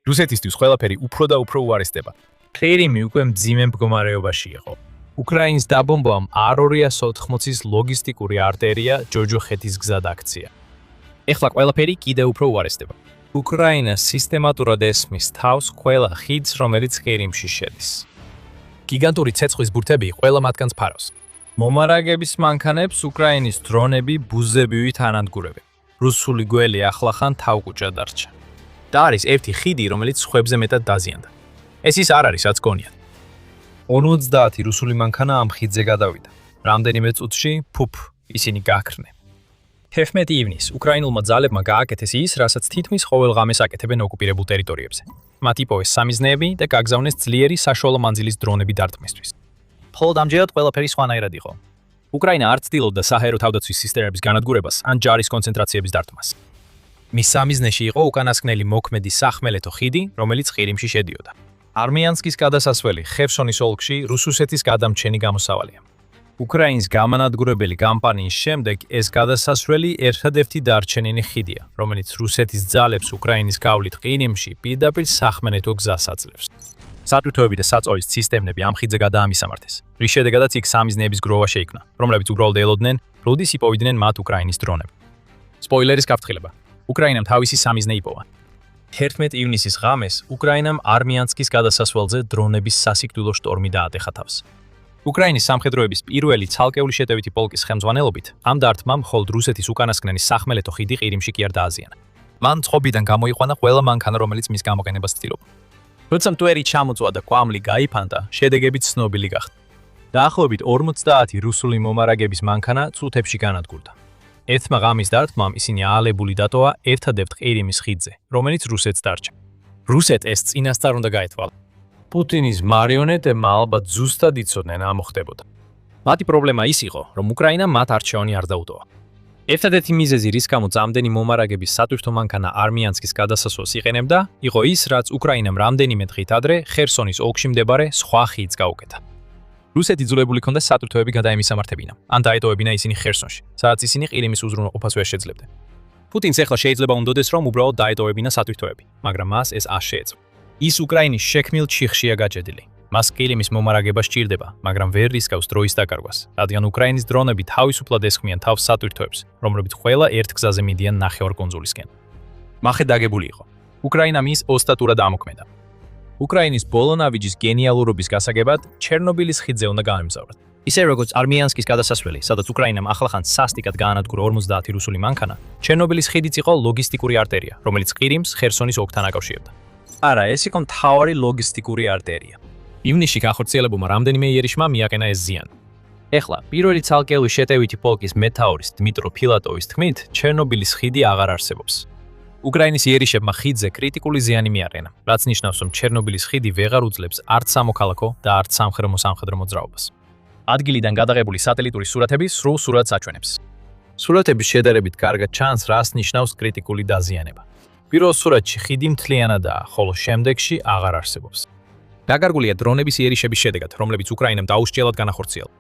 რუსეთისთვის ყველაფერი უფრო და უფრო უარესდება. ყირიმი უკვე მძიმე მდგომარეობაში იყო. უკრაინის დაბომბვამ R280-ის ლოგისტიკური არტერია ჯოჯოხეთის გზად აქცია. ეხლა ყველაფერი კიდევ უფრო უარესდება. უკრაინა სისტემატურად ესმის თავს ყველა ხიდს, რომელიც ყირიმში შედის. გიგანტური ცეცხლის ბურთები ყველა მათგანს ფარავს. მომარაგების მანქანებს უკრაინის დრონები ბუზებივით ანადგურებენ. რუსული გველი ახლახან თავკუჭა დარჩა. და არის ერთი ხიდი, რომელიც სხვებზე მეტად დაზიანდა. ეს ის არ არის, რაც გონიათ. 50 რუსული მანქანა ამ ხიდზე გადავიდა. რამდენიმე წუთში ისინი გაქრნენ. 11 ივნის უკრაინულმა ძალებმა გააკეთეს ის, რასაც თითქმის ყოველ ღამეს აკეთებენ ოკუპირებულ ტერიტორიებზე. მათ იპოვეს სამიზნეები და გაგზავნეს ძლიერი საშუალო მანძილის დრონები დარტყმისთვის. მხოლოდ ამჯერად ყველაფერი სხვანაირად იყო. უკრაინა არ ცდილობდა საჰაერო თავდაცვის სისტემების განადგურებას ან ჯარის კონცენტრაციების დარტყმას. მის სამიზნეში იყო უკანასკნელი მოქმედი სახმელეთო ხიდი, რომელიც ყირიმში შედიოდა. არმიანსკის გადასასვლელი ხერსონის ოლქში რუსუსეთის გადამჩენი გამოსავალია. უკრაინის გამანადგურებელი კამპანიის შემდეგ ეს გადასასვლელი ერთადერთი დარჩენილი ხიდია, რომელიც რუსეთის ძალებს უკრაინის გავლით ყირიმში პირდაპირ სახმელეთო გზას აძლევს. სატვირთოები და საწოლის სისტემები ამ ხიდზე გადაამისამართეს, რის შედეგადაც იქ სამიზნეების გროვა შეიქმნა, რომლებიც უბრალოდ ელოდნენ, როდის იპოვიდნენ მათ უკრაინის დრონები. სპოილერის გაფრთხილება. უკრაინამ თავისი სამიზნე იპოვა. 11 ივნისის ღამეს უკრაინამ არმიანსკის გადასასვლელზე დრონების სასიკვდილო შტორმი დაატეხა თავს. უკრაინის სამხედროების პირველი ცალკეული შეტევითი პოლკის ხელმძღვანელობით ამ დარტყმამ მხოლოდ რუსეთის უკანასკნელი სახმელეთო ხიდი ყირიმში კი არ დააზიანა. მან წყობიდან გამოიყვანა ყველა მანქანა, რომელიც მის გამოყენებას ცდილობდა. როცა მტვერი ჩამოწვა და კვამლი გაიფანტა, შედეგებით ცნობილი გახდა. დაახლოებით 50 რუსული მომარაგების მანქანა წუთებში განადგურდა. ერთმა ღამის დარტყმამ ისინი აალებული დატოვა ერთადერთ ყირიმის ხიდზე, რომელიც რუსეთს დარჩა. რუსეთს ეს წინასწარ უნდა გაეთვალა. პუტინის მარიონეტებმა ალბათ ზუსტად იცოდნენ რა მოხდებოდა. მათი პრობლემა ის იყო, რომ უკრაინამ მათ არჩევანი არ დაუტოვა. ერთადერთი მიზეზი, რის გამოც ამდენი მომარაგების სატვირთო მანქანა არმიანსკის გადასასვლელს იყენებდა, იყო ის, რაც უკრაინამ რამდენიმე დღით ადრე ხერსონის ოლქში მდებარე სხვა ხიდს გაუკეთა. რუსეთი იძულებული ჰქონდა სატვირთოები გადაემისამართებინა, ან დაეტოვებინა ისინი ხერსონში, სადაც ისინი ყირიმის უზრუნველყოფას ვერ შეძლებდნენ. პუტინს ეხლა შეიძლება უნდოდეს, რომ უბრალოდ დაეტოვებინა სატვირთოები, მაგრამ მას ეს არ შეეძლო. ის უკრაინის შექმნილ ჩიხშია გაჭედილი. მას ყირიმის მომარაგება სჭირდება, მაგრამ ვერ რისკავს დროის დაკარგვას, რადგან უკრაინის დრონები თავისუფლად ესხმიან თავს სატვირთოებს, რომლებიც ყველა ერთ გზაზე მიდიან ნახევარკუნძულისკენ. მახე დაგებული იყო. უკრაინამ ის ოსტატურად ამოქმედა. უკრაინის ბოლონავიჯის გენიალურობის გასაგებად ჩერნობილის ხიდზე უნდა გაემგზავრათ. ისე როგორც არმიანსკის გადასასვლელი, სადაც უკრაინამ ახლახან სასტიკად გაანადგურა 50 რუსული მანქანა, ჩერნობილის ხიდიც იყო ლოგისტიკური არტერია, რომელიც ყირიმს ხერსონის ოლქთან აკავშირებდა. არა, ეს იყო მთავარი ლოგისტიკური არტერია. ივნისში განხორციელებულმა რამდენიმე იერიშმა მიაყენა ეს ზიანი. ეხლა, პირველი ცალკეული შეტევითი პოლკის მეთაურის დმიტრო ფილატოვის თქმით, ჩერნობილის ხიდი აღარ არსებობს. უკრაინის იერიშებმა ხიდზე კრიტიკული ზიანი მიაყენა, რაც ნიშნავს, რომ ჩერნობილის ხიდი ვეღარ უძლებს არც სამოქალაქო და არც სამხედრო მოძრაობას. ადგილიდან გადაღებული სატელიტური სურათები სრულ სურათს აჩვენებს. სურათების შედარებით კარგად ჩანს, რას ნიშნავს კრიტიკული დაზიანება. პირველ სურათში ხიდი მთლიანადაა, ხოლო შემდეგში აღარ არსებობს. დაკარგულია დრონების იერიშების შედეგად, რომლებიც უკრაინამ დაუსჯელად განახორციელა.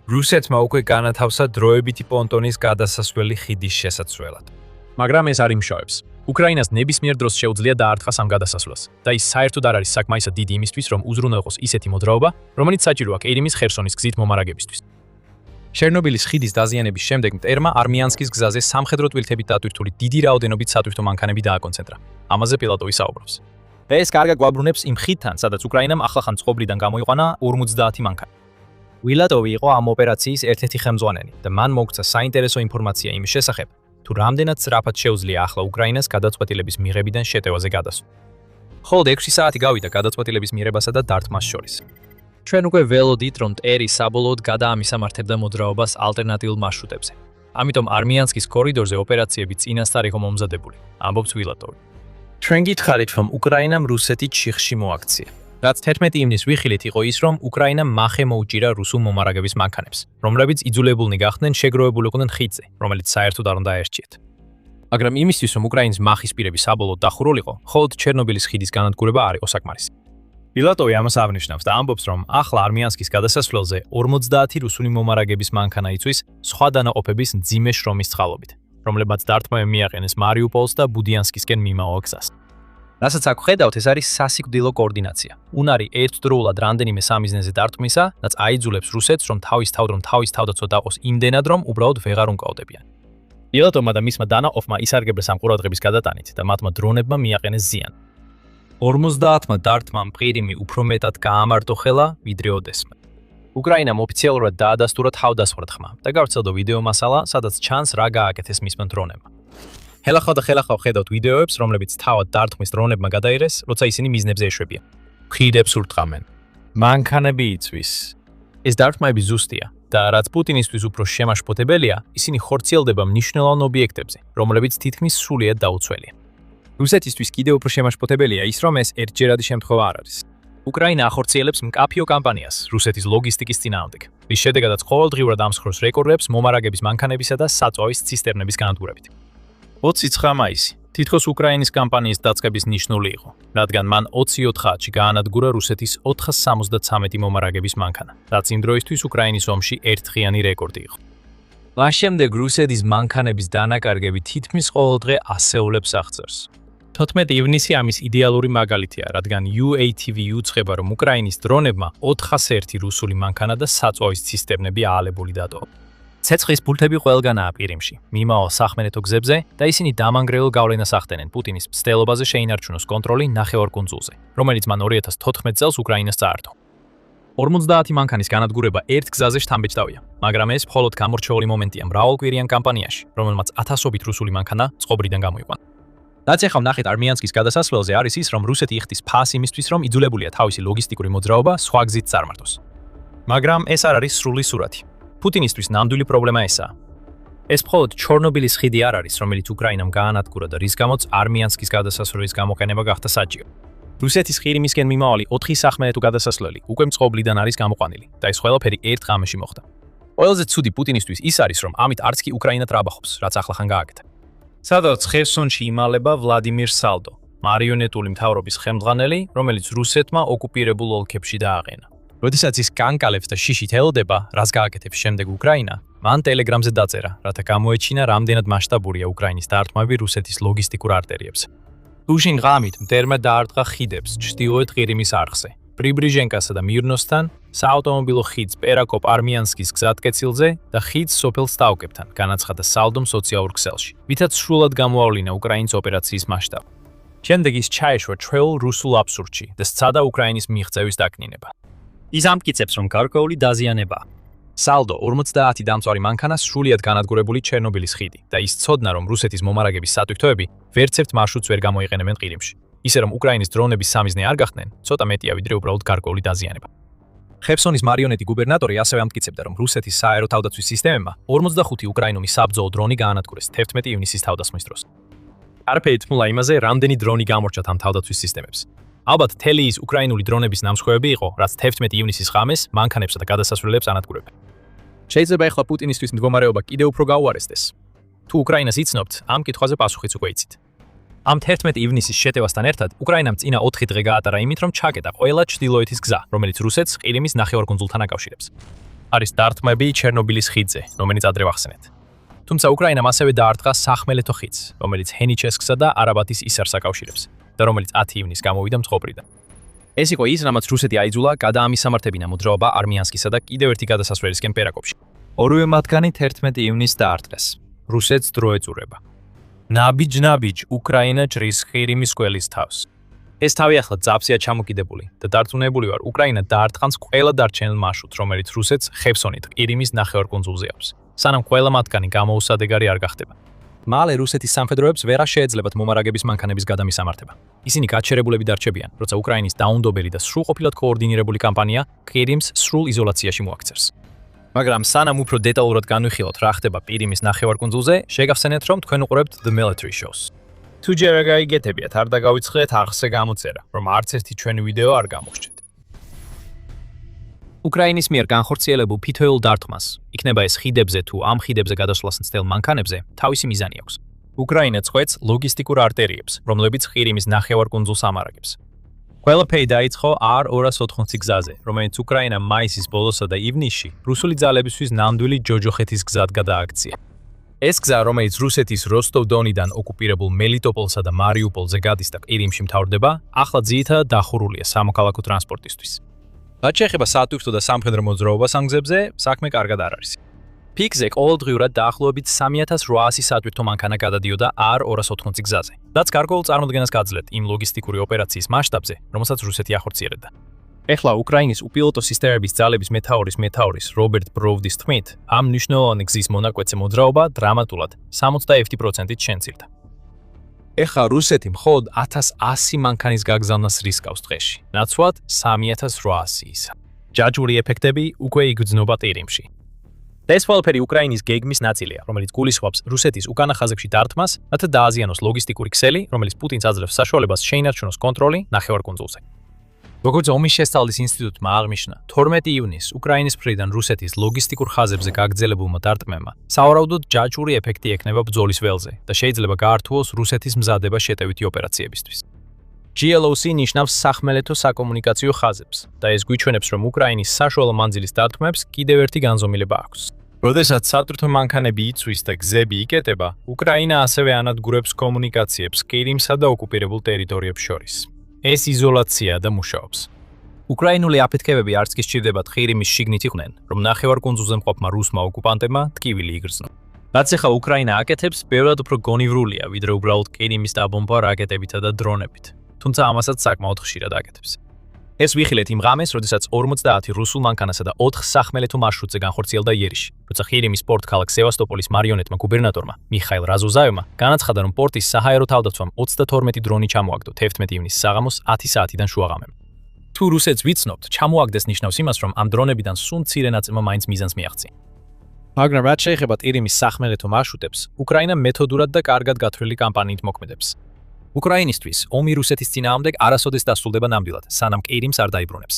რუსეთმა უკვე განათავსა დროებითი პონტონის გადასასვლელი ხიდის შესაცვლელად. მაგრამ ეს არ იმუშავებს. უკრაინას ნებისმიერ დროს შეუძლია დაარტყას ამ გადასასვლელს და ის საერთოდ არ არის საკმაისად დიდი იმისთვის, რომ უზრუნველყოს ისეთი მოძრაობა, რომელიც საჭიროა ყირიმის ხერსონის გზით მომარაგებისთვის. ჩერნობილის ხიდის დაზიანების შემდეგ მტერმა არმიანსკის გზაზე სამხედრო ტვირთებით დატვირთული დიდი რაოდენობით სატვირთო მანქანები დააკონცენტრა. ამაზე ფილატოვი საუბრობს. ეს კარგად გვაბრუნებს იმ ხიდთან, სადაც უკრაინამ ახლახან წყობრიდან გამოიყვანა 50 მანქანა. ვილატოვი იყო ამ ოპერაციის ერთ-ერთი ხელმძღვანელი და მან მოგცა საინტერესო ინფორმაცია იმის შესახებ, თუ რამდენად სწრაფად შეუძლია ახლა უკრაინას გადაწყვეტილების მიღებიდან შეტევაზე გადასვლა. მხოლოდ 6 საათი გავიდა გადაწყვეტილების მიღებასა და დარტყმას შორის. ჩვენ უკვე ველოდით, რომ მტერი საბოლოოდ გადაამისამართებდა მოძრაობას ალტერნატიულ მარშრუტებზე. ამიტომ არმიანსკის კორიდორზე ოპერაციები წინასწარ იყო მომზადებული, ამბობს ვილატოვი. ჩვენ გითხარით, რომ უკრაინამ რუსეთი ჩიხში მოაქცია. რაც 11 ივნის ვიხილით იყო ის, რომ უკრაინამ მახე მოუჭირა რუსულ მომარაგების მანქანებს, რომლებიც იძულებულნი გახდნენ შეგროვებულიყვნენ ხიდზე, რომელიც საერთოდ არ უნდა აერჩიეთ. მაგრამ იმისთვის, რომ უკრაინის მახის პირები საბოლოოდ დახურულიყო, მხოლოდ ჩერნობილის ხიდის განადგურება არ იყო საკმარისი. ვილატოვი ამას აღნიშნავს და ამბობს, რომ ახლა არმიანსკის გადასასვლელზე 50 რუსული მომარაგების მანქანა იწვის სხვა დანაყოფების მძიმე შრომის წყალობით, რომლებმაც დარტყმები მიაყენეს მარიუპოლს და ბუდიანსკისკენ მიმავალ გზას. რასაც აქ ხედავთ, ეს არის სასიკვდილო კოორდინაცია. უნარი ერთდროულად რამდენიმე სამიზნეზე დარტყმისა, რაც აიძულებს რუსეთს, რომ თავის თავდაცვა დაყოს იმდენად, რომ უბრალოდ ვეღარ უნკაოდებიან. პილოტმა და მისმა დანაყოფმა ისარგებლეს ამ ყურადღების გადატანით და მათმა დრონებმა მიაყენეს ზიანი. 50-მა დარტყმამ ყირიმი უფრო მეტად გაამარტო ხელა, ვიდრე ოდესმე. უკრაინამ ოფიციალურად დაადასტურა თავდასხმა ხმა და გავრცელდა ვიდეო მასალა, სადაც ჩანს რა გააკეთეს მისმა დრონებმა. ხელახლა ხედავთ ვიდეოებს, რომლებიც თავად დარტყმის დრონებმა გადაიღეს, როცა ისინი მიზნებზე ეშვებიან. ხიდებს ურტყამენ. მანქანები იწვის. ეს დარტყმები ზუსტია და რაც პუტინისთვის უფრო შემაშფოთებელია, ისინი ხორციელდება მნიშვნელოვან ობიექტებზე, რომლებიც თითქმის სრულიად დაუცველია. რუსეთისთვის კიდევ უფრო შემაშფოთებელია ის, რომ ეს ერთჯერადი შემთხვევა არ არის. უკრაინა ახორციელებს მკაფიო კამპანიას რუსეთის ლოგისტიკის წინააღმდეგ, რის შედეგადაც ყოველდღიურად ამსხვრევს რეკორდებს მომარაგების მანქანებისა და საწვავის ცისტერნების განადგურებით. 29 მაისი თითქოს უკრაინის კამპანიის დაწყების ნიშნული იყო, რადგან მან 24 საათში გაანადგურა რუსეთის 473 მომარაგების მანქანა, რაც იმ დროისთვის უკრაინის ომში ერთდღიანი რეკორდი იყო. მას შემდეგ რუსეთის მანქანების დანაკარგები თითქმის ყოველდღე ასეულებს აღწევს. 14 ივნისი ამის იდეალური მაგალითია, რადგან UATV უცხება, რომ უკრაინის დრონებმა 401 რუსული მანქანა და საწვავის ცისტერნები აალებული დატოვა. ცეცხლის პულტები ყველგანაა ყირიმში, მიმავალ სახმელეთო გზებზე და ისინი დამანგრეულ გავლენას ახდენენ პუტინის მცდელობაზე შეინარჩუნოს კონტროლი ნახევარკუნძულზე, რომელიც მან 2014 წელს უკრაინას წაართო. 50 მანქანის განადგურება ერთ გზაზე შთამბეჭდავია, მაგრამ ეს მხოლოდ გამორჩეული მომენტია მრავალკვირიან კამპანიაში, რომელმაც ათასობით რუსული მანქანა წყობრიდან გამოიყვანა. რაც ახლა ვნახეთ არმიანსკის გადასასვლელზე არის ის, რომ რუსეთი იხდის ფას იმისთვის, რომ იძულებულია თავისი ლოგისტიკური მოძრაობა სხვა გზით წარმართოს. მაგრამ ეს არ არის სრული სურათი. პუტინისთვის ნამდვილი პრობლემა ესაა. ეს მხოლოდ ჩორნობილის ხიდი არ არის, რომელიც უკრაინამ გაანადგურა და რის გამოც არმიანსკის გადასასვლელის გამოყენება გახდა საჭირო. რუსეთის ყირიმისკენ მიმავალი 4 სახმელეთო გადასასვლელი უკვე მწყობრიდან არის გამოყვანილი და ეს ყველაფერი ერთ ღამეში მოხდა. ყველაზე ცუდი პუტინისთვის ის არის, რომ ამით არც კი უკრაინა ტრაბახობს, რაც ახლახან გააკეთა. სადაც ხერსონში იმალება ვლადიმირ სალდო, მარიონეტული მთავრობის ხელმძღვანელი, რომელიც რუსეთმა ოკუპირებულ ოლქებში დააყენა. როდესაც ის კანკალებს და შიშით ელოდება, რას გააკეთებს შემდეგ უკრაინა, მან ტელეგრამზე დაწერა, რათა გამოეჩინა, რამდენად მასშტაბურია უკრაინის დარტყმები რუსეთის ლოგისტიკურ არტერიებზე. უშინ ღამით მტერმა დაარტყა ხიდებს ჩრდილოეთ ყირიმის არხზე, პრიბრიჟენკასა და მირნოსთან, საავტომობილო ხიდს პერაკოპ-არმიანსკის გზატკეცილზე და ხიდს სოფელ სტაუკებთან, განაცხადა სალდომ სოციალურ ქსელში, ვითაც სრულად გამოავლინა უკრაინის ოპერაციის მასშტაბი. შემდეგ ის ჩაეშვა ჩვეულ რუსულ აბსურდში და სცადა უკრაინის მიღწევის დაკნინება. ის ამტკიცებს, რომ გარკვეული დაზიანებაა. სალდო 50 დამწვარი მანქანა სრულიად განადგურებული ჩერნობილის ხიდი და ის ცოდნა, რომ რუსეთის მომარაგების სატვირთოები ვერცერთ მარშრუტს ვერ გამოიყენებენ ყირიმში. ისე რომ უკრაინის დრონების სამიზნე არ გახდნენ, ცოტა მეტია ვიდრე უბრალოდ გარკვეული დაზიანება. ხერსონის მარიონეტი გუბერნატორი ასევე ამტკიცებდა, რომ რუსეთის სააერო თავდაცვის სისტემებმა 45 უკრაინული საბრძოლო დრონი გაანადგურეს 11 ივნისის თავდასხმის დროს. არაფერი თქმულა იმაზე, რამდენი დრონი გამორჩათ ამ თავდაცვის სისტემებს. ალბათ თელიის უკრაინული დრონების ნამსხვრევები იყო, რაც 11 ივნისის ღამეს მანქანებსა და გადასასვლელებს ანადგურებდა. შეიძლება ეხლა პუტინისთვის მდგომარეობა კიდევ უფრო გაუარესდეს. თუ უკრაინას იცნობთ, ამ კითხვაზე პასუხიც უკვე იცით. ამ 11 ივნისის შეტევასთან ერთად უკრაინამ წინა 4 დღე გაატარა იმით, რომ ჩაკეტა ყველა ჩრდილოეთის გზა, რომელიც რუსეთს ყირიმის ნახევარკუნძულთან აკავშირებს. არის დარტყმები ჩერნობილის ხიდზე, რომელიც ადრე ვახსენეთ. თუმცა უკრაინამ ასევე დაარტყა სახმელეთო ხიდს, რომელიც ჰენიჩესკსა და არაბათის ისარს აკავშირებს და რომელიც 10 ივნისს გამოვიდა მწყობრიდან. ეს იყო ის, რამაც რუსეთი აიძულა გადაამისამართებინა მოძრაობა არმიანსკისა და კიდევ ერთი გადასასვლელისკენ პერაკოპში. ორივე მათგანი 11 ივნისს დაარტყეს. რუსეთს დრო ეწურება. ნაბიჯ უკრაინა ჭრის ყირიმის ყველის თავს. ეს თავი ახლა ძაბსია ჩამოკიდებული და დარწმუნებული ვარ, უკრაინა დაარტყანს ყველა დარჩენილ მარშრუტს, რომელიც რუსეთს ხერსონით ყირიმის ნახევარკუნძულზე აქვს, სანამ ყველა მათგანი გამოუსადეგარი არ გახდება. მალე რუსეთის სამხედროებს ვერ შეეძლებათ მომარაგების მანქანების გადამისამართება. ისინი გაჩერებულები დარჩებიან, როცა უკრაინის დაუნდობელი და სრულყოფილად კოორდინირებული კამპანია ყირიმს სრულ იზოლაციაში მოაქცევს. მაგრამ სანამ უფრო დეტალურად განვიხილოთ, რა ხდება ყირიმის ნახევარკუნძულზე, შეგახსენეთ, რომ თქვენ უყურებთ The Military Shows. თუ ჯერ არ გაიგეთებიათ, არ დაგავიწყდეთ არხზე გამოწერა, რომ არც ერთი ჩვენი ვიდეო არ გამოგრჩეთ. უკრაინის მიერ განხორციელებულ ფითოეულ დარტყმას, იქნება ეს ხიდებზე თუ ამ ხიდებზე გადასვლას მცდელ მანქანებზე, თავისი მიზანი აქვს. უკრაინა წყვეტს ლოგისტიკურ არტერიებს, რომლებიც ყირიმის ნახევარკუნძულს ამარაგებს. ყველაფერი დაიწყო R-280 გზაზე, რომელიც უკრაინამ მაისის ბოლოსა და ივნისში რუსული ძალებისთვის ნამდვილი ჯოჯოხეთის გზად გადააქცია. ეს გზა, რომელიც რუსეთის როსტოვ-დონიდან ოკუპირებულ მელიტოპოლსა და მარიუპოლზე გადის და ყირიმში მთავრდება, ახლა ძირითადად დახურულია სამოქალაქო ტრანსპორტისთვის. რაც შეეხება სატვირთო და სამხედრო მოძრაობას ამ გზებზე, საქმე კარგად არ არის. პიკზე ყოველდღიურად დაახლოებით 3800 სატვირთო მანქანა გადადიოდა R280 გზაზე, რაც გარკვეულ წარმოდგენას გაძლევთ იმ ლოგისტიკური ოპერაციის მასშტაბზე, რომელსაც რუსეთი ახორციელებდა. ეხლა უკრაინის უპილოტო სისტემების ძალების მეთაურის რობერტ ბროვდის თქმით, ამ მნიშვნელოვანი გზის მონაკვეთზე მოძრაობა დრამატულად 71%-ით შემცირდა. ეხლა რუსეთი მხოლოდ 1100 მანქანის გაგზავნას რისკავს დღეში, ნაცვლად 3800-ისა. ჯაჭვური ეფექტები უკვე იგრძნობა ყირიმში. ეს ყველაფერი უკრაინის გეგმის ნაწილია, რომელიც გულისხმობს რუსეთის უკანა ხაზებში დარტყმას, რათა დააზიანოს ლოგისტიკური ქსელი, რომელიც პუტინს აძლევს საშუალებას შეინარჩუნოს კონტროლი ნახევარკუნძულზე. როგორც ომის შესწავლის ინსტიტუტმა აღნიშნა, 12 ივნისს უკრაინის მხრიდან რუსეთის ლოგისტიკურ ხაზებზე გაგრძელებულმა დარტყმებმა სავარაუდოდ ჯაჭვური ეფექტი ექნება ბრძოლის ველზე და შეიძლება გაართულოს რუსეთის მზადება შეტევითი ოპერაციებისთვის. GLOC ნიშნავს სახმელეთო საკომუნიკაციო ხაზებს და ეს გვიჩვენებს, რომ უკრაინის საშუალო მანძილის დარტყმებს კიდევ ერთი განზომილება აქვს. როდესაც სატვირთო მანქანები იცვის და გზები იკეტება, უკრაინა ასევე ანადგურებს კომუნიკაციებს ყირიმსა და ოკუპირებულ ტერიტორიებს შორის. ეს იზოლაციაა და მუშაობს. უკრაინული აფეთქებები არც კი სჭირდებათ ყირიმის შიგნით იყვნენ, რომ ნახევარკუნძულზე მყოფმა რუსმა ოკუპანტებმა ტკივილი იგრძნო. რაც ახლა უკრაინა აკეთებს, ბევრად უფრო გონივრულია, ვიდრე უბრალოდ ყირიმის დაბომბვა რაკეტებითა და დრონებით, თუმცა ამასაც საკმაოდ ხშირად აკეთებს. ეს ვიხილეთ იმ ღამეს, როდესაც 50 რუსულ მანქანასა და 4 სახმელეთო მარშრუტზე განხორციელდა იერიში, როცა ყირიმის პორტქალაქ სევასტოპოლის მარიონეტმა გუბერნატორმა მიხაილ რაზოზაევმა განაცხადა, რომ პორტის საჰაერო თავდაცვამ 22 დრონი ჩამოაგდო 11 ივნისის საღამოს 10 საათიდან შუაღამემ. თუ რუსეთს ვიცნობთ, ჩამოაგდეს ნიშნავს იმას, რომ ამ დრონებიდან სულ მცირე ნაწილმა მაინც მიზანს მიაღწია. მაგრამ რაც შეეხება ყირიმის სახმელეთო მარშრუტებს, უკრაინა მეთოდურად და კარგად გათვლილი კამპანიით მოქმედებს. უკრაინისთვის ომი რუსეთის წინააღმდეგ არასოდეს დასრულდება ნამდვილად, სანამ ყირიმს არ დაიბრუნებს.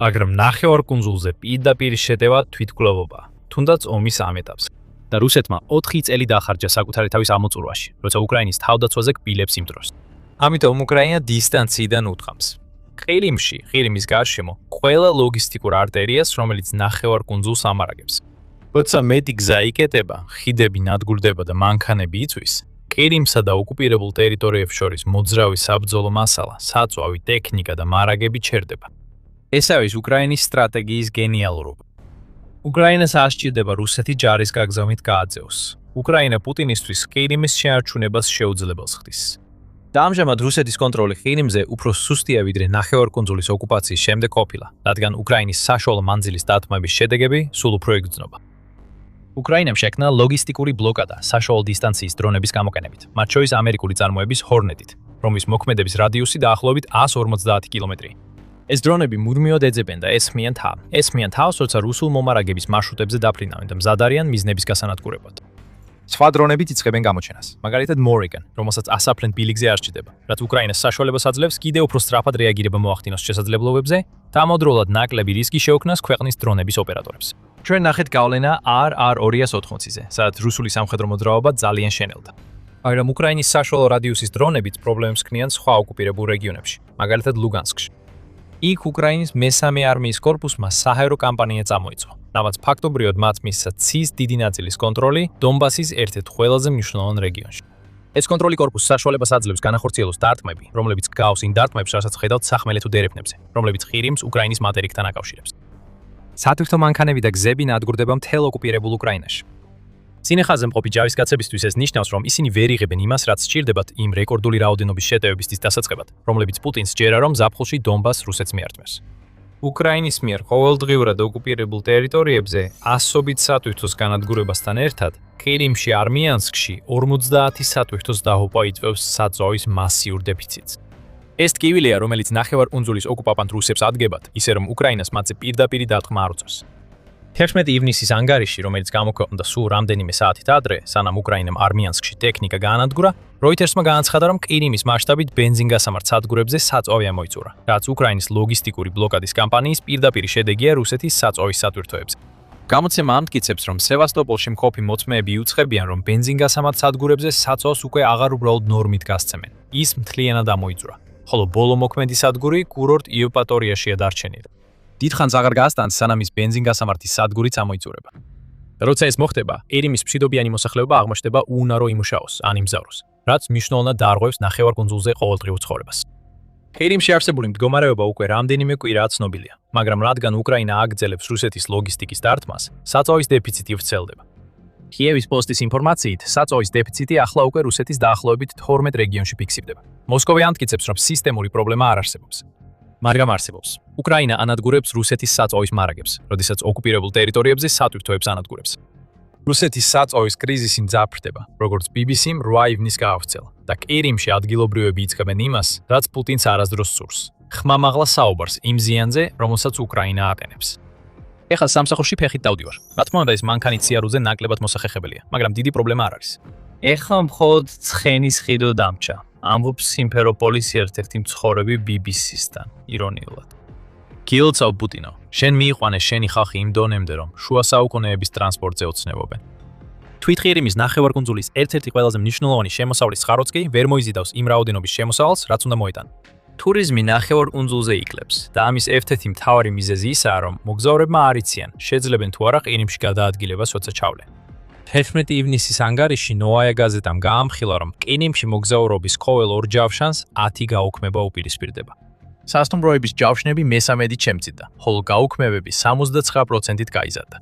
მაგრამ ნახევარკუნძულზე პირდაპირ შეტევა თვითმკვლელობაა, თუნდაც ომის ამ ეტაპზე. და რუსეთმა 4 წელი დაახარჯა საკუთარი თავის ამოწურვაში, როცა უკრაინის თავდაცვაზე კბილებს იმ დროს. ამიტომ უკრაინა დისტანციიდან უთხრამს. ყირიმის გარშემო ყველა ლოგისტიკურ არტერიას, რომელიც ნახევარკუნძულს ამარაგებს. როცა მეტი გზა იკეტება, ხიდები ნადგურდება და მანქანები იცვის, ყირიმსა და ოკუპირებულ ტერიტორიებს შორის მოძრავი საბრძოლო მასალა, საწვავი, ტექნიკა და მარაგები ჩერდება. ეს არის უკრაინის სტრატეგიის გენიალურობა. უკრაინას არ სჭირდება რუსეთი ჯარის გაგზავნით გააძევოს. უკრაინა პუტინისთვის ყირიმის შეარჩუნებას შეუძლებელს ხდის. და ამჟამად რუსეთის კონტროლი ყირიმზე უფრო სუსტია ვიდრე ნახევარკუნძულის ოკუპაციის შემდეგ ყოფილა, რადგან უკრაინის საშუალო მანძილის დარტყმების შედეგები სულ უფრო იგრძნობა. უკრაინამ შექმნა ლოგისტიკური ბლოკადა საშუალო დისტანციის დრონების გამოყენებით, მათ შორის ამერიკული წარმოების ჰორნეტით, რომლის მოქმედების რადიუსი დაახლოებით 150 კილომეტრია. ეს დრონები მუდმივად ეძებენ და ესხმიან თავს, როცა რუსულ მომარაგების მარშრუტებზე დაფრინავენ და მზად არიან მიზნების გასანადგურებლად. სხვა დრონებიც იწყებენ გამოჩენას, მაგალითად Morrigan, რომელსაც ასაფრენ ბილიკზე არ სჭირდება, რაც უკრაინას საშუალებას აძლევს კიდევ უფრო სწრაფად რეაგირება მოახდინოს შესაძლებლობებზე და ამავდროულად ნაკლები რისკი შეუქმნას ქვეყნის დრონების ოპერატორებს. ჩვენ ნახეთ გავლენა R280-ზე, სადაც რუსული სამხედრო მოძრაობა ძალიან შენელდა. მაგრამ უკრაინის საშუალო რადიუსის დრონებიც პრობლემებს ქმნიან სხვა ოკუპირებულ რეგიონებში, მაგალითად ლუგანსკში. იქ უკრაინის მესამე არმიის კორპუსმა საჰაერო კამპანია წამოიწყო, რამაც ფაქტობრივად მათ მისცა ცის დიდი ნაწილის კონტროლი დონბასის ერთ-ერთ ყველაზე მნიშვნელოვან რეგიონში. ეს კონტროლი კორპუსს საშუალებას აძლევს განახორციელოს დარტყმები, რომლებიც გავს იმ დარტყმებს, რასაც ხედავთ სახმელეთო დერეფნებზე, რომლებიც ყირიმს უკრაინის მატერიკთან აკავშირებს. სატვირთო მანქანები და გზები ნადგურდება მთელ ოკუპირებულ უკრაინაში. სინეხაზე მყოფი ჯარისკაცებისთვის ეს ნიშნავს, რომ ისინი ვერ იღებენ იმას, რაც სჭირდებათ იმ რეკორდული რაოდენობის შეტევებისთვის დასაწყებად, რომლებიც პუტინს სჯერა, რომ ზაფხულში დონბასს რუსეთს მიართმევს. უკრაინის მიერ ყოველდღიურად ოკუპირებულ ტერიტორიებზე ასობით სატვირთოს განადგურებასთან ერთად, ყირიმში არმიანსკში 50 სატვირთოს დაჰოპა იწვევს საწვავის მასიურ დეფიციტს. ეს ტკივილია, რომელიც ნახევარკუნძულის ოკუპანტ რუსებს ადგებათ, ისე რომ უკრაინას მათზე პირდაპირი დარტყმა არ უწევს. 11 ივნისის ანგარიში, რომელიც გამოქვეყნდა სულ რამდენიმე საათით ადრე, სანამ უკრაინამ არმიანსკში ტექნიკა გაანადგურა, როითერსმა განაცხადა, რომ ყირიმის მასშტაბით ბენზინგასამართ სადგურებზე საწვავი ამოიწურა, რაც უკრაინის ლოგისტიკური ბლოკადის კამპანიის პირდაპირი შედეგია რუსეთის საწვავის სატვირთოებზე. გამოცემა ამტკიცებს, რომ სევასტოპოლში მყოფი მოწმეები იუწყებიან, რომ ბენზინგასამართ სადგურებზე საწვავს უკვე აღარ უბრალოდ ნორმით გასცემენ. ის მთლიანად ამოიწურა, ხოლო ბოლო მოქმედი სადგური კურორტ იევპატორიაშია დარჩენილი. დიდხანს აღარ გასტანს, სანამ ის ბენზინგასამართის სადგურიც ამოიწურება. როცა ეს მოხდება, ერიმის მშვიდობიანი მოსახლეობა აღმოჩნდება უუნარო იმუშაოს, ან იმგზავროს, რაც მნიშვნელოვნად დაარღვევს ნახევარკუნძულზე ყოველდღიურ ცხოვრებას. ერიმში არსებული მდგომარეობა უკვე რამდენიმე კვირაა ცნობილია, მაგრამ რადგან უკრაინა აგრძელებს რუსეთის ლოგისტიკის დარტყმას, საწვავის დეფიციტი ვრცელდება. კიევის პოსტის ინფორმაციით, საწვავის დეფიციტი ახლა უკვე რუსეთის დაახლოებით 12 რეგიონში ფიქსირდება. მოსკოვი ამტკიცებს, რომ სისტემური პრობლემა არ არსებობს. მაგრამ არსებობს. უკრაინა ანადგურებს რუსეთის საწვავის მარაგებს, როდესაც ოკუპირებულ ტერიტორიებზე სატვირთოებს ანადგურებს. რუსეთის საწვავის კრიზისი მძაფრდება, როგორც BBC-მ 8 ივნის გაავრცელა და ერიმში ადგილობრივები იწყებენ იმას, რაც პუტინს არასდროს სურს. ხმამაღლა საუბარს იმ ზიანზე, რომელსაც უკრაინა ატენებს. ეხლა სამსახურში ფეხით დავდივარ. რა თქმა უნდა, ეს მანქანით სიარულზე ნაკლებად მოსახერხებელია, მაგრამ დიდი პრობლემა არ არის. ეხლა მხოლოდ ცხენის ხიდო დამჭა. ამბობს სიმფეროპოლის ერთ-ერთი მცხოვრები BBC-სთან, ირონიულად. გილოცავ პუტინო, შენ მიიყვანე შენი ხალხი იმ დონემდე, რომ შუა საუკუნეების ტრანსპორტზე ოცნებობენ. თვითი ერიმის ნახევარკუნძულის ერთ-ერთი ყველაზე მნიშვნელოვანი შემოსავლის წყაროც კი ვერ მოიზიდავს იმ რაოდენობის შემოსავალს, რაც უნდა მოეტანა. ტურიზმი ნახევარკუნძულზე იკლებს და ამის ერთ-ერთი მთავარი მიზეზი ისაა, რომ მოგზაურებმა არ იციან, შეძლებენ თუ არა ერიმში გადაადგილებას, როცა ჩავლენ. 11 ივნისის ანგარიში ნოაია გაზეტამ გაამხილა, რომ ერიმში მოგზაურობის ყოველ 2 ჯავშანს 10 გაუქმება უპირისპირდება. სასტუმროების ჯავშნები მესამედით შემცირდა, ხოლო გაუქმებები 79%-ით გაიზარდა.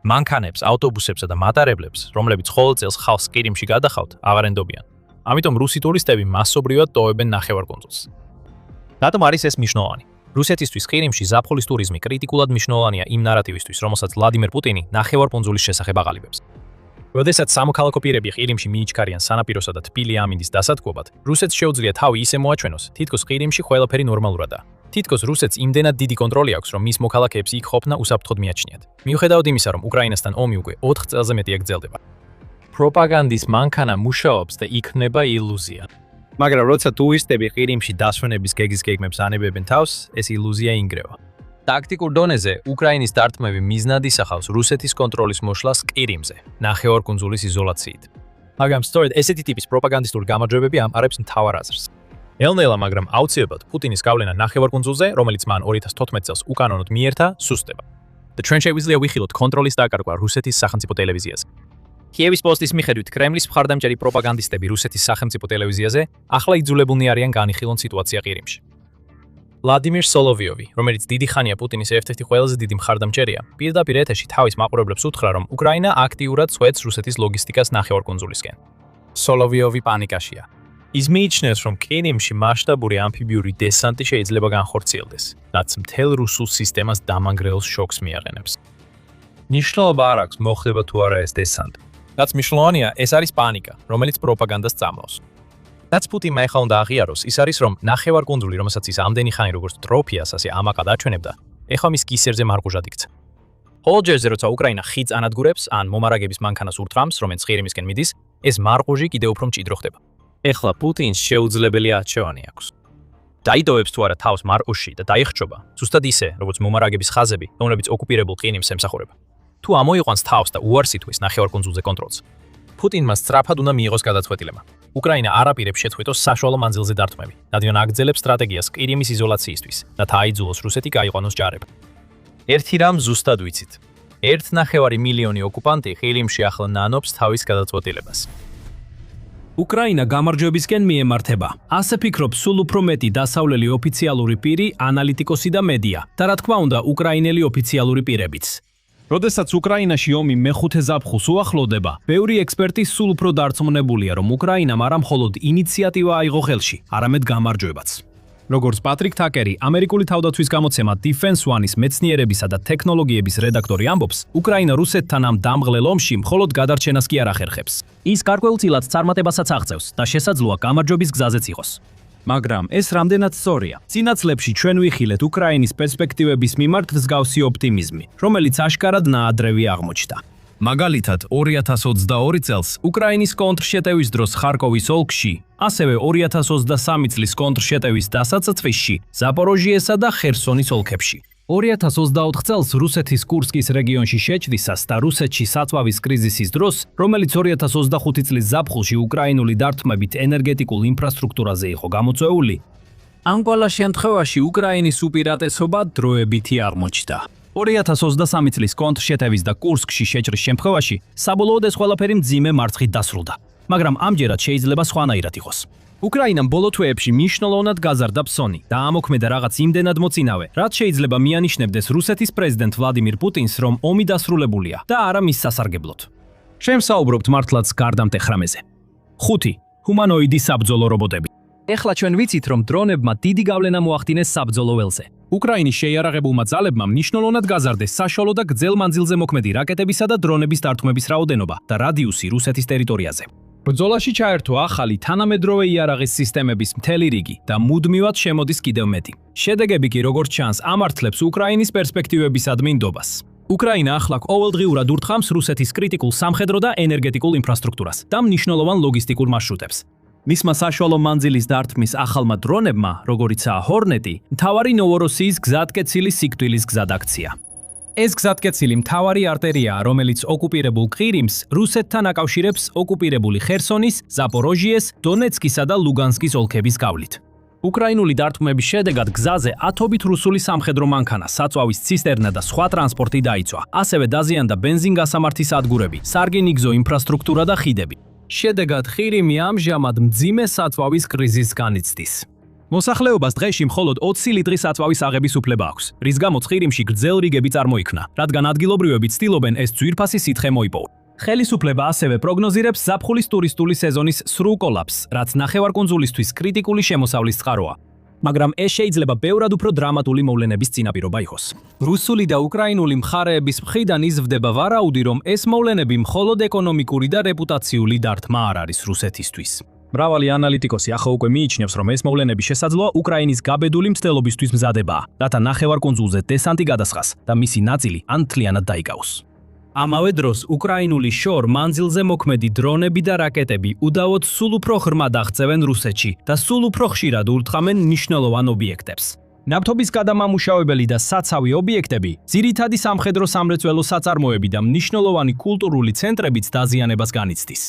მანქანებს, ავტობუსებსა და მატარებლებს, რომლებიც ყოველ წელს ხალხს ერიმში გადახავთ, აღარ ენდობიან. ამიტომ რუსი ტურისტები მასობრივად ტოვებენ ნახევარკუნძულს. რატომ არის ეს მნიშვნელოვანი? რუსეთისთვის ერიმში ზაფხულის ტურიზმი კრიტიკულად მნიშვნელოვანია იმ ნარატივისთვის, რომელსაც ვლადიმერ პუტინი ნახევარკუნძულის შესახებ აღალიბებს. როდესაც სამოქალაქო პირები ერიმში მიიჩქარიან სანაპიროსა და თბილი ამინდის დასადგმად, რუსეთს შეუძლია თავი ისე მოაჩვენოს, თითქოს ერიმში ყველაფერი ნორმალურადაა. თითქოს რუსეთს იმდენად დიდი კონტროლი აქვს, რომ მის მოქალაქეებს იქ ყოფნა უსაფრთხოდ მიაჩნიათ. მიუხედავად იმისა, რომ უკრაინასთან ომი უკვე 4 წელზე მეტია გრძელდება. პროპაგანდის მანქანა მუშაობს და იქმნება ილუზია. მაგრამ როცა ტურისტები ერიმში დასვენების გეგის გეგმებს ანებებენ თავს, ეს ილუზია ინგრევა. ტაქტიკურ დონეზე უკრაინის დარტყმები მიზნად ისახავს რუსეთის კონტროლის მოშლას ერიმზე, ნახევარკუნძულის იზოლაციით. მაგრამ სწორედ ესეთი ტიპის პროპაგანდისტური გამარჯვებები ამყარებს მთავარ აზრს. ელნელა, მაგრამ აუცილებლად პუტინის გავლენა ნახევარკუნძულზე, რომელიც მან 2014 წელს უკანონოდ მიერთა, სუსტდება. და ჩვენ შეგვიძლია ვიხილოთ კონტროლის დაკარგვა რუსეთის სახელმწიფო ტელევიზიაზე. კიევის პოსტის მიხედვით, კრემლის მხარდამჭერი პროპაგანდისტები რუსეთის სახელმწიფო ტელევიზიაზე ახლა იძულებულნი არიან განიხილონ სიტუაცია ერიმში. ვლადიმირ სოლოვიოვი, რომელიც დიდი ხანია პუტინის ერთ-ერთი ყველაზე დიდი მხარდამჭერია, პირდაპირ ეთერში თავის მაყურებლებს უთხრა, რომ უკრაინა აქტიურად წვეთს რუსეთის ლოგისტიკას ნახევარკუნძულისკენ. სოლოვიოვი პანიკაშია. ის მიიჩნევს, რომ ერიმში მასშტაბური ამფიბიური დესანტი შეიძლება განხორციელდეს, რაც მთელ რუსულ სისტემას დამანგრეულ შოკს მიაყენებს. ნიშნულობა არ აქვს, მოხდება თუ არა ეს დესანტი. რაც მნიშვნელოვანია, ეს არის პანიკა, რომელიც პროპაგანდას წამლავს. რაც პუტინმა ეხლა უნდა აღიაროს, ის არის, რომ ნახევარკუნძული, რომელსაც ის ამდენი ხანი როგორც ტროფიას ასე ამაყად აჩვენებდა, ეხლა მის კისერზე მარყუჟად იქცა. ყოველ ჯერზე, როცა უკრაინა ხიდს ანადგურებს ან მომარაგების მანქანას ურთრამს, რომელიც ერიმისკენ მიდის, ეს მარყუჟი კიდევ უფრო მჭიდრო ხდება. ეხლა პუტინს შეუძლებელი არჩევანი აქვს. დაიდოვებს თუ არა თავს მარყუჟში და დაიხჭობა, ზუსტად ისე, როგორც მომარაგების ხაზები, რომლებიც ოკუპირებულ ერიმს ემსახურება. თუ ამოიყვანს თავს და უარს ითვლის ნახევარკუნძულზე კონტროლს, პუტინმა სწრაფად უნდა მიიღოს გადაწყვეტილება. უკრაინა არ აპირებს შეწყვეტოს საშუალო მანძილზე დარტყმები, რადგან აგრძელებს სტრატეგიას ერიმის იზოლაციისთვის და თაიძულოს რუსეთი გაიყვანოს ჯარება. ერთი რამ ზუსტად ვიცით. 1,5 მილიონი ოკუპანტი ერიმში ახლა ნანობს თავის გადაწყვეტილებას. უკრაინა გამარჯვებისკენ მიემართება. ასე ფიქრობს სულ უფრო მეტი დასავლელი ოფიციალური პირი, ანალიტიკოსი და მედია, და რა თქმა უნდა, უკრაინელი ოფიციალური პირებიც. როდესაც უკრაინაში ომი მეხუთე ზაფხულს უახლოვდება, ბევრი ექსპერტი სულ უფრო დარწმუნებულია, რომ უკრაინამ არა მხოლოდ ინიციატივა აიღო ხელში, არამედ გამარჯვებაც. როგორც პატრიკ თაკერი, ამერიკული თავდაცვის გამოცემა Defense One-ის მეცნიერებისა და ტექნოლოგიების რედაქტორი ამბობს, უკრაინა რუსეთთან ამ დამღლელ ომში მხოლოდ გადარჩენას კი არ ახერხებს. ის გარკვეულწილად წარმატებასაც აღწევს და შესაძლოა გამარჯვების გზაზეც იყოს. მაგრამ ეს რამდენად სწორია? წინა წლებში ჩვენ ვიხილეთ უკრაინის პერსპექტივების მიმართ მსგავსი ოპტიმიზმი, რომელიც აშკარად ნაადრევი აღმოჩნდა. მაგალითად, 2022 წელს უკრაინის კონტრშეტევის დროს ხარკოვის ოლქში, ასევე 2023 წლის კონტრშეტევის დასაწყისში ზაპოროჟიესა და ხერსონის ოლქებში. 2024 წელს რუსეთის კურსკის რეგიონში შეჭრისას და რუსეთში საწვავის კრიზისის დროს, რომელიც 2025 წლის ზაფხულში უკრაინული დარტყმებით ენერგეტიკულ ინფრასტრუქტურაზე იყო გამოწვეული, ამ ყველა შემთხვევაში უკრაინის უპირატესობა დროებითი აღმოჩნდა. 2023 წლის კონტრშეტევის და კურსკში შეჭრის შემთხვევაში საბოლოოდ ეს ყველაფერი მძიმე მარცხით დასრულდა, მაგრამ ამჯერად შეიძლება სხვანაირად იყოს. უკრაინამ ბოლო თვეებში მნიშვნელოვნად გაზარდა ფსონი და ამოქმედა რაღაც იმდენად მოწინავე, რაც შეიძლება მიანიშნებდეს რუსეთის პრეზიდენტ ვლადიმირ პუტინს, რომ ომი დასრულებულია და არა მის სასარგებლოდ. შემსაუბრობთ მართლაც გარდამტეხ რამეზე. 5. ჰუმანოიდი საბრძოლო რობოტები. ეხლა ჩვენ ვიცით, რომ დრონებმა დიდი გავლენა მოახდინეს საბრძოლო ველზე. უკრაინის შეიარაღებულმა ძალებმა მნიშვნელოვნად გაზარდეს საშუალო და გრძელ მანძილზე მოქმედი რაკეტებისა და დრონების დარტყმების რაოდენობა და რადიუსი რუსეთის ტერიტორიაზე. ბრძოლაში ჩაერთო ახალი თანამედროვე იარაღის სისტემების მთელი რიგი და მუდმივად შემოდის კიდევ მეტი. შედეგები კი როგორც ჩანს ამართლებს უკრაინის პერსპექტივებისადმი ნდობას. უკრაინა ახლა ყოველდღიურად ურთხამს რუსეთის კრიტიკულ სამხედრო და ენერგეტიკულ ინფრასტრუქტურას და მნიშვნელოვან ლოგისტიკურ მარშრუტებს. მისმა საშუალო მანძილის დარტყმის ახალმა დრონებმა, როგორიცაა ჰორნეტი, მთავარი ნოვოროსიის გზატკეცილი სიკვდილის გზად აქცია. ეს გზატკეცილი მთავარი არტერიაა, რომელიც ოკუპირებულ ყირიმს რუსეთთან აკავშირებს ოკუპირებული ხერსონის, ზაპოროჟიეს, დონეცკისა და ლუგანსკის ოლქების გავლით. უკრაინული დარტყმების შედეგად გზაზე ათობით რუსული სამხედრო მანქანა, საწვავის ცისტერნა და სხვა ტრანსპორტი დაიწვა. ასევე დაზიანდა ბენზინგასამართის სადგურები, სარგინიგზო ინფრასტრუქტურა და ხიდები. შედეგად ყირიმი ამჟამად მძიმე საწვავის კრიზისს განიცდის. მოსახლეობას დღეში მხოლოდ 20 ლიტრის საწვავის აღების უფლება აქვს, რის გამოც ყირიმში გრძელ რიგები წარმოიქმნა, რადგან ადგილობრივები ცდილობენ ეს ძვირფასი სითხე მოიპოვონ. ხელისუფლება ასევე პროგნოზირებს ზაფხულის ტურისტული სეზონის სრულ კოლაფსს, რაც ნახევარკუნძულისთვის კრიტიკული შემოსავლის წყაროა. მაგრამ ეს შეიძლება ბევრად უფრო დრამატული მოვლენების წინაპირობა იყოს. რუსული და უკრაინული მხარეების მხრიდან იზრდება ვარაუდი, რომ ეს მოვლენები მხოლოდ ეკონომიკური და რეპუტაციული დარტყმა არ არის რუსეთისთვის. მრავალი ანალიტიკოსი ახლა უკვე მიიჩნევს, რომ ეს მოვლენები შესაძლოა უკრაინის გაბედული მცდელობისთვის მზადებაა, რათა ნახევარკუნძულზე დესანტი გადასხას და მისი ნაწილი ან მთლიანად დაიკავოს. ამავე დროს უკრაინული შორ მანძილზე მოქმედი დრონები და რაკეტები უდავოდ სულ უფრო ღრმად აღწევენ რუსეთში და სულ უფრო ხშირად ურთყამენ მნიშვნელოვან ობიექტებს. ნავთობის გადამამუშავებელი და საცავი ობიექტები, ძირითადი სამხედრო სამრეწველო საწარმოები და მნიშვნელოვანი კულტურული ცენტრებიც დაზიანებას განიცდის.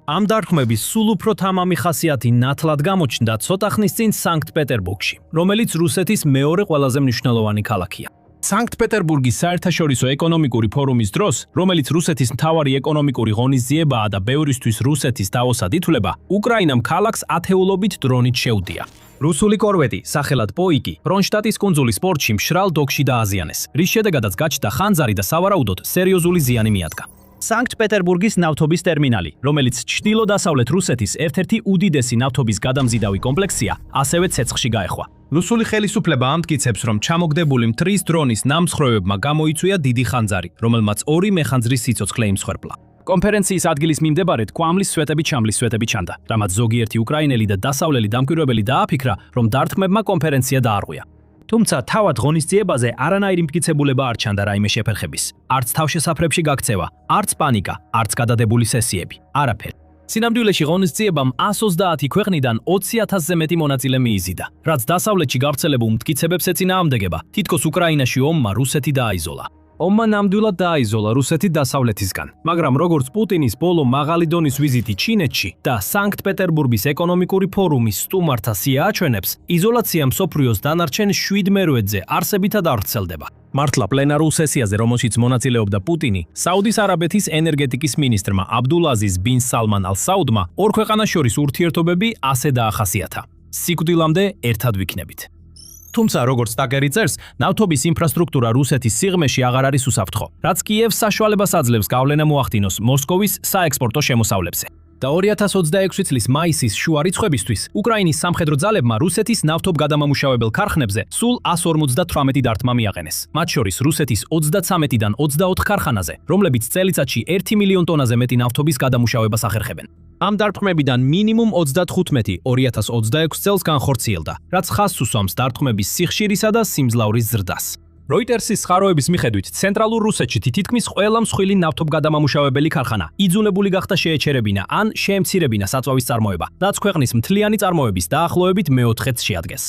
ამ დარტყმების სულ უფრო თამამი ხასიათი ნათლად გამოჩნდა ცოტა ხნის წინ სანქტ-პეტერბურგში, რომელიც რუსეთის მეორე ყველაზე მნიშვნელოვანი ქალაქია. სანქტ-პეტერბურგის საერთაშორისო ეკონომიკური ფორუმის დროს, რომელიც რუსეთის მთავარი ეკონომიკური ღონისძიებაა და ბევრისთვის რუსეთის დავოსად ითვლება, უკრაინამ ქალაქს ათეულობით დრონით შეუდია. რუსული კორვეტი, სახელად პოიკი, კრონშტატის კუნძულის პორტში მშრალ დოქში დააზიანეს, რის შედეგადაც გაჩნდა ხანძარი და სავარაუდოდ სერიოზული ზიანი მიადგა. სანქტ-პეტერბურგის ნავთობის ტერმინალი, რომელიც ჩრდილო-დასავლეთ რუსეთის ერთ-ერთი უდიდესი ნავთობის გადამზიდავი კომპლექსია, ასევე ცეცხლში გაეხვა. რუსული ხელისუფლება ამტკიცებს, რომ ჩამოგდებული მტრის დრონის ნამსხვრევებმა გამოიწვია დიდი ხანძარი, რომელმაც 2 მეხანძრის სიცოცხლე იმსხვერპლა. კონფერენციის ადგილის მიმდებარედ კვამლის სვეტები ჩანდა, რამაც ზოგიერთი უკრაინელი და დასავლელი დამკვირვებელი დააფიქრა, რომ დარტყმებმა კონფერენცია დაარღვია. თუმცა თავად ღონისძიებაზე არანაირი მტკიცებულება არ ჩანდა რაიმე შეფერხების. არც თავშესაფრებში გაქცევა, არც პანიკა, არც გადადებული სესიები, არაფერი. სინამდვილეში ღონისძიებამ 130 ქვეყნიდან 20,000-ზე მეტი მონაწილე მიიზიდა, რაც დასავლეთში გავრცელებულ მტკიცებებს ეწინააღმდეგება. თითქოს უკრაინაში ომმა რუსეთი დააიზოლა. ომმა ნამდვილად დააიზოლა რუსეთი დასავლეთისგან, მაგრამ როგორც პუტინის ბოლო მაღალი დონის ვიზიტი ჩინეთში და სანქტ-პეტერბურგის ეკონომიკური ფორუმის სტუმართა სია აჩვენებს, იზოლაცია მსოფლიოს დანარჩენ 7-ზე არსებითად არ ვრცელდება. მართლა პლენარულ სესიაზე, რომელშიც მონაწილეობდა პუტინი, საუდის არაბეთის ენერგეტიკის მინისტრმა აბდულაზიზ ბინ სალმან ალ-საუდმა ორ ქვეყანას შორის ურთიერთობები ასე დაახასიათა. სიკვდილამდე ერთად ვიქნებით. თუმცა როგორც ტაგერი წერს, ნავთობის ინფრასტრუქტურა რუსეთის სიღრმეში აღარ არის უსაფრთხო, რაც კიევს საშუალებას აძლევს გავლენა მოახდინოს მოსკოვის საექსპორტო შემოსავლებზე. და 2026 წლის მაისის შუა რიცხვებისთვის უკრაინის სამხედრო ძალებმა რუსეთის ნავთობ გადამამუშავებელ ქარხნებზე სულ 158 დარტყმა მიაყენეს. მათ შორის რუსეთის 33-დან 24 ქარხანაზე, რომლებიც წელიწადში 1 მილიონ ტონაზე მეტი ნავთობის გადამუშავებას ახერხებენ. ამ დარტყმებიდან მინიმუმ 35 2026 წელს განხორციელდა, რაც ხაზს უსვამს დარტყმების სიხშირისა და სიმძლავრის ზრდას. როიტერსის სხაროების მიხედვით, ცენტრალურ რუსეთში თითქმის ყველა მსხვილი ნავთობ გადამამუშავებელი ქარხანა იძულებული გახდა შეეჩერებინა ან შეემცირებინა საწვავის წარმოება, რაც ქვეყნის მთლიანი წარმოების დაახლოებით მე-4-ს შეადგენს.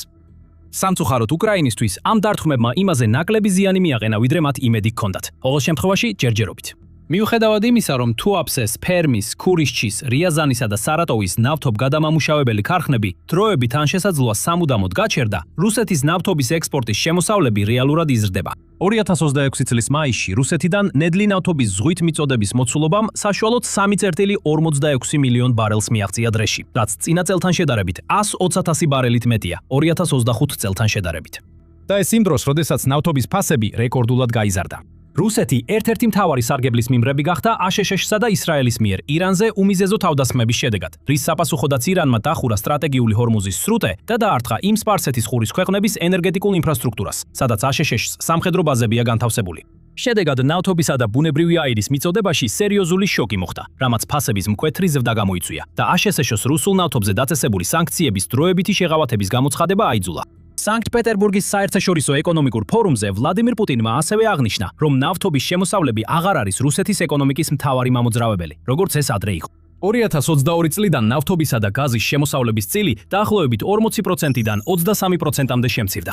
სამწუხაროდ უკრაინისთვის ამ დარტყმებმა იმაზე ნაკლები ზიანი მიაყენა, ვიდრე მათ იმედი ჰქონდათ. ყოველ შემთხვევაში ჯერჯერობით. მიუხედავად იმისა, რომ თუაფსეს, ფერმის, ქურიშჩის, რიაზანისა და სარატოვის ნავთობგადამამუშავებელი ქარხნები დროებით ან შესაძლოა სამუდამოდ გაჩერდა, რუსეთის ნავთობის ექსპორტის შემოსავლები რეალურად იზრდება. 2026 წლის მაისში რუსეთიდან ნედლი ნავთობის ზღვით მიწოდების მოცულობამ საშუალოდ 3.46 მილიონ ბარელს მიაღწია დრეში, რაც წინა წელთან შედარებით 120,000 ბარელით მეტია 2025 წელთან შედარებით. და ეს იმ დროს, როდესაც ნავთობის ფასები რეკორდულად გაიზარდა. რუსეთი ერთ-ერთი მთავარი სარგებლის მიმღები გახდა აშშ-სა და ისრაელის მიერ ირანზე უმიზეზო თავდასხმების შედეგად, რის საპასუხოდაც ირანმა დახურა სტრატეგიული ჰორმუზის სრუტე და დაარტყა იმ სპარსეთის ყურის ქვეყნების ენერგეტიკულ ინფრასტრუქტურას, სადაც აშშ-ს სამხედრო ბაზებია განთავსებული. შედეგად ნავთობისა და ბუნებრივი აირის მიწოდებაში სერიოზული შოკი მოხდა, რამაც ფასების მკვეთრი ზრდა გამოიწვია და აშშ-ს რუსულ ნავთობზე დაწესებული სანქციების დროებითი შეღავათების გამოცხადება აიძულა. სანქტ-პეტერბურგის საერთაშორისო ეკონომიკურ ფორუმზე ვლადიმირ პუტინმა ასევე აღნიშნა, რომ ნავთობის შემოსავლები აღარ არის რუსეთის ეკონომიკის მთავარი მამოძრავებელი, როგორც ეს ადრე იყო. 2022 წლიდან ნავთობისა და გაზის შემოსავლების წილი დაახლოებით 40%-დან 23%-მდე შემცირდა.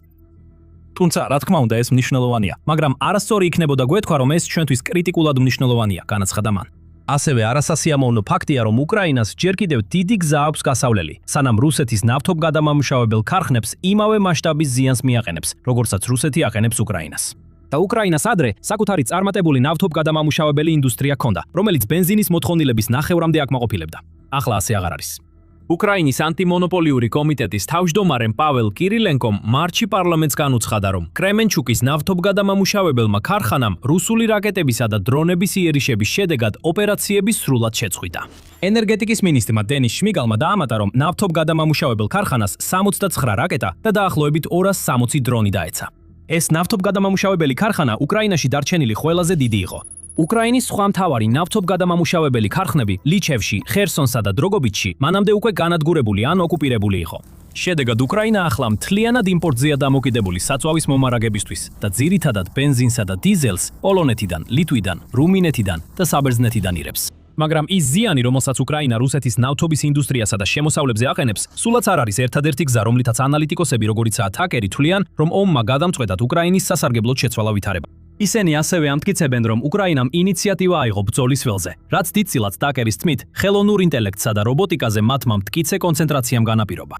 თუმცა, რა თქმა უნდა, ეს მნიშვნელოვანია, მაგრამ არასწორი იქნებოდა გვეთქვა, რომ ეს ჩვენთვის კრიტიკულად მნიშვნელოვანია, განაცხადა მან. ასევე არასასიამოვნო ფაქტია, რომ უკრაინას ჯერ კიდევ დიდი გზა აქვს გასავლელი, სანამ რუსეთის ნავთობგადამამუშავებელ ქარხნებს იმავე მასშტაბის ზიანს მიაყენებს, როგორცაც რუსეთი აყენებს უკრაინას. და უკრაინას ადრე საკუთარი წარმატებული ნავთობგადამამუშავებელი ინდუსტრია ჰქონდა, რომელიც ბენზინის მოთხოვნილების ნახევრამდე აკმაყოფილებდა. ახლა ასე აღარ არის. უკრაინის ანტიმონოპოლიური კომიტეტის თავმჯდომარემ პაվել კირილენკომ მარტში პარლამენტს განუცხადა, რომ კრემენჩუკის ნავთობგადამამუშავებელმა ქარხანამ რუსული რაკეტებისა და დრონების იერიშების შედეგად ოპერაციები სრულად შეწყვიტა. ენერგეტიკის მინისტრმა დენის შმიგალმა დაამატა, რომ ნავთობგადამამუშავებელ ქარხანას 69 რაკეტა და დაახლოებით 260 დრონი დაეცა. ეს ნავთობგადამამუშავებელი ქარხანა უკრაინაში დარჩენილი ყველაზე დიდი იყო. უკრაინის სხვა მთავარი ნავთობგადამამუშავებელი ქარხნები ლიჩევში, ხერსონსა და დროგობიჩში მანამდე უკვე განადგურებული ან ოკუპირებული იყო. შედეგად უკრაინა ახლა მთლიანად იმპორტზეა დამოკიდებული საწვავის მომარაგებისთვის და ძირითადად ბენზინსა და დიზელს პოლონეთიდან, ლიტვიდან, რუმინეთიდან და საბერძნეთიდან ირებს. მაგრამ ის ზიანი, რომელსაც უკრაინა რუსეთის ნავთობის ინდუსტრიასა და შემოსავლებზე აყენებს, სულაც არ არის ერთადერთი გზა, რომლითაც ანალიტიკოსები, როგორიცაა თაკერი, თვლიან, რომ ომმა გადამწყვეტად უკრაინის სასარგებლოდ შეცვალა ვითარება. ისინი ასევე ამტკიცებენ, რომ უკრაინამ ინიციატივა აიღო ბრძოლის ველზე, რაც დიდწილად ტაკერის თქმით, ხელოვნურ ინტელექტსა და რობოტიკაზე მათმა მტკიცე კონცენტრაციამ განაპირობა.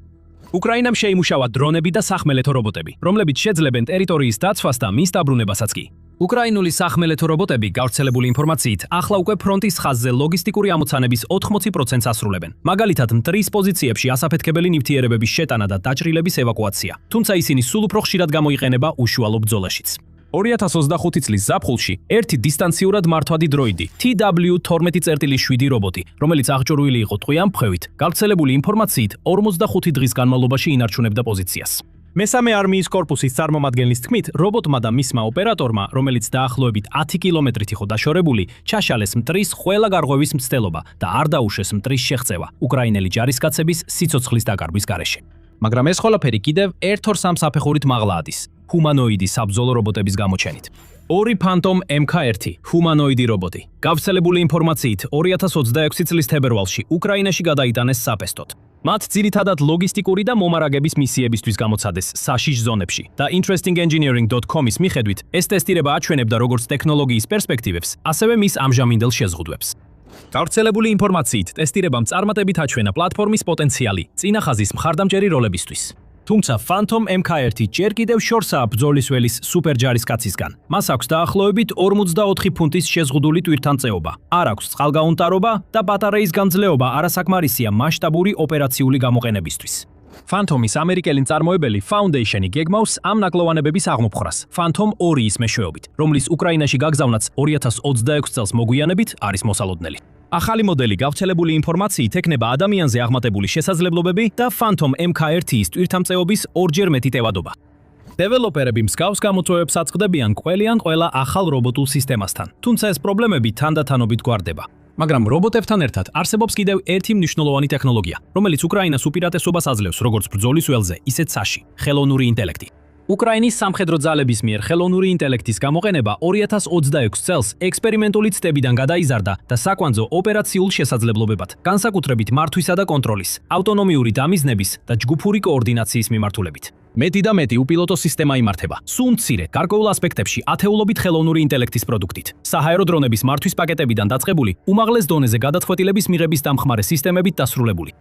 უკრაინამ შეიმუშავა დრონები და სახმელეთო რობოტები, რომლებიც შეძლებენ ტერიტორიის დაცვას და მის დაბრუნებასაც კი. უკრაინული სახმელეთო რობოტები, გავრცელებული ინფორმაციით, ახლა უკვე ფრონტის ხაზზე ლოგისტიკური ამოცანების 80%-ს ასრულებენ. მაგალითად, მტრის პოზიციებში ასაფეთქებელი ნივთიერებების შეტანა და დაჭრილების ევაკუაცია. თუმცა ისინი სულ უფრო ხშირად გამოიყენება უშუალო ბრძოლაშიც. 2025 წლის ზაფხულში ერთი დისტანციურად მართვადი დროიდი TW-12.7 რობოტი, რომელიც აღჭურვილი იყო ტყვიან მფხვევით, გავრცელებული ინფორმაციით 45 დღის განმავლობაში ინარჩუნებდა პოზიციას. მესამე არმიის კორპუსის წარმომადგენლის თქმით, რობოტმა და მისმა ოპერატორმა, რომელიც დაახლოებით 10 კილომეტრით იყო დაშორებული, ჩაშალეს მტრის ყველა გარღვევის მცდელობა და არ დაუშვეს მტრის შეღწევა უკრაინელი ჯარისკაცების სიცოცხლის დაკარგვის გარეშე. მაგრამ ეს ყველაფერი კიდევ ერთ-ორ სამსაფეხურით მაღლა ადის. ჰუმანოიდი საბრძოლო რობოტების გამოჩენით. 2 Phantom MK1 ჰუმანოიდი რობოტი. გავრცელებული ინფორმაციით 2026 წლის თებერვალში უკრაინაში გადაიტანეს საფესტოდ. მათ ძირითადად ლოგისტიკური და მომარაგების მისიებისთვის გამოცადეს საშიშ ზონებში და interestingengineering.com-ის მიხედვით ეს ტესტირება აჩვენებდა როგორც ტექნოლოგიის პერსპექტივებს, ასევე მის ამჟამინდელ შეზღუდვებს. გავრცელებული ინფორმაციით ტესტირებამ წარმატებით აჩვენა პლატფორმის პოტენციალი წინახაზის მხარდამჭერი როლებისთვის. თუმცა Phantom MK1 ჯერ კიდევ შორსაა ბრძოლის ველის სუპერჯარისკაცისგან. მას აქვს დაახლოებით 44 ფუნტის შეზღუდული ტვირთანწეობა, არ აქვს წყალგაუნტარობა და ბატარეის გამძლეობა არასაკმარისია მასშტაბური ოპერაციული გამოყენებისთვის. Phantom-ის ამერიკელი მწარმოებელი Foundation-ი გეგმავს ამ ნაკლოვანებების აღმოფხრას Phantom 2-ის მეშვეობით, რომლის უკრაინაში გაგზავნაც 2026 წელს მოგვიანებით არის მოსალოდნელი. ახალი მოდელი გავრცელებული ინფორმაციით ეკნება ადამიანზე აღმატებული შესაძლებლობები და Phantom MK1-ის ტვირთამწეობის ორჯერ მეტი ტევადობა. დეველოპერები მსგავს გამოწვევებს აწყდებიან ყველიან ყველა ახალ რობოტულ სისტემასთან, თუმცა ეს პრობლემები თანდათანობით გვარდება. მაგრამ რობოტებთან ერთად არსებობს კიდევ ერთი მნიშვნელოვანი ტექნოლოგია, რომელიც უკრაინას უპირატესობას აძლევს როგორც ბრძოლის ველზე, ისეც საში, ხელოვნური ინტელექტი. უკრაინის სამხედრო ძალების მიერ ხელოვნური ინტელექტის გამოყენება 2026 წელს ექსპერიმენტული ცდებიდან გადაიზარდა და საკვანძო ოპერაციულ შესაძლებლობებად, განსაკუთრებით მართვისა და კონტროლის, ავტონომიური დამიზნების და ჯგუფური კოორდინაციის მიმართულებით. მეტი და მეტი უპილოტო სისტემა იმართება. სულ მცირე, გარკვეულ ასპექტებში ათეულობით ხელოვნური ინტელექტის პროდუქტით. საჰაერო დრონების მართვის პაკეტებიდან დაწყებული, უმაღლეს დონეზე გადაწყვეტილების მიღების დამხმარე სისტემებით დასრულებული.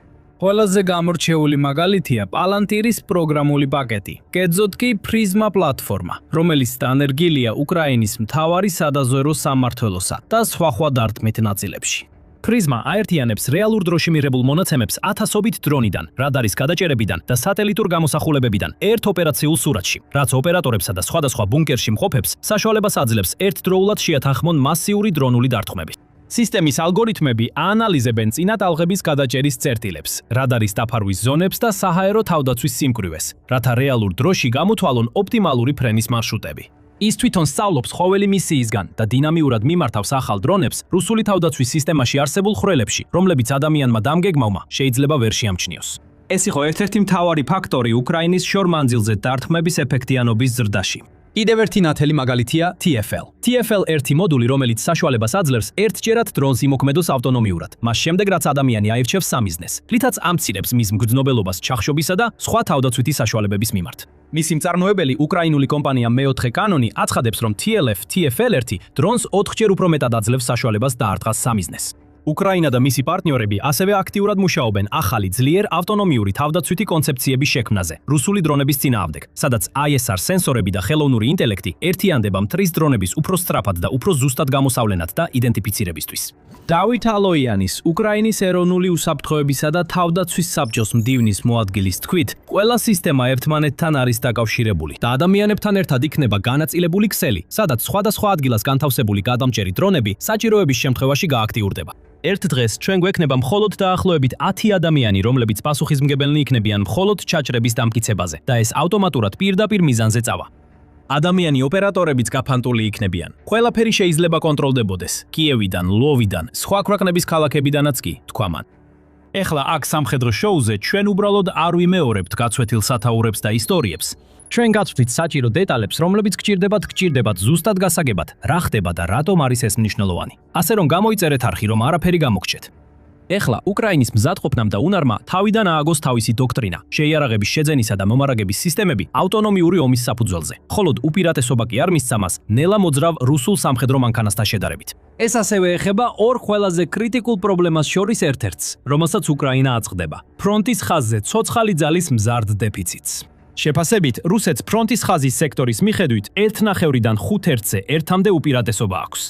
ყველაზე გამორჩეული მაგალითია პალანტირის პროგრამული პაკეტი. კერძოდ კი ფრიზმა პლატფორმა, რომელიც დანერგილია უკრაინის მთავარი სადაზვერვო სამმართველოსა და სხვა დარტყმით ნაწილებში. ფრიზმა აერთიანებს რეალურ დროში მიღებულ მონაცემებს ათასობით დრონიდან, რადარის გადაჭერებიდან და სატელიტურ გამოსახულებებიდან ერთ ოპერაციულ სურათში, რაც ოპერატორებსა და სხვადასხვა ბუნკერში მყოფებს საშუალებას აძლევს ერთდროულად შეათანხმონ მასიური დრონული დარტყმები. სისტემის ალგორითმები აანალიზებენ წინა ტალღების გადაჭერის წერტილებს, რადარის დაფარვის ზონებს და საჰაერო თავდაცვის სიმკვრივეს, რათა რეალურ დროში გამოთვალონ ოპტიმალური ფრენის მარშრუტები. ის თვითონ სწავლობს ხოველი მისიისგან და დინამიურად მიმართავს ახალ დრონებს რუსული თავდაცვის სისტემაში არსებულ ხვრელებში, რომლებიც ადამიანმა დამგეგმავმა შეიძლება ვერ შეამჩნიოს. ეს იყო ერთ-ერთი მთავარი ფაქტორი უკრაინის შორმანძილზე დარტყმების ეფექტიანობის ზრდაში. კიდევ ერთი ნათელი მაგალითია TFL. TFL ერთი მოდული, რომელიც საშუალებას აძლევს ერთჯერად დრონს იმოქმედოს ავტონომიურად, მას შემდეგ რაც ადამიანი აირჩევს სამიზნეს, რითაც ამცირებს მის მგრძნობელობას ჩახშობისა და სხვა თავდაცვითი საშუალებების მიმართ. მისი მწარმოებელი უკრაინული კომპანია მეოთხე კანონი აცხადებს, რომ TFL-1 დრონს 4-ჯერ უფრო მეტად აძლევს საშუალებას დაარტყას სამიზნეს. უკრაინა და მისი პარტნიორები ასევე აქტიურად მუშაობენ ახალი ძლიერ ავტონომიური თავდაცვითი კონცეფციების შექმნაზე რუსული დრონების წინააღმდეგ, სადაც ISR სენსორები და ხელოვნური ინტელექტი ერთიანდება მთრის დრონების უფრო სწრაფად და უფრო ზუსტად გამოსავლენად და იდენტიფიცირებისთვის. დავით ალოიანის, უკრაინის ეროვნული უსაფრთხოებისა და თავდაცვის საბჭოს მდივნის მოადგილის თქმით, ყველა სისტემა ერთმანეთთან არის დაკავშირებული და ადამიანებთან ერთად იქნება განაწილებული ქსელი, სადაც სხვადასხვა ადგილას განთავსებული გადამჭერი დრონები საჭიროების შემთხვევაში გააქტიურდება. ერთ დღეს ჩვენ გვექნება მხოლოდ დაახლოებით 10 ადამიანი, რომლებიც პასუხისმგებელნი იქნებიან მხოლოდ ჩაჭრების დამტკიცებაზე და ეს ავტომატურად პირდაპირ მიზანზე წავა. ადამიანი ოპერატორებიც გაფანტული იქნებიან. ყველაფერი შეიძლება კონტროლდებოდეს. კიევიდან, ლვოვიდან, სხვა ქვეყნების ქალაქებიდანაც კი, თქვა მან. ეხლა აქ სამხედრო შოუზე ჩვენ უბრალოდ არ ვიმეორებთ გაცვეთილ სათაურებს და ისტორიებს. ჩვენ გაცვდით საჭირო დეტალებს, რომლებიც გჭირდებათ ზუსტად გასაგებად, რა ხდება და რატომ არის ეს მნიშვნელოვანი. ასე რომ გამოიწერეთ არხი, რომ არაფერი გამოგჩეთ. ეხლა უკრაინის მზადყოფნამ და უნარმა თავიდან ააგოს თავისი დოქტრინა, შეიარაღების შეძენისა და მომარაგების სისტემები ავტონომიური ომის საფუძველზე, ხოლო უპირატესობა კი არ მისცა მას ნელა მოძრავ რუსულ სამხედრო მანქანასთან შედარებით. ეს ასევე ეხება ორ ყველაზე კრიტიკულ პრობლემას შორის ერთ-ერთს, რომელსაც უკრაინა აწყდება: ფრონტის ხაზზე ცოცხალი ძალის მზარდ დეფიციტს. შეფასებით, რუსეთს ფრონტის ხაზის სექტორის მიხედვით 1/9-დან 5/1-ზე ერთამდე უპირატესობა აქვს.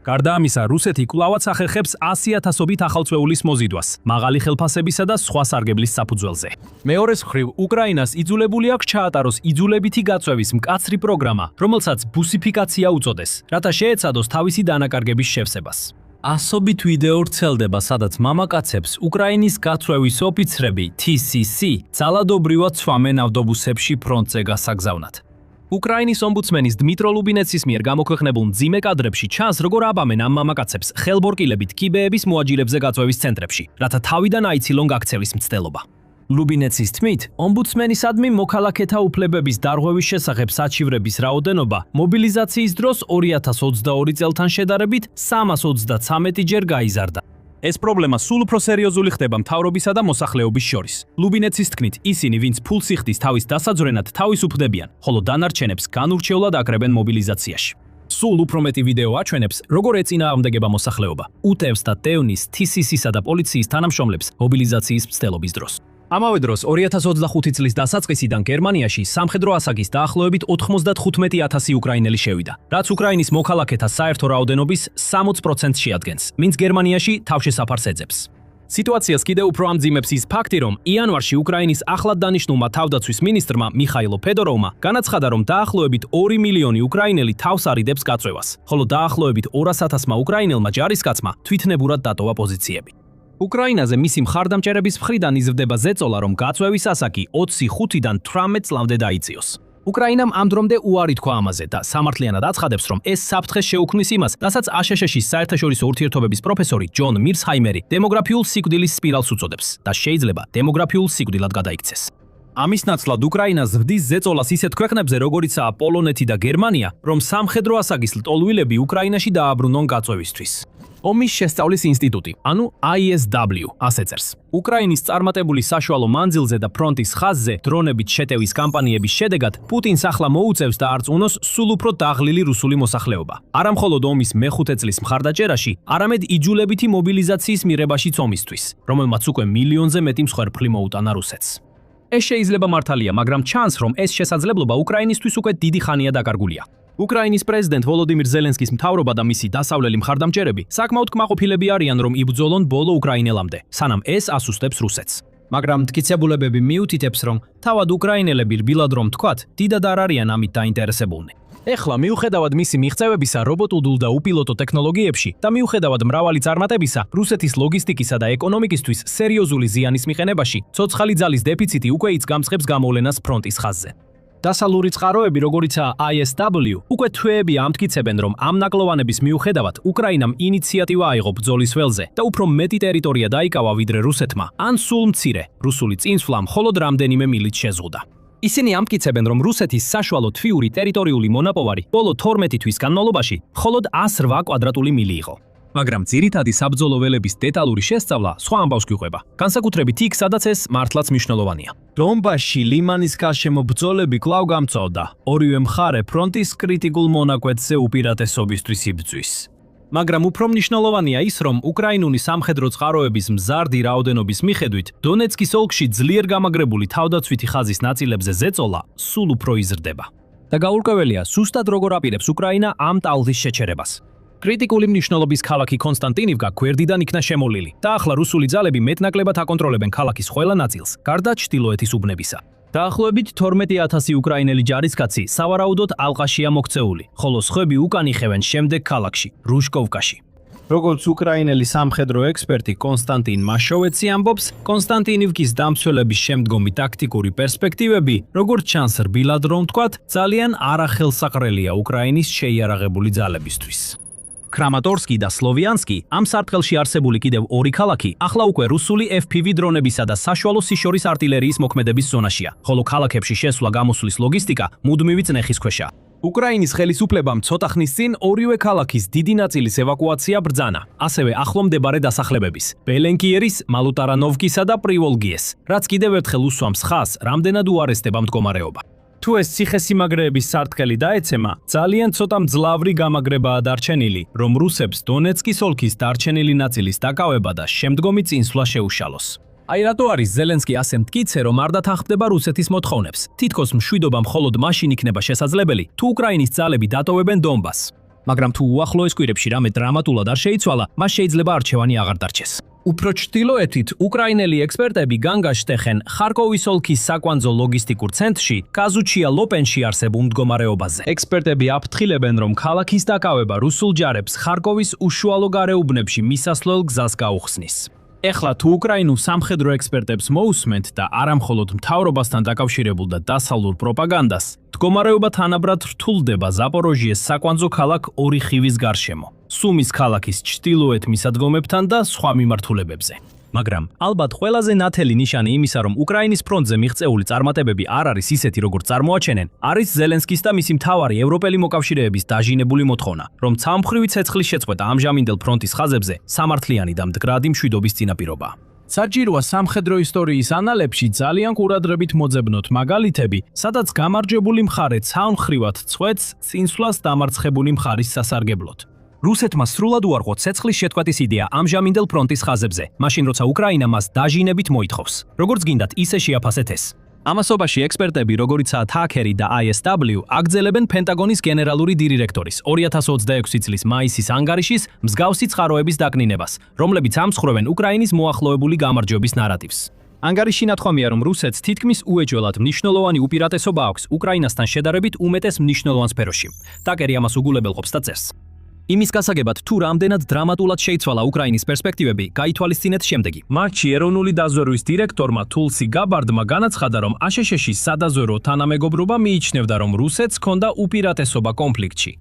გარდა ამისა, რუსეთი კვლავაც ახერხებს 100,000-ობით ახალწვეულის მოზიდვას, მაღალი ხელფასებისა და სხვა სარგებლის საფუძველზე. მეორეს მხრივ, უკრაინას იძულებული აქვს ჩაატაროს იძულებითი გაწვევის მკაცრი პროგრამა, რომელსაც ბუსიფიკაცია უწოდეს, რათა შეეცადოს თავისი დანაკარგების შევსებას. ასობით ვიდეო ვრცელდება, სადაც მამაკაცებს უკრაინის გაწვევის ოფიცრები TCC ძალადობრივად ცვამენ ავტობუსებში ფრონტზე გასაგზავნად. უკრაინის ომბუდსმენის დმიტრო ლუბინეცის მიერ გამოქვეყნებულ მძიმე კადრებში ჩანს, როგორ აბამენ ამ მამაკაცებს ხელბორკილებით კიბეების მოაჯირებზე გაწვევის ცენტრებში, რათა თავიდან აიცილონ გაქცევის მცდელობა. ლუბინეცის თქმით, ომბუდსმენისადმი მოქალაქეთა უფლებების დარღვევის შესახებ საჩივრების რაოდენობა მობილიზაციის დროს 2022 წელთან შედარებით 333-ჯერ გაიზარდა. ეს პრობლემა სულ უფრო სერიოზული ხდება მთავრობისა და მოსახლეობის შორის. ლუბინეცის თქმით, ისინი, ვინც ფულს იხდის თავის დასაძვრენად, თავისუფლდებიან, ხოლო დანარჩენებს განურჩევლად აკრებენ მობილიზაციაში. სულ უფრო მეტი ვიდეო აჩვენებს, როგორ ეწინააღმდეგება მოსახლეობა, უტევს და დევნის TCC-სა და პოლიციის თანამშრომლებს მობილიზაციის მცდელობის დროს. ამავე დროს 2025 წლის დასაწყისიდან გერმანიაში სამხედრო ასაკის დაახლოებით 95,000 უკრაინელი შევიდა, რაც უკრაინის მოქალაქეთა საერთო რაოდენობის 60%-ს შეადგენს, ვინც გერმანიაში თავშესაფარს ეძებს. სიტუაციას კიდევ უფრო ამძიმებს ის ფაქტი, რომ იანვარში უკრაინის ახლად დანიშნულმა თავდაცვის მინისტრმა მიხაილო ფედოროვმა განაცხადა, რომ დაახლოებით 2 მილიონი უკრაინელი თავს არიდებს გაწვევას, ხოლო დაახლოებით 200,000 უკრაინელმა ჯარისკაცმა თვითნებურად დატოვა პოზიციები. უკრაინაზე მისი მხარდამჭერების მხრიდან იზრდება ზეწოლა, რომ გაწვევის ასაკი 25-დან 18 წლამდე დაიწიოს. უკრაინამ ამ დრომდე უარი თქვა ამაზე და სამართლიანად აცხადებს, რომ ეს საფრთხეს შეუქმნის იმას, რასაც აშშ-ის საერთაშორისო ურთიერთობების პროფესორი ჯონ მირსჰაიმერი დემოგრაფიულ სიკვდილის სპირალს უწოდებს და შეიძლება დემოგრაფიულ სიკვდილად გადაიქცეს. ამის ნაცვლად უკრაინა ზრდის ზეწოლას ისეთ ქვეყნებზე, როგორიცაა პოლონეთი და გერმანია, რომ სამხედრო ასაკის ლტოლვილები უკრაინაში დააბრუნონ გაწვევისთვის. ომის შესწავლის ინსტიტუტი, ანუ ISW, ასე წერს. უკრაინის წარმატებული საშუალო მანძილზე და ფრონტის ხაზზე დრონებით შეტევის კამპანიების შედეგად პუტინს ახლა მოუწევს და არწმუნოს სულ უფრო დაღლილი რუსული მოსახლეობა. არა მხოლოდ ომის მეხუთე წლის მხარდაჭერაში, არამედ იძულებითი მობილიზაციის მიღებაშიც ომისთვის, რომელმაც უკვე მილიონზე მეტი მსხვერპლი მოუტანა რუსეთს. ეს შეიძლება მართალია, მაგრამ ჩანს, რომ ეს შესაძლებლობა უკრაინისთვის უკვე დიდი ხანია დაკარგულია. უკრაინის პრეზიდენტ ვოლოდიმირ ზელენსკის მთავრობა და მისი დასავლელი მხარდამჭერები საკმაოდ კმაყოფილები არიან, რომ იბრძოლონ ბოლო უკრაინელამდე, სანამ ეს ასუსტებს რუსეთს. მაგრამ მტკიცებულებები მიუთითებს, რომ თავად უკრაინელები რბილად რომ თქვათ, დიდად არ არიან ამით დაინტერესებულნი. ეხლა მიუხედავად მისი მიღწევებისა რობოტულ და უპილოტო ტექნოლოგიებში და მიუხედავად მრავალი წარმატებისა, რუსეთის ლოგისტიკისა და ეკონომიკისთვის სერიოზული ზიანის მიყენებაში, ცოცხალი ძალის დეფიციტი უკვე იწამსხებს გამოვლენას ფრონტის ხაზზე. დასავლური წყაროები, როგორიცაა ISW, უკვე თვეები ამტკიცებენ, რომ ამ ნაკლოვანების მიუხედავად უკრაინამ ინიციატივა აიღო ბრძოლის ველზე და უფრო მეტი ტერიტორია დაიკავა ვიდრე რუსეთმა, ან სულ მცირე, რუსული წინსვლა მხოლოდ რამდენიმე მილით შეზღუდა. ისინი ამტკიცებენ, რომ რუსეთის საშუალო თვიური ტერიტორიული მონაპოვარი ბოლო 12 თვის განმავლობაში მხოლოდ 108 კვადრატული მილი იყო. მაგრამ ძირითადი საბრძოლო ველების დეტალური შესწავლა სხვა ამბავს გვიყვება. განსაკუთრებით იქ, სადაც ეს მართლაც მნიშვნელოვანია. დონბასში ლიმანის გარშემო ბრძოლები კვლავ გამწვავდა. ორივე მხარე ფრონტის კრიტიკულ მონაკვეთზე უპირატესობისთვის იბრძვის. მაგრამ უფრო მნიშვნელოვანია ის, რომ უკრაინული სამხედრო წყაროების მზარდი რაოდენობის მიხედვით, დონეცკის ოლქში ძლიერ გამაგრებული თავდაცვითი ხაზის ნაწილებზე ზეწოლა სულ უფრო იზრდება. და გაურკვეველია, ზუსტად როგორ აპირებს უკრაინა ამ ტალღის შეჩერებას. კრიტიკული მნიშვნელობის ქალაქი კონსტანტინივკა გვერდიდან იქნა შემოვლილი და ახლა რუსული ძალები მეტნაკლებად აკონტროლებენ ქალაქის ყველა ნაწილს, გარდა ჩრდილოეთის უბნებისა. დაახლოებით 12000 უკრაინელი ჯარისკაცი სავარაუდოდ ალყაშია მოქცეული, ხოლო სხვები უკან იხევენ შემდეგ ქალაქში, რუშკოვკაში. როგორც უკრაინელი სამხედრო ექსპერტი კონსტანტინ მაშოვეცი ამბობს, კონსტანტინივკის დამცველების შემდგომი ტაქტიკური პერსპექტივები, როგორც ჩანს რბილად რომ ვთქვათ, ძალიან არახელსაყრელია უკრაინის შეიარაღებული ძალებისთვის. კრამატორსკი და სლოვიანსკი, ამ სარტყელში არსებული კიდევ ორი ქალაქი, ახლა უკვე რუსული FPV დრონებისა და საშუალო სიშორის артиლერიის მოქმედების ზონაშია, ხოლო ქალაქებში შესვლა გამოსვლის ლოგისტიკა მუდმივი წნეხის ქვეშაა. უკრაინის ხელისუფლებამ ცოტა ხნის წინ ორივე ქალაქის დიდი ნაწილის ევაკუაცია ბრძანა, ასევე ახლო მდებარე დასახლებების, ბელენკიერის, მალუტარანოვკისა და პრივოლგიეს, რაც კიდევ ერთხელ უსვამს ხაზს, რამდენად უარესდება მდგომარეობა. თუ ეს ციხესიმაგრეების სარტყელი დაეცემა, ძალიან ცოტა მძლავრი გამაგრებაა დარჩენილი, რომ რუსებს დონეცკის ოლქის დარჩენილი ნაწილის დაკავება და შემდგომი წინსვლა შეუშალოს. აი რატო არის ზელენსკი ასე მტკიცე, რომ არ დათანხმდება რუსეთის მოთხოვნებს? თითქოს მშვიდობა მხოლოდ მაშინ იქნება შესაძლებელი, თუ უკრაინის ძალები დატოვებენ დონბასს. მაგრამ თუ უახლოეს კვირებში რამე დრამატულად არ შეიცვალა, მას შეიძლება არჩევანი აღარ დარჩეს. უფრო ჩრდილოეთით უკრაინელი ექსპერტები განგაშტეხენ ხარკოვის ოლქის საკვანძო ლოგისტიკურ ცენტრში კაზუჩია ლოპენში არსებულ მდგომარეობაზე. ექსპერტები აფრთხილებენ, რომ ქალაქის დაკავება რუსულ ჯარებს ხარკოვის უშუალო გარეუბნებში მისასვლელ გზას გაუხსნის. ეხლა თუ უკრაინულ სამხედრო ექსპერტებს მოусმენთ და არა მხოლოდ მთავრობასთან დაკავშირებულ და დასავლურ პროპაგანდას, მდგომარეობა თანაბრად რთულდება ზაპოროჟიეს საკვანძო ქალაქ ორიხივის გარშემო, სუმის ქალაქის ჩრდილოეთ მისადგომებთან და სხვა მიმართულებებზე. მაგრამ ალბათ ყველაზე ნათელი ნიშანი იმისა, რომ უკრაინის ფრონტზე მიღწეული წარმატებები არ არის ისეთი, როგორც წარმოაჩენენ, არის ზელენსკის და მისი მთავარი ევროპელი მოკავშირეების დაჟინებული მოთხოვნა, რომ ცალმხრივი ცეცხლის შეწყვეტა ამჟამინდელ ფრონტის ხაზებზე სამართლიანი და მდგრადი მშვიდობის წინაპირობაა. საჭიროა სამხედრო ისტორიის ანალებში ძალიან ყურადღებით მოძებნოთ მაგალითები, სადაც გამარჯვებული მხარე ცალმხრივად წყვეტს წინსვლას დამარცხებული მხარის სასარგებლოდ. რუსეთმა სრულად უარყო ცეცხლის შეწყვეტის იდეა ამჟამინდელ ფრონტის ხაზებზე, მაშინ როცა უკრაინა მას დაჟინებით მოითხოვს. როგორც გინდათ, ისე შეაფასეთ ეს. ამასობაში ექსპერტები, როგორიცაა თაკერი და ISW, აგრძელებენ პენტაგონის გენერალური დირექტორის 2026 წლის მაისის ანგარიშის მსგავსი წყაროების დაკნინებას, რომლებიც ამსხრევენ უკრაინის მოახლოებული გამარჯვების ნარატივს. ანგარიში ნათქვამია, რომ რუსეთს თითქმის უეჭველად მნიშვნელოვანი უპირატესობა აქვს უკრაინასთან შედარებით უმეტეს მნიშვნელოვან სფეროში. თაკერი ამას უგულებელყოფს და წერს. იმის გასაგებად, თუ რამდენად დრამატულად შეიცვალა უკრაინის პერსპექტივები, გაითვალისწინეთ შემდეგი. მარტში ეროვნული დაზვერვის დირექტორმა თულსი გაბარდმა განაცხადა, რომ აშშ-ის სადაზვერო თანამეგობრობა მიიჩნევდა, რომ რუსეთს ჰქონდა უპირატესობა კონფლიქტში.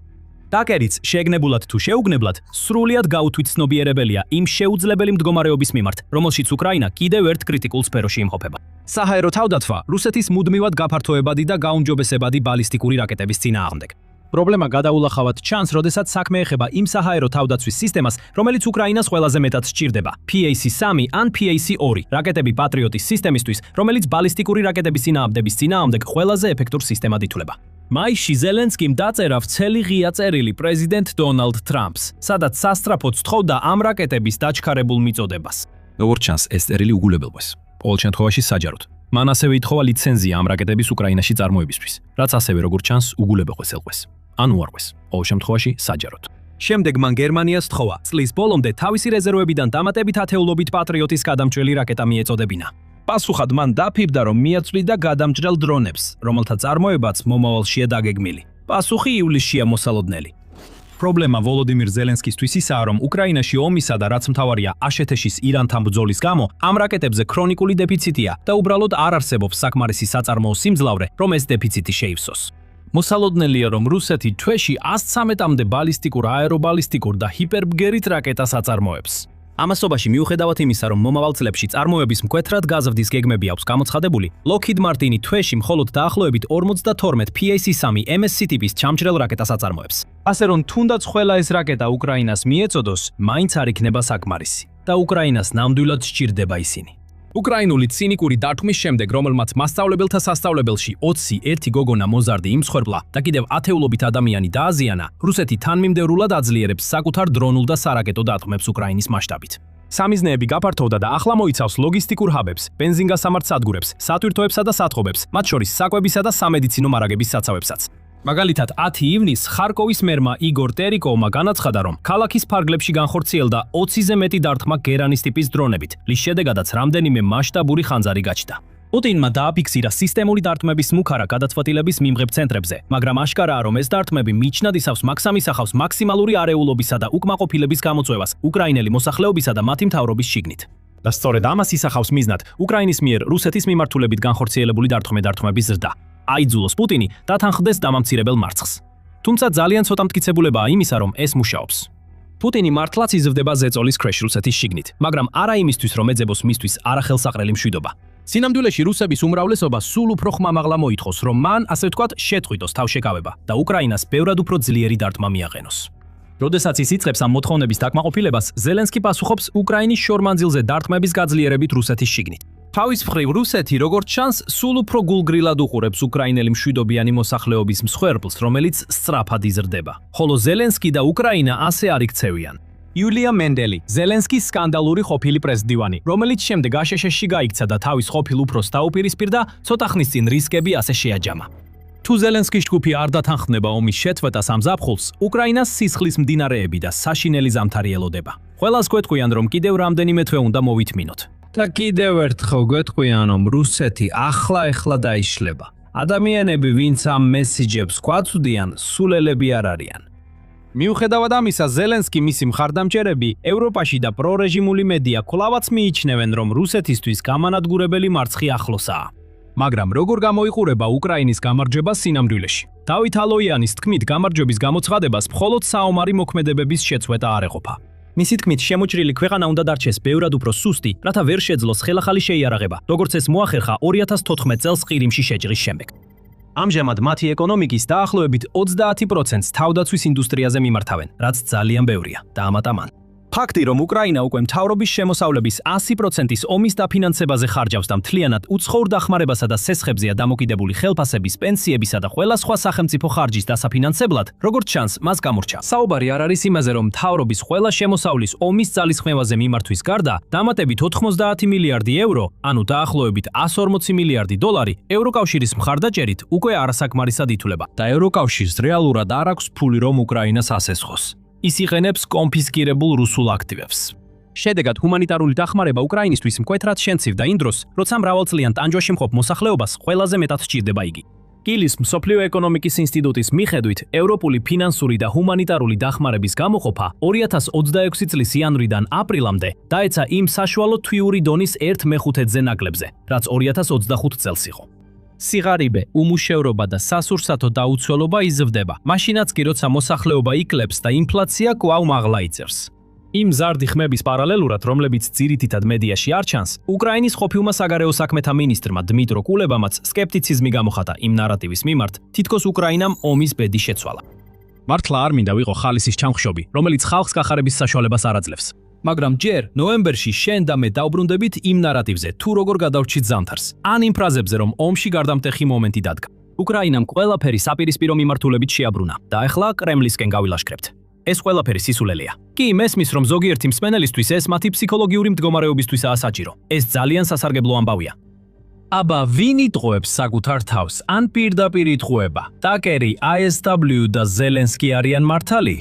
თაკერიც შეგნებულად თუ შეუგნებლად, სრულიად გაუთვითცნობიერებელია იმ შეუძლებელი მდგომარეობის მიმართ, რომელშიც უკრაინა კიდევ ერთ კრიტიკულ სფეროში იმყოფება. საჰაერო თავდაცვა რუსეთის მუდმივად გაფართოებადი და გაუმჯობესებადი ბალისტიკური რაკეტების წინააღმდეგ. პრობლემა გადაულახავად ჩანს, როდესაც საქმე ეხება იმ საჰაერო თავდაცვის სისტემას, რომელიც უკრაინას ყველაზე მეტად სჭირდება. PAC-3 ან PAC-2 რაკეტები პატრიოტის სისტემისთვის, რომელიც ბალისტიკური რაკეტების წინააღმდების წინააღმდეგ ყველაზე ეფექტურ სისტემად ითვლება. მაისში ზელენსკიმ დაწერა ვრცელი ღია წერილი პრეზიდენტ დონალდ ტრამპს, სადაც სასწრაფოდ სთხოვდა ამ რაკეტების დაჩქარებულ მიწოდებას. როგორც ჩანს, ეს წერილი უგულებელყვეს. ყოველ შემთხვევაში საჯაროდ. მან ასევე ითხოვა ლიცენზია ამ რაკეტების უკრაინაში წარმოებისთვის, რაც ასევე როგორც ჩანს, უგულებელყვეს ელყვეს. ან უარყვეს, ყოველ შემთხვევაში საჯაროდ. შემდეგ მან გერმანიას სთხოვა წლის ბოლომდე თავისი რეზერვებიდან დამატებით ათეულობით პატრიოტის გადამჭრელი რაკეტა მიეწოდებინა. პასუხად მან დაფიბდა, რომ მიაწვდიდა გადამჭრელ დრონებს, რომელთა წარმოებაც მომავალშია დაგეგმილი. პასუხი ივლისშია მოსალოდნელი. პრობლემა ვოლოდიმირ ზელენსკისთვის ისაა, რომ უკრაინაში ომისა და რაც მთავარია აშეთეშის ირანთან ბრძოლის გამო ამ რაკეტებზე ქრონიკული დეფიციტია და უბრალოდ არ არსებობს საკმარისი საწარმოო სიმძლავრე, რომ ეს დეფიციტი შეივსოს. მოსალოდნელია, რომ რუსეთი თვეში 113-მდე ბალისტიკურ, აერობალისტიკურ და ჰიპერბგერით რაკეტას აწარმოებს. ამასობაში მიუხედავად იმისა, რომ მომავალ წლებში წარმოების მკვეთრად გაზრდის გეგმები აქვს გამოცხადებული, Lockheed Martin თვეში მხოლოდ დაახლოებით 52 PAC-3 MSC ტიპის ჩამჭრელ რაკეტას აწარმოებს. ასე რომ თუნდაც ყველა ეს რაკეტა უკრაინას მიეწოდოს, მაინც არ იქნება საკმარისი და უკრაინას ნამდვილად სჭირდება ისინი. უკრაინული ცინიკური დარტყმის შემდეგ, რომელმაც მასწავლებელთა სასწავლებელში 21 გოგონა მოზარდი იმსხვერპლა და კიდევ ათეულობით ადამიანი დააზიანა, რუსეთი თანმიმდევრულად აძლიერებს საკუთარ დრონულ და სარაკეტო დარტყმებს უკრაინის მასშტაბით. სამიზნეები გაფართოვდა და ახლა მოიცავს ლოგისტიკურ ჰაბებს, ბენზინგასამართ სადგურებს, სატვირთოებსა და სათხობებს, მათ შორის საკვებისა და სამედიცინო მარაგების საცავებსაც. მაგალითად, 10 ივნისს ხარკოვის მერმა იგორ ტერიკოვმა განაცხადა, რომ ქალაქის ფარგლებში განხორციელდა 20-ზე მეტი დარტყმა გერანის ტიპის დრონებით, რის შედეგადაც რამდენიმე მასშტაბური ხანძარი გაჩნდა. პუტინმა დააფიქსირა სისტემური დარტყმების მუქარა გადაწყვეტილების მიმღებ ცენტრებზე, მაგრამ აშკარაა, რომ ეს დარტყმები მიჩნად ისავს ისახავს მაქსიმალური არეულობისა და უკმაყოფილების გამოწვევას უკრაინელი მოსახლეობისა და მათი მთავრობის შიგნით. და სწორედ ამას ისახავს მიზნად უკრაინის მიერ რუსეთის მიმართულებით განხორციელებული დარტყმების ზრდა. აიძულოს პუტინი დათანხმდეს დამამცირებელ მარცხს. თუმცა ძალიან ცოტა მტკიცებულებაა იმისა, რომ ეს მუშაობს. პუტინი მართლაც იზრდება ზეწოლის ქვეშ რუსეთის შიგნით, მაგრამ არა იმისთვის, რომ ეძებოს მისთვის არახელსაყრელი მშვიდობა. სინამდვილეში რუსების უმრავლესობა სულ უფრო ხმამაღლა მოითხოვს, რომ მან, ასე ვთქვათ, შეწყვიტოს თავშეკავება და უკრაინას ბევრად უფრო ძლიერი დარტყმა მიაყენოს. როდესაც ის იწყებს ამ მოთხოვნების დაკმაყოფილებას, ზელენსკი პასუხობს უკრაინის შორმანძილზე დარტყმების გაძლიერებით რუსეთის შიგნით. თავის მხრივ რუსეთი, როგორც ჩანს, სულ უფრო გულგრილად უყურებს უკრაინელი მშვიდობიანი მოსახლეობის მსხვერპლს, რომელიც სწრაფად იზრდება. ხოლო ზელენსკი და უკრაინა ასე არ იქცევიან. იულია მენდელი, ზელენსკის სკანდალური ყოფილი პრესდივანი, რომელიც შემდეგ აშშ-ში გაიქცა და თავის ყოფილ უფროსს დაუპირისპირდა, ცოტა ხნის წინ რისკები ასე შეაჯამა. თუ ზელენსკის ჯგუფი არ დათანხმდება ომის შეწყვეტას ამ ზაფხულს, უკრაინას სისხლის მდინარეები და საშინელი ზამთარი ელოდება. ყველას გვეტყვიან, რომ კიდევ რამდენიმე თვე უნდა მოვითმინოთ. და კიდევ ერთხელ გვეტყვიან, რომ რუსეთი ახლა დაიშლება. ადამიანები, ვინც ამ მესიჯებს გვაწვდიან, სულელები არ არიან. მიუხედავად ამისა, ზელენსკი მისი მხარდამჭერები ევროპაში და პრორეჟიმული მედია კვლავაც მიიჩნევენ, რომ რუსეთისთვის გამანადგურებელი მარცხი ახლოსაა. მაგრამ როგორ გამოიყურება უკრაინის გამარჯვება სინამდვილეში? დავით ალოიანის თქმით, გამარჯვების გამოცხადებას მხოლოდ საომარი მოქმედებების შეწყვეტა არ ეყოფა. მისი თქმით, შემოჭრილი ქვეყანა უნდა დარჩეს ბევრად უფრო სუსტი, რათა ვერ შეძლოს ხელახალი შეიარაღება, როგორც ეს მოახერხა 2014 წელს ყირიმში შეჭრის შემდეგ. ამჟამად მათი ეკონომიკის დაახლოებით 30%-ს თავდაცვის ინდუსტრიაზე მიმართავენ, რაც ძალიან ბევრია და ამატამან. ფაქტი, რომ უკრაინა უკვე მთავრობის შემოსავლების 100%-ის ომის დაფინანსებაზე ხარჯავს და მთლიანად უცხოურ დახმარებასა და სესხებზეა დამოკიდებული ხელფასების, პენსიებისა და ყველა სხვა სახელმწიფო ხარჯის დასაფინანსებლად, როგორც ჩანს, მას გამორჩა. საუბარი არ არის იმაზე, რომ მთავრობის ყველა შემოსავლის ომის ძალისხმევაზე მიმართვის გარდა, დამატებით 90 მილიარდი ევრო, ანუ დაახლოებით 140 მილიარდი დოლარი, ევროკავშირის მხარდაჭერით უკვე არასაკმარისად ითვლება და ევროკავშირს რეალურად არ აქვს ფული, რომ უკრაინას ასესხოს. ის იყენებს კონფისკირებულ რუსულ აქტივებს. შედეგად, ჰუმანიტარული დახმარება უკრაინისთვის მკვეთრად შემცირდა იმ დროს, როცა მრავალწლიან ტანჯვაში მყოფ მოსახლეობას ყველაზე მეტად სჭირდება იგი. კილის მსოფლიო ეკონომიკის ინსტიტუტის მიხედვით, ევროპული ფინანსური და ჰუმანიტარული დახმარების გამოყოფა 2026 წლის იანვრიდან აპრილამდე დაეცა იმ საშუალო თვიური დონის 1/5-ზე ნაკლებზე, რაც 2025 წელს იყო. სიღარიბე, უმუშევრობა და სასურსათო დაუცველობა იზრდება, მაშინაც კი როცა მოსახლეობა იკლებს და ინფლაცია კვლავ მაღლა იწერს. იმ მზარდი ხმების პარალელურად, რომლებიც ძირითადად მედიაში არ ჩანს, უკრაინის ყოფილმა საგარეო საქმეთა მინისტრმა დმიტრო კულებამაც სკეპტიციზმი გამოხატა იმ ნარატივის მიმართ, თითქოს უკრაინამ ომის ბედი შეცვალა. მართლა არ მინდა ვიყო ხალისის ჩამხშობი, რომელიც ხალხს გახარების საშუალებას არ აძლევს. მაგრამ ჯერ ნოემბერში შენ და მე დავბრუნდებით იმ ნარატივზე, თუ როგორ გადავრჩით ზამთარს, ან იმ ფრაზებზე, რომ ომში გარდამტეხი მომენტი დადგა. უკრაინამ ყველაფერი საპირისპირო მიმართულებით შეაბრუნა და ახლა კრემლისკენ გავილაშქრებთ. ეს ყველაფერი სისულელეა. კი, მესმის, რომ ზოგიერთი მსმენელისთვის ეს მათი ფსიქოლოგიური მდგომარეობისთვისაა საჭირო. ეს ძალიან სასარგებლო ამბავია. აბა, ვინ იტყუებს საკუთარ თავს? ან პირდაპირ იტყუება? ტაკერი, ISW და ზელენსკი არიან მართალი?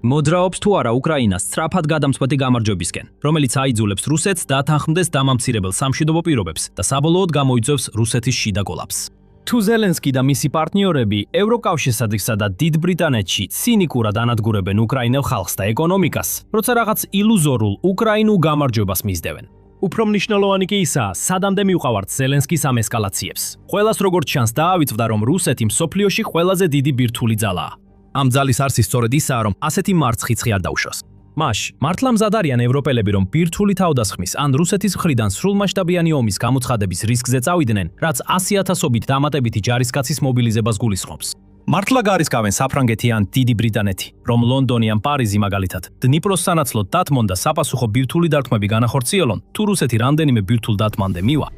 მოძრაობს თუ არა უკრაინას სწრაფად გადამწყვეტი გამარჯვებისკენ, რომელიც აიძულებს რუსეთს დათანხმდეს დამამცირებელ სამშვიდობო პირობებს და საბოლოოდ გამოიწვევს რუსეთის შიდა კოლაფსს. თუ ზელენსკი და მისი პარტნიორები ევროკავშირსა და დიდ ბრიტანეთში ცინიკურად ანადგურებენ უკრაინელ ხალხს და ეკონომიკას, როცა რაღაც ილუზორულ უკრაინულ გამარჯვებას მისდევენ. უფრო მნიშვნელოვანი კი ისაა, სადამდე მივყავართ ზელენსკის ამ ესკალაციებს. ყველას როგორც ჩანს დაავიწყდა, რომ რუსეთი მსოფლიოში ყველაზე დიდი ბირთვული ძალაა. ამ ძალის არსი სწორედ ისაა, რომ ასეთი მარცხიცხი არ დაუშვას. მაშ, მართლა მზად არიან ევროპელები, რომ ბირთვული თავდასხმის ან რუსეთის მხრიდან სრულმასშტაბიანი ომის გამოცხადების რისკზე წავიდნენ, რაც 100,000-ობით დამატებითი ჯარისკაცის მობილიზებას გულისხმობს. მართლა გარისკავენ საფრანგეთი ან დიდი ბრიტანეთი, რომ ლონდონი ან პარიზი მაგალითად დნიპროს სანაცვლოდ დათმონ და საპასუხო ბირთვული დარტყმები განახორციელონ, თუ რუსეთი რამდენიმე ბირთვულ დათმამდე მივა.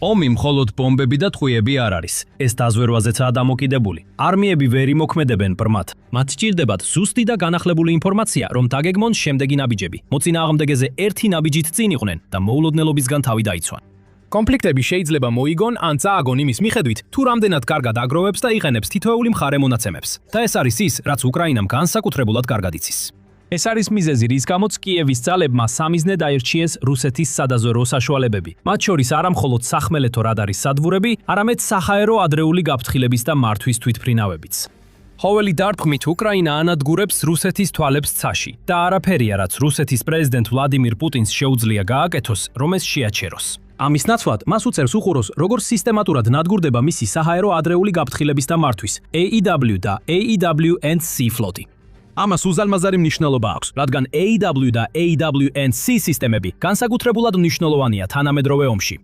ომი მხოლოდ ბომბები და ტყვიები არ არის. ეს დაზვერვაზეცაა დამოკიდებული. არმიები ვერ იმოქმედებენ ბრმად. მათ სჭირდებათ ზუსტი და განახლებული ინფორმაცია, რომ დაგეგმონ შემდეგი ნაბიჯები. მოწინააღმდეგეზე ერთი ნაბიჯით წინ იყვნენ და მოულოდნელობისგან თავი დაიცვან. კონფლიქტები შეიძლება მოიგონ ან წააგონ იმის მიხედვით, თუ რამდენად კარგად აგროვებს და იყენებს თითოეული მხარე მონაცემებს. და ეს არის ის, რაც უკრაინამ განსაკუთრებულად კარგად იცის. ეს არის მიზეზი, რის გამოც კიევის ძალებმა სამიზნედ აირჩიეს რუსეთის სადაზვერვო საშუალებები. მათ შორის არა მხოლოდ სახმელეთო რადარის სადვურები, არამედ საჰაერო ადრეული გაფრთხილების და მართვის თვითმფრინავებიც. ხოველი დარტყმით უკრაინა ანადგურებს რუსეთის თვალებს ცაში და არაფერია, რაც რუსეთის პრეზიდენტ ვლადიმირ პუტინს შეუძლია გააკეთოს, რომ ეს შეაჩეროს. ამის ნაცვლად მას უწევს უყუროს, როგორ სისტემატურად ნადგურდება მისი საჰაერო ადრეული გაფრთხილების და მართვის AEW და AEW&C ფლოტი. ამას უზარმაზარი მნიშვნელობა აქვს, რადგან AEW და AEW&C სისტემები განსაკუთრებულად მნიშვნელოვანია თანამედროვე ომში.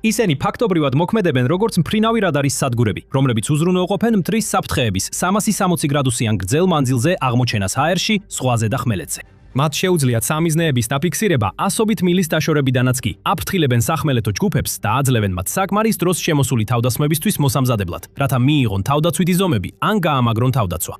ისინი ფაქტობრივად მოქმედებენ როგორც მფრინავი რადარის სადგურები, რომლებიც უზრუნველყოფენ მტრის საფრთხეების 360 გრადუსიან გრძელ მანძილზე აღმოჩენას აერში, ზღვაზე და ხმელეთზე. მათ შეუძლიათ სამიზნეების დაფიქსირება ასობით მილის დაშორებიდანაც კი აფრთხილებენ სახმელეთო ჯგუფებს და აძლევენ მათ საკმარის დროს შემოსული თავდასხმებისთვის მოსამზადებლად, რათა მიიღონ თავდაცვითი ზომები ან გაამაგრონ თავდაცვა.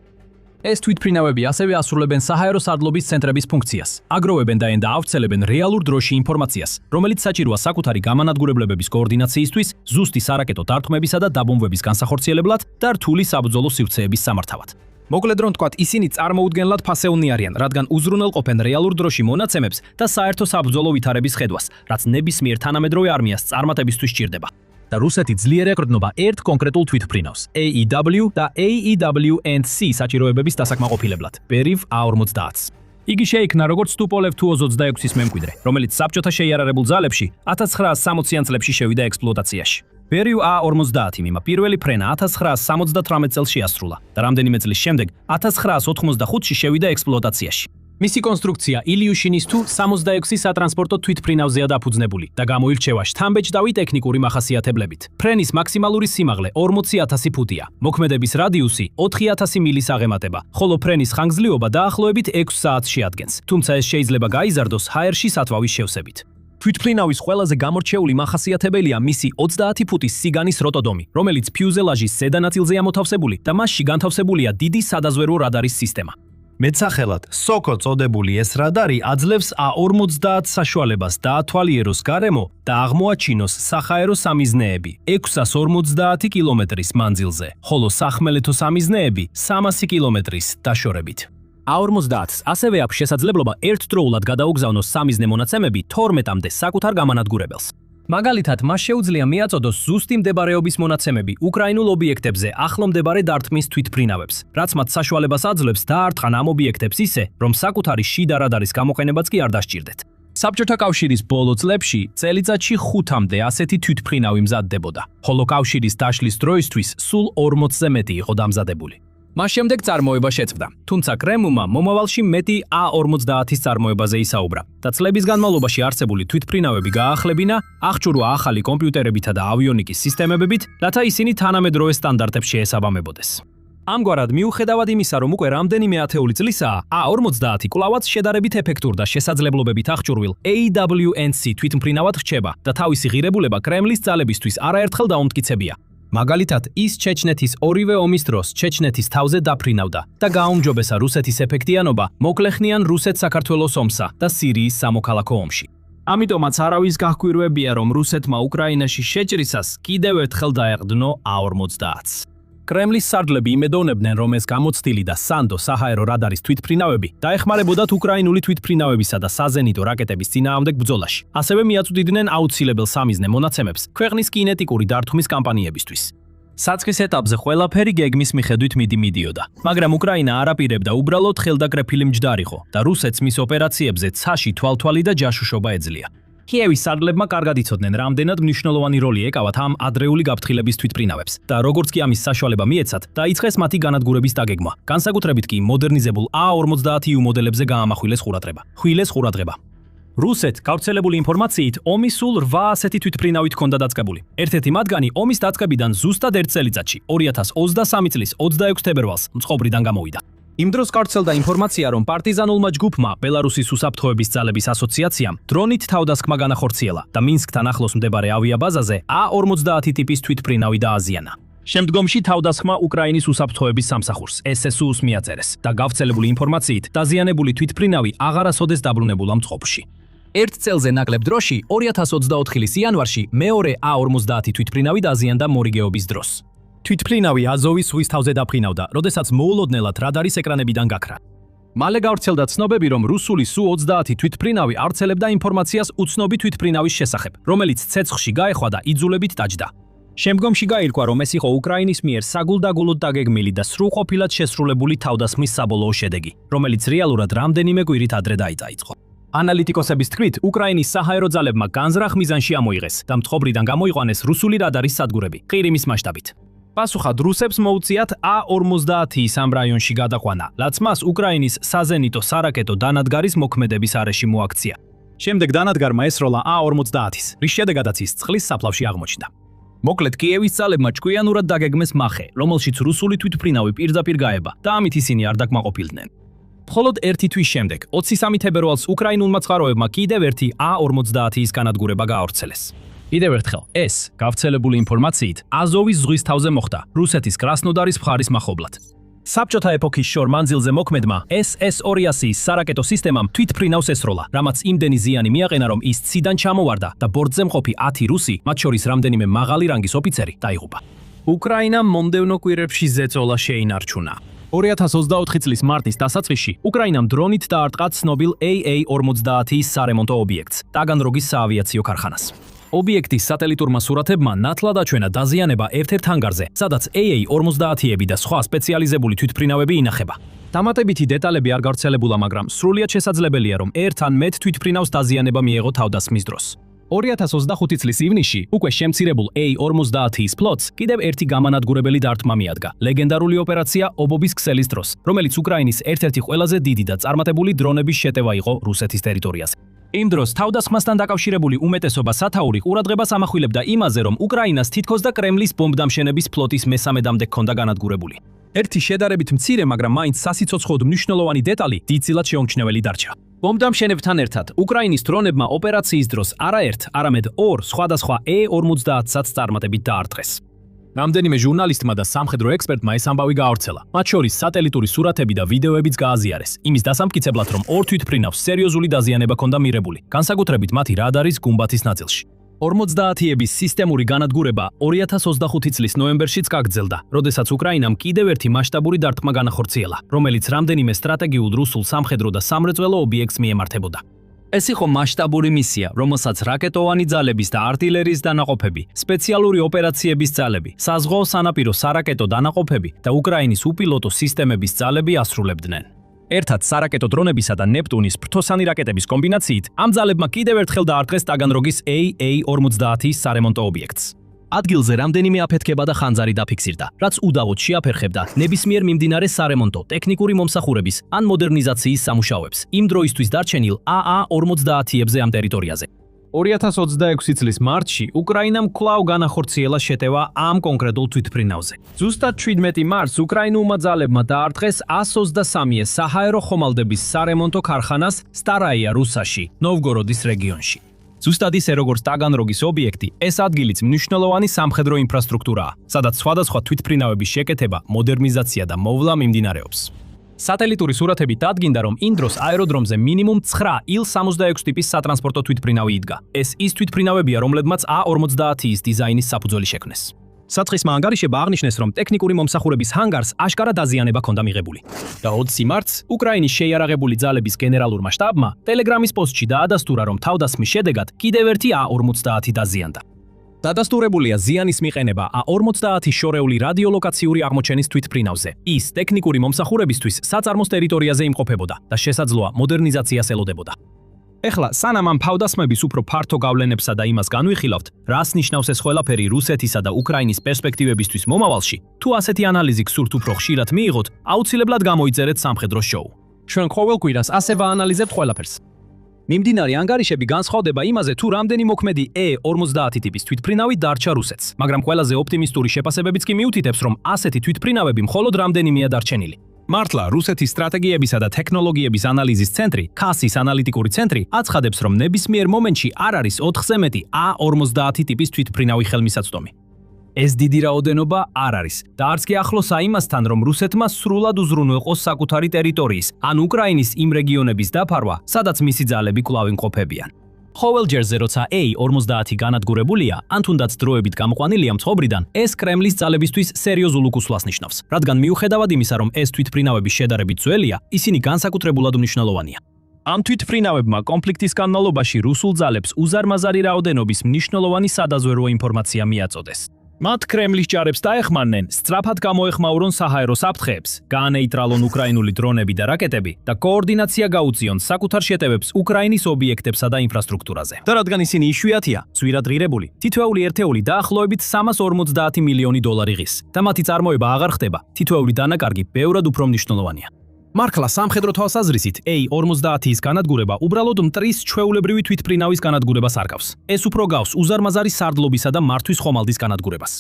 ეს თვითმფრინავები ასევე ასრულებენ საჰაერო სარდლობის ცენტრების ფუნქციას. აგროვებენ და ენდა ავრცელებენ რეალურ დროში ინფორმაციას, რომელიც საჭიროა საკუთარი გამანადგურებლებების კოორდინაციისთვის, ზუსტი სარაკეტო დარტყმებისა და დაბომბვების განსახორციელებლად და რთული საბრძოლო სივრცეების სამართავად. მოკლედ რომ თქვათ, ისინი წარმოუდგენლად ფასეულნი არიან, რადგან უზრუნველყოფენ რეალურ დროში მონაცემებს და საერთო საბრძოლო ვითარების ხედვას, რაც ნებისმიერ თანამედროვე არმიას წარმატებისთვის სჭირდება. და რუსეთი ძლიერ ეყრდნობა ერთ კონკრეტულ თვითმფრინავს AEW და AEW&C საჭიროებების დასაკმაყოფილებლად ბერიվ A-50-ს. იგი შეიქმნა როგორც ტუპოლევ Tu-26-ის მემკვიდრე, რომელიც საბჭოთა შეიარარებულ ძალებში 1960-იან წლებში შევიდა ექსპლუატაციაში. ბერიվ A-50 მიმა პირველი ფრენა 1978 წელს შეასრულა და რამდენიმე წლის შემდეგ 1985-ში შევიდა ექსპლუატაციაში. მისი კონსტრუქცია ილიუშინის Tu-66 სატრანსპორტო თვითმფრინავზეა დაფუძნებული და გამოირჩევა შთამბეჭდავი ტექნიკური მახასიათებლებით. ფრენის მაქსიმალური სიმაღლე 40,000 ფუტია, მოქმედების რადიუსი 4000 მილის აღემატება, ხოლო ფრენის ხანგრძლივობა დაახლოებით 6 საათს შეადგენს, თუმცა ეს შეიძლება გაიზარდოს ჰაერში სათვავის შევსებით. თვითმფრინავის ყველაზე გამორჩეული მახასიათებელია მისი 30 ფუტის სიგანის როტოდომი, რომელიც ფიუზელაჟის ზედა ნაწილზეა მოთავსებული და მასში განთავსებულია დიდი სადაზვერვო რადარის სისტემა. მეცახელად, SOCO წოდებული ეს რადარი აძლევს A-50 საშუალებას დაათვალიეროს გარემო და აღმოაჩინოს საჰაერო სამიზნეები 650 კილომეტრის მანძილზე, ხოლო სახმელეთო სამიზნეები 300 კილომეტრის დაშორებით. A-50-ს ასევე აქვს შესაძლებლობა ერთდროულად გადაუგზავნოს სამიზნე მონაცემები 12-მდე საკუთარ გამანადგურებელს. მაგალითად, მას შეუძლია მიაწოდოს ზუსტი მდებარეობის მონაცემები უკრაინულ ობიექტებზე ახლო მდებარე დარტყმის თვითმფრინავებს, რაც მათ საშუალებას აძლევს დაარტყან ამ ობიექტებს ისე, რომ საკუთარი შიდა რადარის გამოყენებაც კი არ დასჭირდეთ. საბჭოთა კავშირის ბოლო წლებში წელიწადში 5-მდე ასეთი თვითმფრინავი მზადდებოდა, ხოლო კავშირის დაშლის დროისთვის სულ 40-ზე მეტი იყო დამზადებული. მას შემდეგ წარმოება შეწყვდა, თუმცა კრემლმა მომავალში მეტი A-50-ის წარმოებაზე ისაუბრა და წლების განმავლობაში არსებული თვითმფრინავები გაახლებინა, აღჭურვა ახალი კომპიუტერებითა და ავიონიკის სისტემებით, რათა ისინი თანამედროვე სტანდარტებს შეესაბამებოდეს. ამგვარად, მიუხედავად იმისა, რომ უკვე რამდენიმე ათეული წლისაა, A-50 კვლავაც შედარებით ეფექტურ და შესაძლებლობებით აღჭურვილ AWNC თვითმფრინავად რჩება და თავისი ღირებულება კრემლის ძალებისთვის არაერთხელ დაუმტკიცებია. მაგალითად, ის ჩეჩნეთის ორივე ომის დროს ჩეჩნეთის თავზე დაფრინავდა და გააუმჯობესა რუსეთის ეფექტიანობა მოკლეხნიან რუსეთ-საქართველოს ომსა და სირიის სამოქალაქო ომში. ამიტომაც არავის გაჰკვირვებია, რომ რუსეთმა უკრაინაში შეჭრისას კიდევ ერთხელ დაეყრდნო A-50-ს. კრემლის სარდლები იმედოვნებდნენ, რომ ეს გამოცდილი და სანდო საჰაერო რადარის თვითმფრინავები დაეხმარებოდათ უკრაინული თვითმფრინავებისა და საზენიტო რაკეტების წინააღმდეგ ბრძოლაში. ასევე მიაწვდიდნენ აუცილებელ სამიზნე მონაცემებს ქვეყნის კინეტიკური დართვმის კამპანიებისთვის. საწყის ეტაპზე ყველაფერი გეგმის მიხედვით მიდიოდა, მაგრამ უკრაინა არ აპირებდა უბრალოდ ხელდაკრეფილი მჯდარიყო და რუსეთს მის ოპერაციებზე ცაში თვალთვალი და ჯაშუშობა ეძლია. კიევის სარდლებმა კარგად იცოდნენ, რამდენად მნიშვნელოვანი როლი ეკავათ ამ ადრეული გაფრთხილების თვითმფრინავებს და როგორც კი ამის საშუალება მიეცათ, დაიწყეს მათი განადგურების დაგეგმა. განსაკუთრებით კი მოდერნიზებულ A-50U მოდელებზე გაამახვილეს ყურადღება. რუსეთს გავრცელებული ინფორმაციით ომი სულ 8 ასეთი თვითმფრინავით ჰქონდა დაწყებული. ერთ-ერთი მათგანი ომის დაწყებიდან ზუსტად 1 წელიწადში, 2023 წლის 26 თებერვალს მწყობრიდან გამოვიდა. იმ დროს გავრცელდა ინფორმაცია, რომ პარტიზანულმა ჯგუფმა ბელარუსის უსაფრთხოების ძალების ასოციაციამ დრონით თავდასხმა განახორციელა და მინსკთან ახლოს მდებარე ავიაბაზაზე A-50 ტიპის თვითმფრინავი დააზიანა. შემდგომში თავდასხმა უკრაინის უსაფრთხოების სამსახურს SSU-ს მიაწერეს და გავრცელებული ინფორმაციით დაზიანებული თვითმფრინავი აღარასოდეს დაბრუნებულა მწყობრში. ერთ წელზე ნაკლებ დროში 2024 წლის იანვარში მეორე A-50 თვითმფრინავი დაზიანდა მორიგეობის დროს. თვითმფრინავი აზოვის ზღვის თავზე დაფრინავდა, როდესაც მოულოდნელად რადარის ეკრანებიდან გაქრა. მალე გავრცელდა ცნობები, რომ რუსული Su-30 თვითმფრინავი ავრცელებდა ინფორმაციას უცნობი თვითმფრინავის შესახებ, რომელიც ცეცხლში გაეხვა და იძულებით დაჯდა. შემდგომში გაირკვა, რომ ეს იყო უკრაინის მიერ საგულდაგულოდ დაგეგმილი და სრულყოფილად შესრულებული თავდასხმის საბოლოო შედეგი, რომელიც რეალურად რამდენიმე კვირით ადრე დაიწყო. ანალიტიკოსების თქმით, უკრაინის საჰაერო ძალებმა განზრახ მიზანში ამოიღეს და მწყობრიდან გამოიყვანეს რუსული რადარის სადგურები ყირიმის მასშტაბით. პასუხად რუსებს მოუწიათ A-50-ის ამ რაიონში გადაყვანა, რაც მას უკრაინის საზენიტო სარაკეტო დანადგარის მოქმედების არეში მოაქცია. შემდეგ დანადგარმა ესროლა A-50-ის, რის შედეგადაც ის წყლის საფლავში აღმოჩნდა. მოკლედ კიევის ძალებმა ჭკვიანურად დაგეგმეს მახე, რომელშიც რუსული თვითმფრინავი პირდაპირ გაება და ამით ისინი არ დაკმაყოფილდნენ. მხოლოდ ერთი თვის შემდეგ, 23 თებერვალს უკრაინულმა წყაროებმა კიდევ ერთი A-50-ის განადგურება გაავრცელეს. კიდევ ერთხელ, ეს გავრცელებული ინფორმაციით აზოვის ზღვის თავზე მოხდა, რუსეთის კრასნოდარის მხარის მახლობლად. საბჭოთა ეპოქის შორ მანძილზე მოქმედმა SS-200-ის სარაკეტო სისტემამ თვითმფრინავს ესროლა, რამაც იმდენი ზიანი მიაყენა, რომ ის ციდან ჩამოვარდა და ბორტზე მყოფი 10 რუსი, მათ შორის რამდენიმე მაღალი რანგის ოფიცერი, დაიღუპა. უკრაინამ მომდევნო კვირებში ზეწოლა შეინარჩუნა. 2024 წლის მარტის დასაწყისში უკრაინამ დრონით დაარტყა ცნობილ AA-50-ის სარემონტო ობიექტს, ტაგანროგის საავიაციო ქარხანას. ობიექტის სატელიტურმა სურათებმა ნათლად აჩვენა დაზიანება ერთ-ერთ ჰანგარზე, სადაც AA-50-ები და სხვა სპეციალიზებული თვითმფრინავები ინახება. დამატებითი დეტალები არ გავრცელებულა, მაგრამ სრულიად შესაძლებელია, რომ ერთ ან მეტ თვითმფრინავს დაზიანება მიეღო თავდასხმის დროს. 2025 წლის ივნისში უკვე შემცირებულ A-50-ის ფლოტს კიდევ ერთი გამანადგურებელი დარტყმა მიადგა, ლეგენდარული ოპერაცია ობობის ქსელის დროს, რომელიც უკრაინის ერთ-ერთი ყველაზე დიდი და წარმატებული დრონების შეტევა იყო რუსეთის ტერიტორიაზე. იმ დროს თავდასხმასთან დაკავშირებული უმეტესობა სათაური ყურადღებას ამახვილებდა იმაზე, რომ უკრაინას თითქოს და კრემლის ბომბდამშენების ფლოტის მესამედამდე ჰქონდა განადგურებული. ერთი შედარებით მცირე, მაგრამ მაინც სასიცოცხლოდ მნიშვნელოვანი დეტალი დიდწილად შეუმჩნეველი დარჩა. ბომბდამშენებთან ერთად უკრაინის დრონებმა ოპერაციის დროს არაერთ, არამედ 2 სხვადასხვა A-50-საც წარმატებით დაარტყეს. რამდენიმე ჟურნალისტმა და სამხედრო ექსპერტმა ეს ამბავი გაავრცელა. მათ შორის სატელიტური სურათები და ვიდეოებიც გააზიარეს, იმის დასამტკიცებლად, რომ 2 თვითმფრინავს სერიოზული დაზიანება ჰქონდა მიღებული, განსაკუთრებით მათი რადარის გუმბათის ნაწილში. 50-ების სისტემური განადგურება 2025 წლის ნოემბერშიც გაგრძელდა, როდესაც უკრაინამ კიდევ ერთი მასშტაბური დარტყმა განახორციელა, რომელიც რამდენიმე სტრატეგიულ რუსულ სამხედრო და სამრეწველო ობიექტს მიემართებოდა. ეს იყო მასშტაბური მისია, რომელსაც რაკეტოვანი ძალების და артиლერიის დანაყოფები, სპეციალური ოპერაციების ძალები, საზღვაო სანაპირო სარაკეტო დანაყოფები და უკრაინის უპილოტო სისტემების ძალები ასრულებდნენ. ერთად სარაკეტო დრონებისა და ნეპტუნის ფრთოსანი რაკეტების კომბინაციით ამ ძალებმა კიდევ ერთხელ დაარტყეს ტაგანროგის AA-50-ის სარემონტო ობიექტს. ადგილზე რამდენიმე აფეთქება და ხანძარი დაფიქსირდა, რაც უდავოდ შეაფერხებდა ნებისმიერ მიმდინარე სარემონტო, ტექნიკური მომსახურების ან მოდერნიზაციის სამუშაოებს იმ დროისთვის დარჩენილ AA-50-ებზე ამ ტერიტორიაზე. 2026 წლის მარტში უკრაინამ კვლავ განახორციელა შეტევა ამ კონკრეტულ თვითმფრინავზე. ზუსტად 17 მარტს უკრაინულმა ძალებმა დაარტყეს 123-ე საჰაერო ხომალდების სარემონტო ქარხანას სტარაია რუსაში, ნოვგოროდის რეგიონში. ზუსტად ისე როგორც ტაგანროგის ობიექტი, ეს ადგილიც მნიშვნელოვანი სამხედრო ინფრასტრუქტურაა, სადაც სხვადასხვა თვითმფრინავების შეკეთება, მოდერნიზაცია და მოვლა მიმდინარეობს. სატელიტური სურათები დადგინდა, რომ იმ დროს აეროდრომზე მინიმუმ 9 Il-76 ტიპის სატრანსპორტო თვითმფრინავი იდგა. ეს ის თვითმფრინავებია, რომლებმაც A-50-ის დიზაინის საფუძველი შექმნეს. საცხის ანგარიშება აღნიშნეს, რომ ტექნიკური მომსახურების ჰანგარს აშკარად დაზიანება ჰქონდა მიღებული. და 20 მარტს უკრაინის შეიარაღებული ძალების გენერალურმა შტაბმა ტელეგრამის პოსტში დაადასტურა, რომ თავდასხმის შედეგად კიდევ ერთი A-50 დაზიანდა. დადასტურებულია ზიანის მიყენება A-50 შორეული რადიოლოკაციური აღმოჩენის თვითმფრინავზე. ის ტექნიკური მომსახურებისთვის საწარმოს ტერიტორიაზე იმყოფებოდა და შესაძლოა მოდერნიზაციას ელოდებოდა. ეხლა, სანამ ამ თავდასხმების უფრო ფართო გავლენებსა და იმას განვიხილავთ, რას ნიშნავს ეს ყველაფერი რუსეთისა და უკრაინის პერსპექტივებისთვის მომავალში, თუ ასეთი ანალიზი გსურთ უფრო ხშირად მიიღოთ, აუცილებლად გამოიწერეთ სამხედრო შოუ. ჩვენ ყოველ კვირას ასე ვაანალიზებთ ყველაფერს. მიმდინარე ანგარიშები განსხვავდება იმაზე, თუ რამდენი მოქმედი E-50 ტიპის თვითმფრინავი დარჩა რუსეთს, მაგრამ ყველაზე ოპტიმისტური შეფასებებიც კი მიუთითებს, რომ ასეთი თვითმფრინავები მხოლოდ რამდენიმეა დარჩენილი. მართლა, რუსეთის სტრატეგიებისა და ტექნოლოგიების ანალიზის ცენტრი, KASIS ანალიტიკური ცენტრი, აცხადებს, რომ ნებისმიერ მომენტში არ არის 4-ზე მეტი A-50 ტიპის თვითმფრინავი ხელმისაწვდომი. ეს დიდი რაოდენობა არ არის და არც კი ახლოსა იმასთან, რომ რუსეთმა სრულად უზრუნველყოს საკუთარი ტერიტორიის, ან უკრაინის იმ რეგიონების დაფარვა, სადაც მისი ძალები კვლავ იმყოფებიან. ყოველჯერზე, როცა A-50 განადგურებულია, ან თუნდაც დროებით გამოყვანილია მცხოვრიდან, ეს კრემლის ძალებისთვის სერიოზულ უკუსლას ნიშნავს, რადგან მიუხედავად იმისა, რომ ეს თვითმფრინავები შედარებით ძველია, ისინი განსაკუთრებულად მნიშვნელოვანია. ამ თვითმფრინავებმა კონფლიქტის განმავლობაში რუსულ ძალებს უზარმაზარი რაოდენობის მნიშვნელოვანი სადაზვერვო ინფორმაცია მიაწოდეს. მათ კრემლის ჯარებს დაეხმარნენ სწრაფად გამოეხმაურონ საჰაერო საფრთხეებს, გაანეიტრალონ უკრაინული დრონები და რაკეტები და კოორდინაცია გაუწიონ საკუთარ შეტევებს უკრაინის ობიექტებსა და ინფრასტრუქტურაზე. და რადგან ისინი იშვიათია, ძვირად ღირებული, თითოეული ერთეული დაახლოებით 350 მილიონი დოლარი ღირს და მათი წარმოება აღარ ხდება, თითოეული დანაკარგი ბევრად უფრო მნიშვნელოვანია. მართლა სამხედრო თვალსაზრისით A-50-ის განადგურება უბრალოდ მტრის ჩვეულებრივი თვითმფრინავის განადგურებას არ გავს. ეს უფრო გავს უზარმაზარი სარდლობისა და მართვის ხომალდის განადგურებას.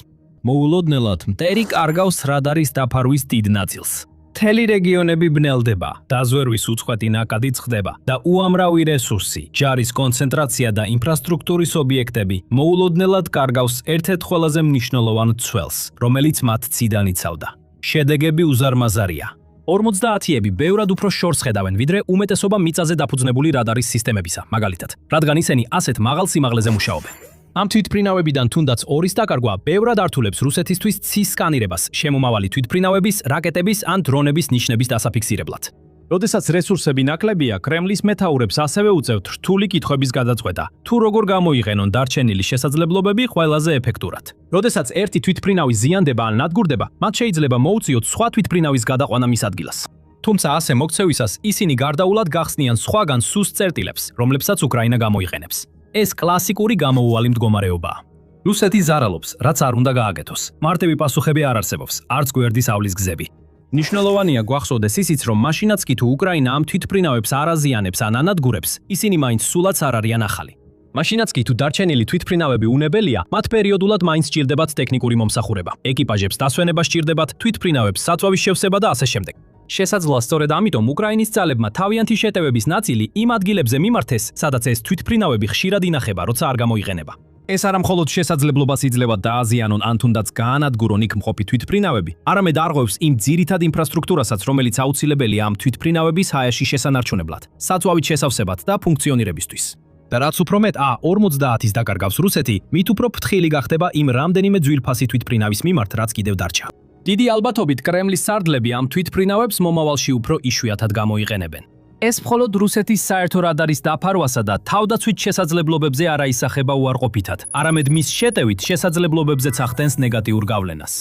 მოულოდნელად მტერი კარგავს რადარის დაფარვის დიდ ნაწილს. მთელი რეგიონები ბნელდება, დაზვერვის უწყვეტი ნაკადი წყდება და უამრავი რესურსი, ჯარის კონცენტრაცია და ინფრასტრუქტურის ობიექტები მოულოდნელად კარგავს ერთ-ერთ ყველაზე მნიშვნელოვან ცველს, რომელიც მათ ციდან იცავდა. შედეგები უზარმაზარია. 50-ები ბევრად უფრო შორს ხედავენ, ვიდრე უმეტესობა მიწაზე დაფუძნებული რადარის სისტემებისა, მაგალითად, რადგან ისინი ასეთ მაღალ სიმაღლეზე მუშაობენ. ამ თვითმფრინავებიდან თუნდაც ორის დაკარგვა ბევრად ართულებს რუსეთისთვის ცის სკანირებას, შემომავალი თვითმფრინავების, რაკეტების ან დრონების ნიშნების დასაფიქსირებლად. როდესაც რესურსები ნაკლებია, კრემლის მეთაურებს ასევე უწევთ რთული კითხვების გადაწყვეტა, თუ როგორ გამოიყენონ დარჩენილი შესაძლებლობები ყველაზე ეფექტურად. როდესაც ერთი თვითმფრინავი ზიანდება ან ნადგურდება, მათ შეიძლება მოუწიოთ სხვა თვითმფრინავის გადაყვანა მის ადგილას. თუმცა ასე მოქცევისას ისინი გარდაულად გახსნიან სხვაგან სუსტ წერტილებს, რომლებსაც უკრაინა გამოიყენებს. ეს კლასიკური გამოუვალი მდგომარეობაა. რუსეთი ზარალობს, რაც არ უნდა გააკეთოს. მარტივი პასუხები არ არსებობს, არც გვერდის ავლის გზები. ნიშნულოვანია გვახსოვდეს ისიც, რომ მაშინაც კი თუ უკრაინა ამ თვითმფრინავებს არ აზიანებს ან ანადგურებს, ისინი მაინც სულაც არ არიან ახალი. მაშინაც კი თუ დარჩენილი თვითმფრინავები უნებელია, მათ პერიოდულად მაინც სჭირდებათ ტექნიკური მომსახურება. ეკიპაჟებს დასვენება სჭირდებათ, თვითმფრინავებს საწვავის შევსება და ასე შემდეგ. შესაძლოა სწორედ ამიტომ უკრაინის ძალებმა თავიანთი შეტევების ნაწილი იმ ადგილებზე მიმართეს, სადაც ეს თვითმფრინავები ხშირად ინახება, როცა არ გამოიყენება. ეს არა მხოლოდ შესაძლებლობას იძლევა დააზიანონ ან თუნდაც გაანადგურონ იქ მყოფი თვითმფრინავები, არამედ არღვევს იმ ძირითად ინფრასტრუქტურასაც, რომელიც აუცილებელია ამ თვითმფრინავების ჰაერში შესანარჩუნებლად, საწვავით შესავსებად და ფუნქციონირებისთვის. და რაც უფრო მეტ A-50-ის დაკარგავს რუსეთი, მით უფრო ფრთხილი გახდება იმ რამდენიმე ძვირფასი თვითმფრინავის მიმართ, რაც კიდევ დარჩა. დიდი ალბათობით კრემლის სარდლები ამ თვითმფრინავებს მომავალში უფრო იშვიათად გამოიყენებენ. ეს მხოლოდ რუსეთის საერთო რადარის დაფარვასა და თავდაცვით შესაძლებლობებზე არ აისახება უარყოფითად, არამედ მის შეტევით შესაძლებლობებზეც ახდენს ნეგატიურ გავლენას.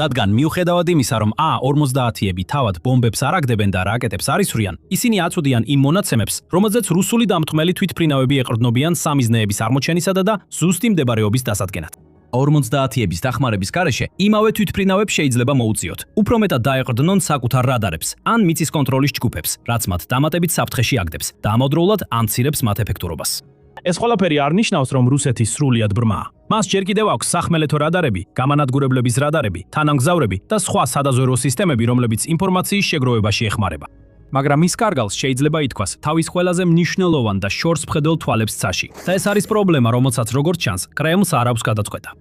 რადგან მიუხედავად იმისა, რომ A-50-ები თავად ბომბებს არ აგდებენ და რაკეტებს არ ისვრიან, ისინი აწვდიან იმ მონაცემებს, რომელზეც რუსული დამტყმელი თვითმფრინავები ეყრდნობიან სამიზნეების აღმოჩენისად და ზუსტი მდებარეობის დასადგენად. A-50-ების დახმარების გარეშე იმავე თვითმფრინავებს შეიძლება მოუწიოთ, უფრო მეტად დაეყრდნონ საკუთარ რადარებს ან მიწის კონტროლის ჯგუფებს, რაც მათ დამატებით საფრთხეში აგდებს და ამავდროულად ამცირებს მათ ეფექტურობას. ეს ყველაფერი არ ნიშნავს, რომ რუსეთი სრულიად ბრმაა. მას ჯერ კიდევ აქვს სახმელეთო რადარები, გამანადგურებლების რადარები, თანამგზავრები და სხვა სადაზვერვო სისტემები, რომლებიც ინფორმაციის შეგროვებაში ეხმარება. მაგრამ მის კარგალს შეიძლება ითქვას თავის ყველაზე მნიშვნელოვან და შორს მხედველ თვალებს ცაში. და ეს არის პრობლემა, რომელსაც როგორც ჩანს, კრემლს არ აქვს გადაწყვეტა.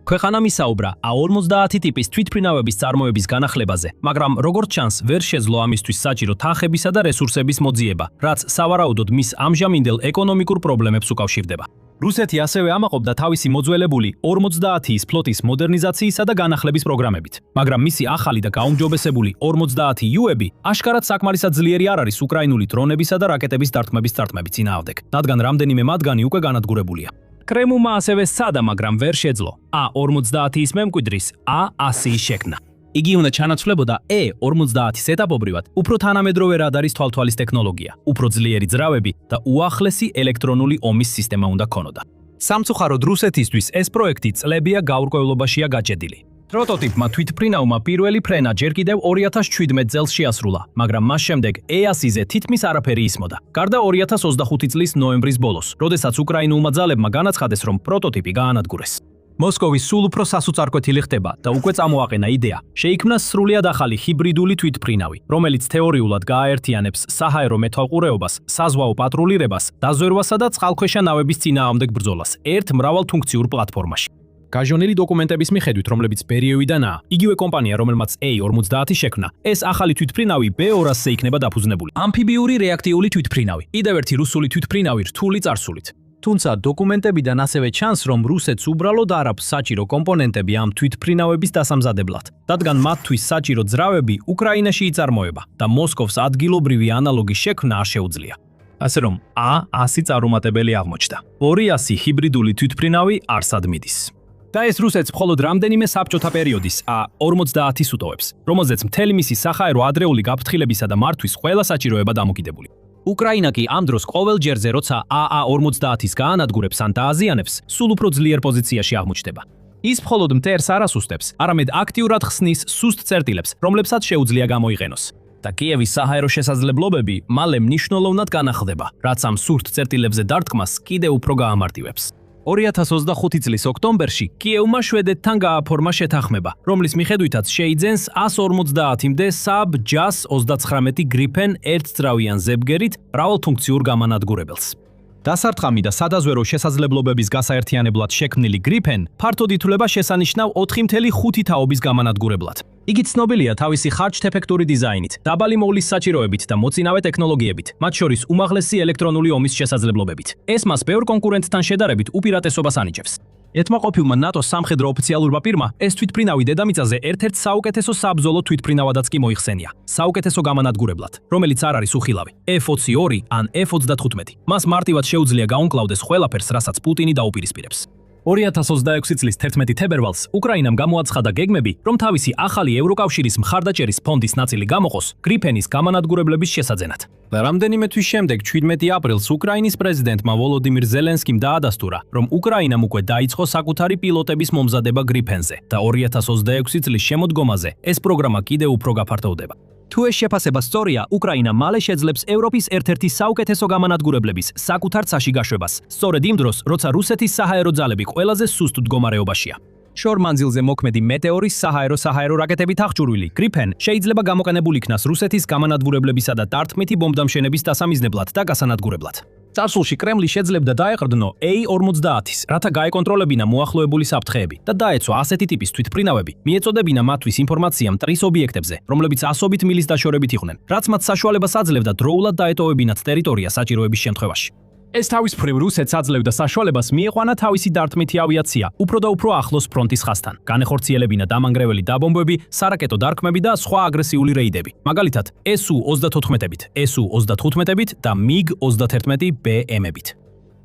ქვეყანა მისაუბრა A50 ტიპის თვითმფრინავების წარმოების განახლებაზე, მაგრამ როგორც ჩანს, ვერ შეძლო ამისთვის საჭირო თანხებისა და რესურსების მოძიება, რაც სავარაუდოდ მის ამჟამინდელ ეკონომიკურ პრობლემებს უკავშირდება. რუსეთი ასევე ამაყობდა თავისი მოძველებული 50-ის ფლოტის მოდერნიზაციისა და განახლების პროგრამებით, მაგრამ მისი ახალი და გაუმჯობესებული 50U-ები აშკარად საკმარისად ძლიერი არ არის უკრაინული დრონებისა და რაკეტების დარტყმების წინააღმდეგ, რადგან რამდენიმე მათგანი უკვე განადგურებულია. კრემლმა ასევე სცადა, მაგრამ ვერ შეძლო A50-ის მემკვიდრის A100-ის შექმნა. იგი უნდა ჩანაცვლებოდა E50-ის ეტაპობრივად უფრო თანამედროვე რადარის თვალთვალის ტექნოლოგია, უფრო ძლიერი ძრავები და უახლესი ელექტრონული ომის სისტემა უნდა ქონოდა. სამწუხაროდ რუსეთისთვის ეს პროექტი წლებია გაურკვევლობაშია გაჭედილი. პროტოტიპმა თვითმფრინავმა პირველი ფრენა ჯერ კიდევ 2017 წელს შეასრულა, მაგრამ მას შემდეგ E100-ზე თითქმის არაფერი ისმოდა. გარდა 2025 წლის ნოემბრის ბოლოს, როდესაც უკრაინულმა ძალებმა განაცხადეს, რომ პროტოტიპი გაანადგურეს. მოსკოვის სულ უფრო სასუწარკვეთილი ხდება და უკვე წამოაყენა იდეა. შეიქმნა სრულიად ახალი ჰიბრიდული თვითმფრინავი, რომელიც თეორიულად გააერთიანებს საჰაერო მეთვალყურეობას, საზღვაო პატრულირებას, დაზვერვასა და წყალქვეშა ნავების წინააღმდეგ ბრძოლას ერთ მრავალფუნქციურ პლატფორმაში. გაჟონილი დოკუმენტების მიხედვით, რომლებიც ბერიოვიდანაა, იგივე კომპანია, რომელმაც A50 შექმნა, ეს ახალი თვითმფრინავი B200-ზე იქნება დაფუძნებული. ამფიბიური რეაქტიული თვითმფრინავი, კიდევ ერთი რუსული თვითმფრინავი რთული წარსულით. თუმცა დოკუმენტებიდან ასევე ჩანს, რომ რუსეთს უბრალოდ არ აქვს საჭირო კომპონენტები ამ თვითმფრინავების დასამზადებლად, რადგან მათთვის საჭირო ძრავები უკრაინაში იწარმოება და მოსკოვს ადგილობრივი ანალოგის შექმნა არ შეუძლია. ასე რომ A100 წარუმატებელი აღმოჩნდა. 200 ჰიბრიდული თვითმფრინავი არსად მიდის. და ეს რუსეთს მხოლოდ რამდენიმე საბჭოთა პერიოდის A50-ის უტოვებს, რომელზეც მთელი მისი საჰაერო ადრეული გაფრთხილებისა და მართვის ყველა საჭიროება დამოკიდებული. უკრაინა კი ამ დროს ყოველ ჯერზე, როცა A50-ის გაანადგურებს ან დააზიანებს, სულ უფრო ძლიერ პოზიციაში აღმოჩნდება. ის მხოლოდ მტერს არ ასუსტებს, არამედ აქტიურად ხსნის სუსტ წერტილებს, რომლებსაც შეუძლია გამოიყენოს. და კიევის საჰაერო შესაძლებლობები მალე მნიშვნელოვნად განახლდება, რაც ამ სუსტ წერტილებზე დარტყმას კიდევ უფრო გაამარტივებს. 2025 წლის ოქტომბერში კიევმა შვედეთთან გააფორმა შეთანხმება, რომლის მიხედვითაც შეიძენს 150-მდე Saab JAS 39 Gripen ერთძრავიან ზებგერით მრავალფუნქციურ გამანადგურებელს. დასარტყამი და სადაზვერო შესაძლებლობების გასაერთიანებლად შექმნილი Gripen ფართოდ ითვლება შესანიშნავ 4.5 თაობის გამანადგურებლად. იგი ცნობილია თავისი ხარჯთეფექტური დიზაინით, დაბალი მოვლის საჭიროებით და მოწინავე ტექნოლოგიებით, მათ შორის უმაღლესი ელექტრონული ომის შესაძლებლობებით. ეს მას ბევრ კონკურენტთან შედარებით უპირატესობას ანიჭებს. ეთმაყოფილმა ნატოს სამხედრო ოფიციალურმა პირმა ეს თვითმფრინავი დედამიწაზე ერთ-ერთ საუკეთესო საბრძოლო თვითმფრინავადაც კი მოიხსენია, საუკეთესო გამანადგურებლად, რომელიც არ არის უხილავი, F-22 ან F-35. მას მარტივად შეუძლია გაუმკლავდეს ყველაფერს, რასაც პუტინი დაუპირისპირებს. 2026 წლის 11 თებერვალს უკრაინამ გამოაცხადა გეგმები, რომ თავისი ახალი ევროკავშირის მხარდაჭერის ფონდის ნაწილი გამოყოს გრიფენის გამანადგურებლების შესაძენად. რამდენიმე თვის შემდეგ 17 აპრილს უკრაინის პრეზიდენტმა ვოლოდიმირ ზელენსკიმ დაადასტურა, რომ უკრაინამ უკვე დაიწყო საკუთარი პილოტების მომზადება გრიფენზე და 2026 წლის შემოდგომაზე ეს პროგრამა კიდევ უფრო გაფართოვდება. თუ ეს შეფასება სწორია, უკრაინა მალე შეძლებს ევროპის ერთ-ერთი საუკეთესო გამანადგურებლების საკუთარ ცაში გაშვებას, სწორედ იმ დროს, როცა რუსეთის საჰაერო ძალები ყველაზე სუსტ მდგომარეობაშია. შორ მანძილზე მოქმედი მეტეორის საჰაერო რაკეტებით აღჭურვილი Gripen შეიძლება გამოყენებულ იქნას რუსეთის გამანადგურებლებისა და დარტყმითი ბომბდამშენების დასამიზნებლად და გასანადგურებლად. წარსულში კრემლი შეძლებდა დაეყრდნო A50-ის, რათა გაეკონტროლებინა მოახლოებული საფრთხეები და დაეცვა ასეთი ტიპის თვითმფრინავები, მიეწოდებინა მათთვის ინფორმაცია მტრის ობიექტებზე, რომლებიც ასობით მილის დაშორებით იყვნენ, რაც მათ საშუალებას აძლევდა დროულად დაეტოვებინათ ტერიტორია საჭიროების შემთხვევაში. ეს თავისუფლ რუსეთს აძლევდა საშუალებას მieყვანა თავისი დარტყმითი ავიაცია უფრო და უფრო ახლოს ფრონტის ხაზთან, განეხორციელებინა დამანგრეველი დაბომბები, სარაკეტო დარტყმები და სხვა აგრესიული რეიდები. მაგალითად, Su-34-ებით, Su-35-ებით და MiG-31BM-ებით.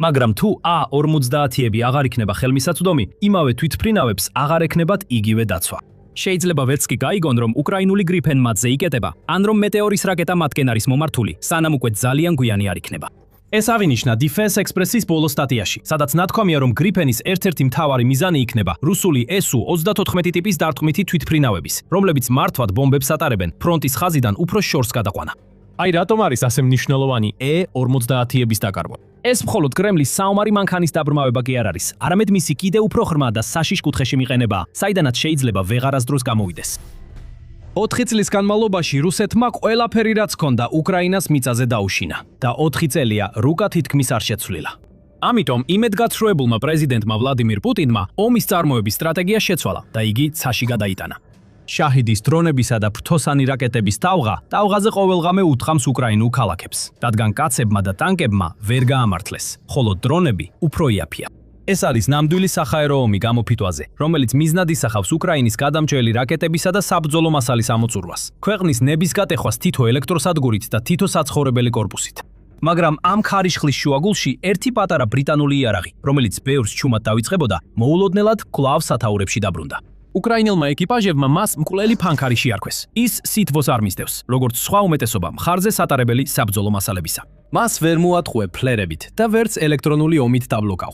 მაგრამ თუ A50-ები აღარ იქნება ხელმისაწვდომი, იმავე თვითმფრინავებს აღარ ექნებათ იგივე დაცვა. შეიძლება ვერც კი გაიგონ, რომ უკრაინული Gripen მათზე იკეტება, ან რომ მეტეორის რაკეტა მათკენ არის მომართული, სანამ უკვე ძალიან გვიანი არ იქნება. ეს აღინიშნა Defense Express-ის ბოლო სტატიაში, სადაც ნათქვამია, რომ Gripen-ის ერთ-ერთი მთავარი მიზანი იქნება რუსული Su-34 ტიპის დარტყმითი თვითმფრინავების, რომლებიც მართვად ბომბებს ატარებენ ფრონტის ხაზიდან უფრო შორს გადაყვანა. აი რატომ არის ასე მნიშვნელოვანი E50-ების დაკარგვა? ეს მხოლოდ კრემლის საომარი მანქანის დაბრმავება კი არ არის, არამედ მისი კიდევ უფრო ღრმა და საშიშ კუთხეში მიყენება, საიდანაც შეიძლება ვეღარასდროს გამოვიდეს. 4 წლის განმავლობაში რუსეთმა ყველაფერი რაც ჰქონდა უკრაინას მიწაზე დაუშინა და 4 წელია რუკა თითქმის არ შეცვლილა. ამიტომ იმედგაცრუებულმა პრეზიდენტმა ვლადიმირ პუტინმა ომის წარმოების სტრატეგია შეცვალა და იგი ცაში გადაიტანა. შაჰიდის დრონებისა და ფრთოსანი რაკეტების ტავღაზე ყოველღამე უთხამს უკრაინულ ქალაქებს, რადგან კაცებმა და ტანკებმა ვერ გაამართლეს, ხოლო დრონები უფრო იაფია. ეს არის ნამდვილი საჰაერო ომი გამოფიტვაზე, რომელიც მიზნად ისახავს უკრაინის გადამჭრელი რაკეტებისა და საბრძოლო მასალის ამოწურვას, ქვეყნის ნების გატეხვას თითო ელექტროსადგურით და თითო საცხოვრებელი კორპუსით. მაგრამ ამ ქარიშხლის შუაგულში ერთი პატარა ბრიტანული იარაღი, რომელიც ბევრს ჩუმად დავიწყებოდა, მოულოდნელად კვლავ სათაურებში დაბრუნდა. უკრაინელმა ეკიპაჟებმა მას მკვლელი ფანქარი შეარქვეს. ის სითბოს არ მისდევს, როგორც სხვა უმეტესობა მხარზე სატარებელი საბრძოლო მასალებისა. მას ვერ მოატყუე ფლერებით და ვერც ელექტრონული ომით დაბლოკავ.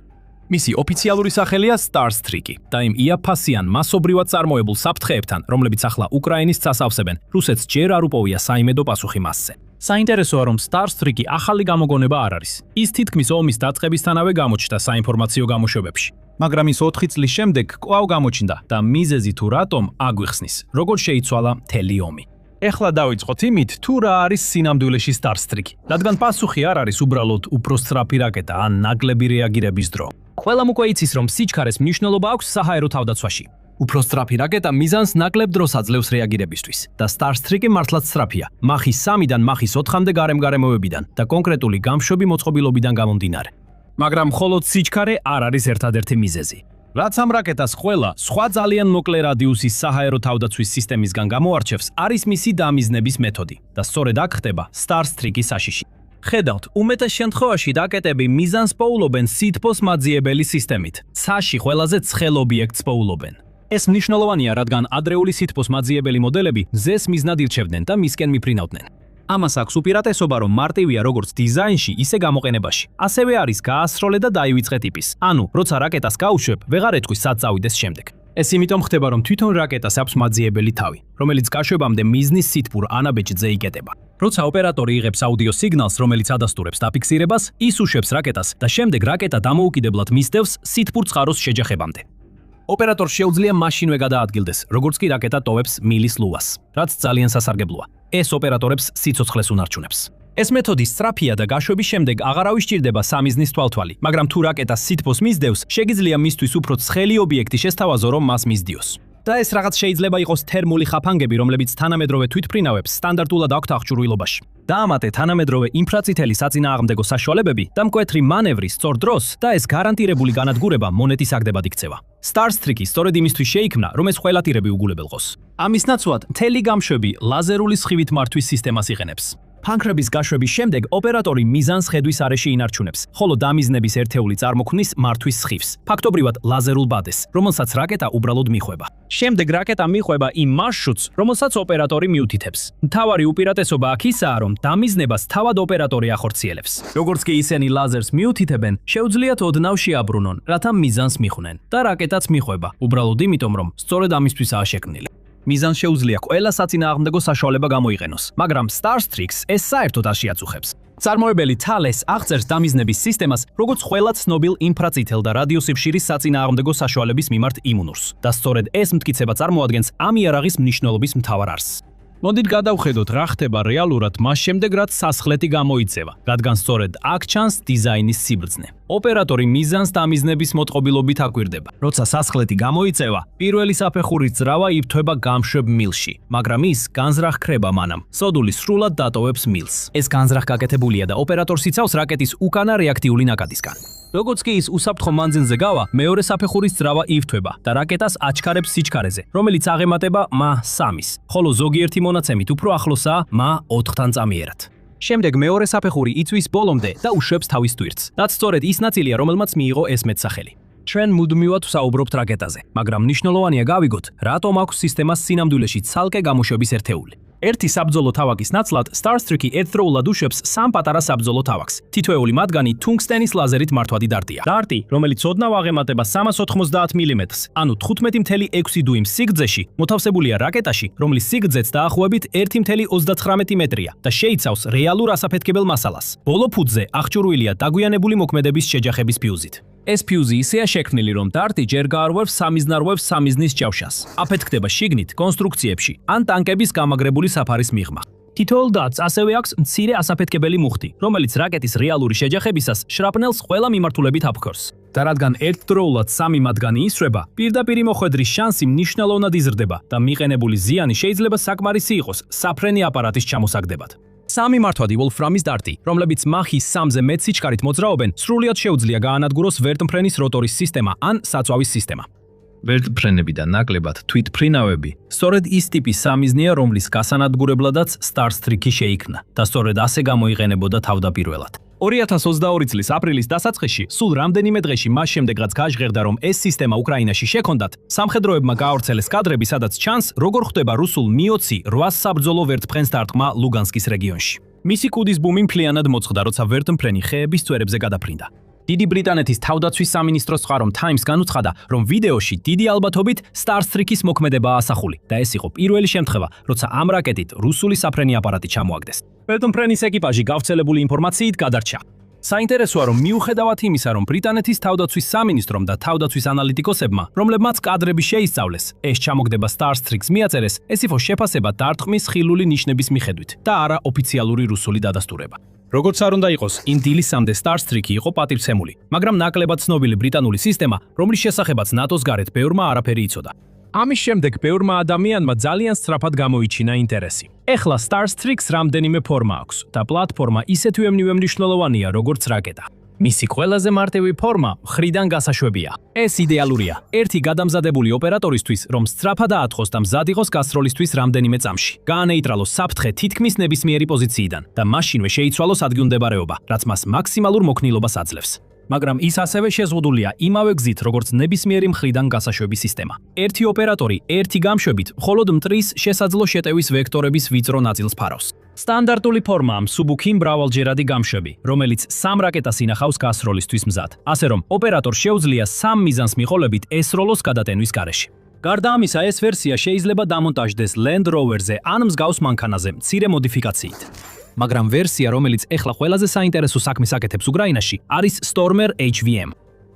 მისი ოფიციალური სახელია Starstreak და იმ იაფასიან მასობრივად წარმოებულ საფრთხეებთან, რომლებიც ახლა უკრაინის ცას ავსებენ, რუსეთს ჯერ არ უპოვია საიმედო პასუხი მასზე. საინტერესოა, რომ Starstreak ახალი გამოგონება არ არის. ის თითქმის ომის დაწყებისთანავე გამოჩნდა საინფორმაციო გამოშვებებში. მაგრამ ის 4 წლის შემდეგ კვლავ გამოჩნდა და მიზეზი თუ რატომ აგვიხსნის, როგორ შეიცვალა მთელი ომი. ეხლა დავიწყოთ იმით, თუ რა არის სინამდვილეში Starstreak, რადგან პასუხი არ არის უბრალოდ უფრო სწრაფი რაკეტა ან ნაკლები რეაგირების დრო. ყველამ უკვე იცის, რომ სიჩქარეს მნიშვნელობა აქვს საჰაერო თავდაცვაში. უფრო სწრაფი რაკეტა მიზანს ნაკლებ დროს აძლევს რეაგირებისთვის და Starstreak მართლაც სწრაფია, მახის 3-დან მახის 4-მდე გარემოებიდან და კონკრეტული გამშვები მოწყობილობიდან გამომდინარე. მაგრამ მხოლოდ სიჩქარე არ არის ერთადერთი მიზეზი. რაც ამ რაკეტას ყველა სხვა ძალიან მოკლე რადიუსის საჰაერო თავდაცვის სისტემისგან გამოარჩევს, არის მისი დამიზნების მეთოდი და სწორედ აქ ხდება Starstreak-ის საშიში. ხედავთ, უმეტეს შემთხვევაში რაკეტები მიზანს პოულობენ სითბოს მაძიებელი სისტემით. ცაში ყველაზე ცხელ ობიექტს პოულობენ. ეს მნიშვნელოვანია, რადგან ადრეული სითბოს მაძიებელი მოდელები მზეს მიზნად ირჩევდნენ და მისკენ მიფრინავდნენ. ამას აქვს უპირატესობა, რომ მარტივია როგორც დიზაინში, ისე გამოყენებაში. ასევე არის გაასროლე და დაივიწყე ტიპის. ანუ, როცა რაკეტას გაუშვებ, ვეღარ ეთქვის სად წავიდეს შემდეგ. ეს იმიტომ ხდება, რომ თვითონ რაკეტას აქვს მაძიებელი თავი, რომელიც გაშვებამდე მიზნის სითბურ ანაბეჭდზე იკეტება. როცა ოპერატორი იღებს აუდიო სიგნალს, რომელიც ადასტურებს დაფიქსირებას, ის უშვებს რაკეტას და შემდეგ რაკეტა დამოუკიდებლად მისდევს სითბურ წყაროს შეჯახებამდე. ოპერატორს შეუძლია მაშინვე გადაადგილდეს, როგორც კი რაკეტა ტოვებს მილის ლუას, რაც ძალიან სასარგებლოა. ეს ოპერატორებს სიცოცხლეს უნარჩუნებს. ეს მეთოდი სწრაფია და გაშვების შემდეგ აღარავის ჭირდება სამიზნის თვალთვალი, მაგრამ თუ რაკეტას სითბოს მისდევს, შეგიძლია მისთვის უფრო ცხელი ობიექტი შესთავაზო, რომ მას მისდიოს. და ეს რაღაც შეიძლება იყოს თერმული ხაფანგები, რომლებიც თანამედროვე თვითმფრინავებს სტანდარტულად აქვთ აღჭურვილობაში. დაამატე თანამედროვე ინფრაწითელი საწინააღმდეგო საშუალებები და მკვეთრი მანევრი სწორ დროს და ეს გარანტირებული განადგურება მონეტის აგდებად იქცევა. Starstreak-ი სწორედ იმისთვის შეიქმნა, რომ ეს ყველა ტირები უგულებელყოს. ამის ნაცვლად, მთელი გამშვები ლაზერული სხივით მართვის სისტემას იყენებს. ფანქრების გაშვების შემდეგ ოპერატორი მიზანს ხედვის არეში ინარჩუნებს, ხოლო დამიზნების ერთეული წარმოქმნის მართვის სხივს, ფაქტობრივად ლაზერულ ბადეს, რომელსაც რაკეტა უბრალოდ მიხვება. შემდეგ რაკეტა მიხვება იმ მარშრუტს, რომელსაც ოპერატორი მიუთითებს. მთავარი უპირატესობა აქ ისაა, რომ დამიზნებას თავად ოპერატორი ახორციელებს. როგორც კი ისინი ლაზერს მიუთითებენ, შეუძლიათ ოდნავ შეაბრუნონ, რათა მიზანს მიხვნენ და რაკეტაც მიხვება, უბრალოდ იმიტომ, რომ სწორედ ამისთვისაა შექმნილი. მიზანს შეუძლია ყველა საწინააღმდეგო საშუალება გამოიყენოს, მაგრამ Starstreak-ს ეს საერთოდ არ შეაწუხებს. წარმოებელი Thales აღწერს დამიზნების სისტემას, როგორც ყველა ცნობილ ინფრაწითელ და რადიოსიბშირის საწინააღმდეგო საშუალების მიმართ იმუნურს და სწორედ ეს მტკიცება წარმოადგენს ამ იარაღის მნიშვნელობის მთავარ არსს. მოდით გადავხედოთ, რა ხდება რეალურად მას შემდეგ, რაც სასხლეთი გამოიწევა, რადგან სწორედ აქ ჩანს დიზაინის სიბრძნე. ოპერატორი მიზანს დამიზნების მოწყობილობით აკვირდება. როცა სასხლეთი გამოიწევა, პირველი საფეხურის ძრავა იფთვება გამშვებ მილში, მაგრამ ის განზრახ ქრება მანამ. სოდული სრულად დატოვებს მილს. ეს განზრახ გაკეთებულია და ოპერატორს იცავს რაკეტის უკანა რეაქტიული ნაკადისგან. როგორც კი ის უსაფრთხო მანძილზე გავა, მეორე საფეხურის ძრავა იფთვება და რაკეტას აჩქარებს სიჩქარეზე, რომელიც აღემატება მა-3-ის, ხოლო ზოგიერთი მონაცემით უფრო ახლოსაა მა-4-თან წამიერად. შემდეგ მეორე საფეხური იწვის ბოლომდე და უშვებს თავის ტვირთს, რაც სწორედ ის ნაწილია, რომელმაც მიიღო ეს მეტსახელი. ჩვენ მუდმივად ვსაუბრობთ რაკეტაზე, მაგრამ მნიშვნელოვანია გავიგოთ, რატომ აქვს სისტემას სინამდვილეში ცალკე გამოშვების ერთეული. ერთი საბრძოლო თავაკის ნაცვლად Starstreak-ი ერთდროულად უშვებს 3 პატარა საბრძოლო თავაკს. თითოეული მათგანი თუნგსტენის ლაზერით მართვადი დარტია. დარტი, რომელიც ოდნავ აღემატება 390 მმ-ს, ანუ 15.6 დუიმს სიგრძეში, მოთავსებულია რაკეტაში, რომლის სიგრძეც დაახლოებით 1.39 მეტრია და შეიცავს რეალურ ასაფეთქებელ მასალას. ბოლო ფუძზე აღჭურვილია დაგვიანებული მოქმედების შეჯახების ფიუზით. ეს ფიუზი ისეა შექმნილი, რომ დარტი ჯერ გაარღვევს სამიზნარღვევს სამიზნის ჭავშას. აფეთქდება შიგნით, კონსტრუქციებში ან ტანკების გამაგრებული საფარის მიღმა. თითოეულ დარტს ასევე აქვს მცირე ასაფეთქებელი მუხტი, რომელიც რაკეტის რეალური შეჯახებისას შრაპნელს ყველა მიმართულებით აფქორს. და რადგან ერთდროულად 3 მათგანი ისრება, პირდაპირი მოხვედრის შანსი მნიშვნელოვნად იზრდება და მიყენებული ზიანი შეიძლება საკმარისი იყოს საფრენი აპარატის ჩამოსაგდებად. 3 მართვადი ვოლფრამის დარტი, რომლებიც მახის 3-ზე მეტ სიჩქარით მოძრაობენ, სრულიად შეუძლია გაანადგუროს ვერტმფრენის როტორის სისტემა ან საწვავის სისტემა. ვერტმფრენები და ნაკლებად თვითმფრინავები სწორედ ის ტიპის სამიზნეა, რომლის გასანადგურებლადაც Starstreak-ი შეიქმნა და სწორედ ასე გამოიყენებოდა თავდაპირველად. 2022 წლის აპრილის დასაწყისში, სულ რამდენიმე დღეში მას შემდეგ რაც გაჟღერდა, რომ ეს სისტემა უკრაინაში შექონდათ, სამხედროებმა გაავრცელეს კადრები, სადაც ჩანს, როგორ ხდება რუსულ Mi-20 8 საბრძოლო ვერტმფრენს დარტყმა ლუგანსკის რეგიონში. მისი კუდის ბუმი მთლიანად მოწყდა, როცა ვერტმფრენი ხეების წვერებზე გადაფრინდა. დიდი ბრიტანეთის თავდაცვის სამინისტროს წყარომ Times განუცხადა, რომ ვიდეოში დიდი ალბათობით Starstreak-ის მოქმედებაა ასახული და ეს იყო პირველი შემთხვევა, როცა ამ რაკეტით რუსული საფრენი აპარატი ჩამოაგდეს. ვერტმფრენის ეკიპაჟი გავრცელებული ინფორმაციით გადარჩა. საინტერესოა, რომ მიუხედავად იმისა, რომ ბრიტანეთის თავდაცვის სამინისტრომ და თავდაცვის ანალიტიკოსებმა, რომლებმაც კადრები შეისწავლეს, ეს ჩამოგდება Starstreak-ს მიაწერეს, ეს იყო შეფასება დარტყმის ხილული ნიშნების მიხედვით და არა ოფიციალური რუსული დადასტურება. როგორც არ უნდა იყოს, იმ დილისამდე Starstreak-ი იყო პატივცემული, მაგრამ ნაკლებად ცნობილი ბრიტანული სისტემა, რომლის შესახებაც ნატოს გარეთ ბევრმა არაფერი იცოდა. ამის შემდეგ ბევრმა ადამიანმა ძალიან სწრაფად გამოიჩინა ინტერესი. ეხლა Starstreak-ს რამდენიმე ფორმა აქვს და პლატფორმა ისეთივე მნიშვნელოვანია, როგორც რაკეტა. მისი ყველაზე მარტივი ფორმა მხრიდან გასაშვებია. ეს იდეალურია, ერთი გადამზადებული ოპერატორისთვის, რომ სწრაფად აათხოს და მზად იყოს გასროლისთვის რამდენიმე წამში. გაანეიტრალოს საფრთხე თითქმის ნებისმიერი პოზიციიდან და მაშინვე შეიცვალოს ადგილმდებარეობა, რაც მას მაქსიმალურ მოქნილობას აძლევს. მაგრამ ის ასევე შეზღუდულია იმავე გზით, როგორც ნებისმიერი მხრიდან გასაშვების სისტემა. ერთი ოპერატორი ერთი გამშვებით მხოლოდ მტრის შესაძლო შეტევის ვექტორების ვიწრო ნაწილს ფარავს. სტანდარტული ფორმაა მსუბუქი მრავალჯერადი გამშვები, რომელიც 3 რაკეტას ინახავს გასროლისთვის მზად. ასე რომ, ოპერატორს შეუძლია 3 მიზანს მიყოლებით ესროლოს გადატენვის გარეშე. გარდა ამისა, ეს ვერსია შეიძლება დამონტაჟდეს Land Rover-ზე ან მსგავს მანქანაზე მცირე მოდიფიკაციით. მაგრამ ვერსია, რომელიც ეხლა ყველაზე საინტერესო საქმეს აკეთებს უკრაინაში, არის Stormer HVM.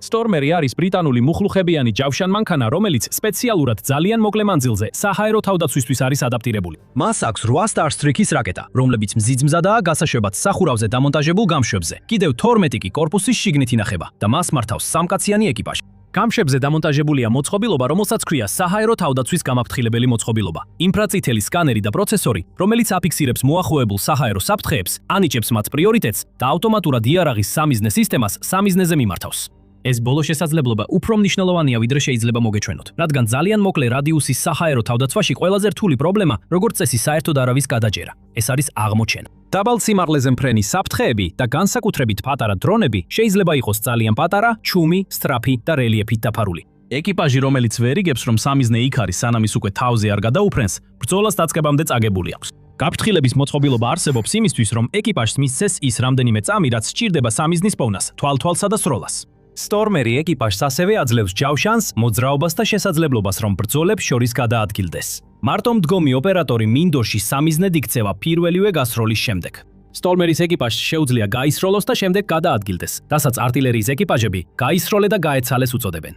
Stormer-ი არის ბრიტანული მუხლუხებიანი ჯავშან მანქანა, რომელიც სპეციალურად ძალიან მოკლე მანძილზე საჰაერო თავდაცვისთვის არის ადაპტირებული. მას აქვს 8 Starstreak-ის რაკეტა, რომლებიც მზიძმზადაა გასაშვებად სახურავზე დამონტაჟებულ გამშვებზე. კიდევ 12 კი კორპუსის შიგნით ინახება და მას მართავს 3-კაციანი ეკიპაჟი. გამშვებზე დამონტაჟებულია მოწყობილობა, რომელსაც ქვია საჰაერო თავდაცვის გამაფრთხილებელი მოწყობილობა. ინფრაწითელი სკანერი და პროცესორი, რომელიც აფიქსირებს მოახლოებულ საჰაერო საფრთხეებს, ანიჭებს მათ პრიორიტეტს და ავტომატურად იარაღის სამიზნე სისტემას სამიზნეზე მიმართავს. ეს ბოლო შესაძლებლობა უფრო მნიშვნელოვანია, ვიდრე შეიძლება მოგეჩვენოთ, რადგან ძალიან მოკლე რადიუსის საჰაერო თავდაცვაში ყველაზე რთული პრობლემა, როგორც წესი, საერთოდ არავის გადაჯერა. ეს არის აღმოჩენა. დაბალ სიმაღლეზე მფრენი საფრთხეები და განსაკუთრებით პატარა დრონები შეიძლება იყოს ძალიან პატარა, ჩუმი, სწრაფი და რელიეფით დაფარული. ეკიპაჟი, რომელიც ვერ იგებს, რომ სამიზნე იქ არის, სანამ ის უკვე თავზე არ გადაუფრენს, ბრძოლას დაწყებამდე წაგებული აქვს. გაფრთხილების მოწყობილობა არსებობს იმისთვის, რომ ეკიპაჟს მისცეს ის რამდენიმე წამი, რაც სჭირდება სამიზნის პოვნას, თვალთვალსა და სროლას. Stormer-ი ეკიპაჟს ასევე აძლევს ჯავშანს, მოძრაობას და შესაძლებლობას, რომ ბრძოლებს შორის გადაადგილდეს. მარტო მდგომი ოპერატორი მინდორში სამიზნედ იქცევა პირველივე გასროლის შემდეგ. Stormer-ის ეკიპაჟს შეუძლია გაისროლოს და შემდეგ გადაადგილდეს, რასაც არტილერიის ეკიპაჟები გაისროლე და გაეცალეს უწოდებენ.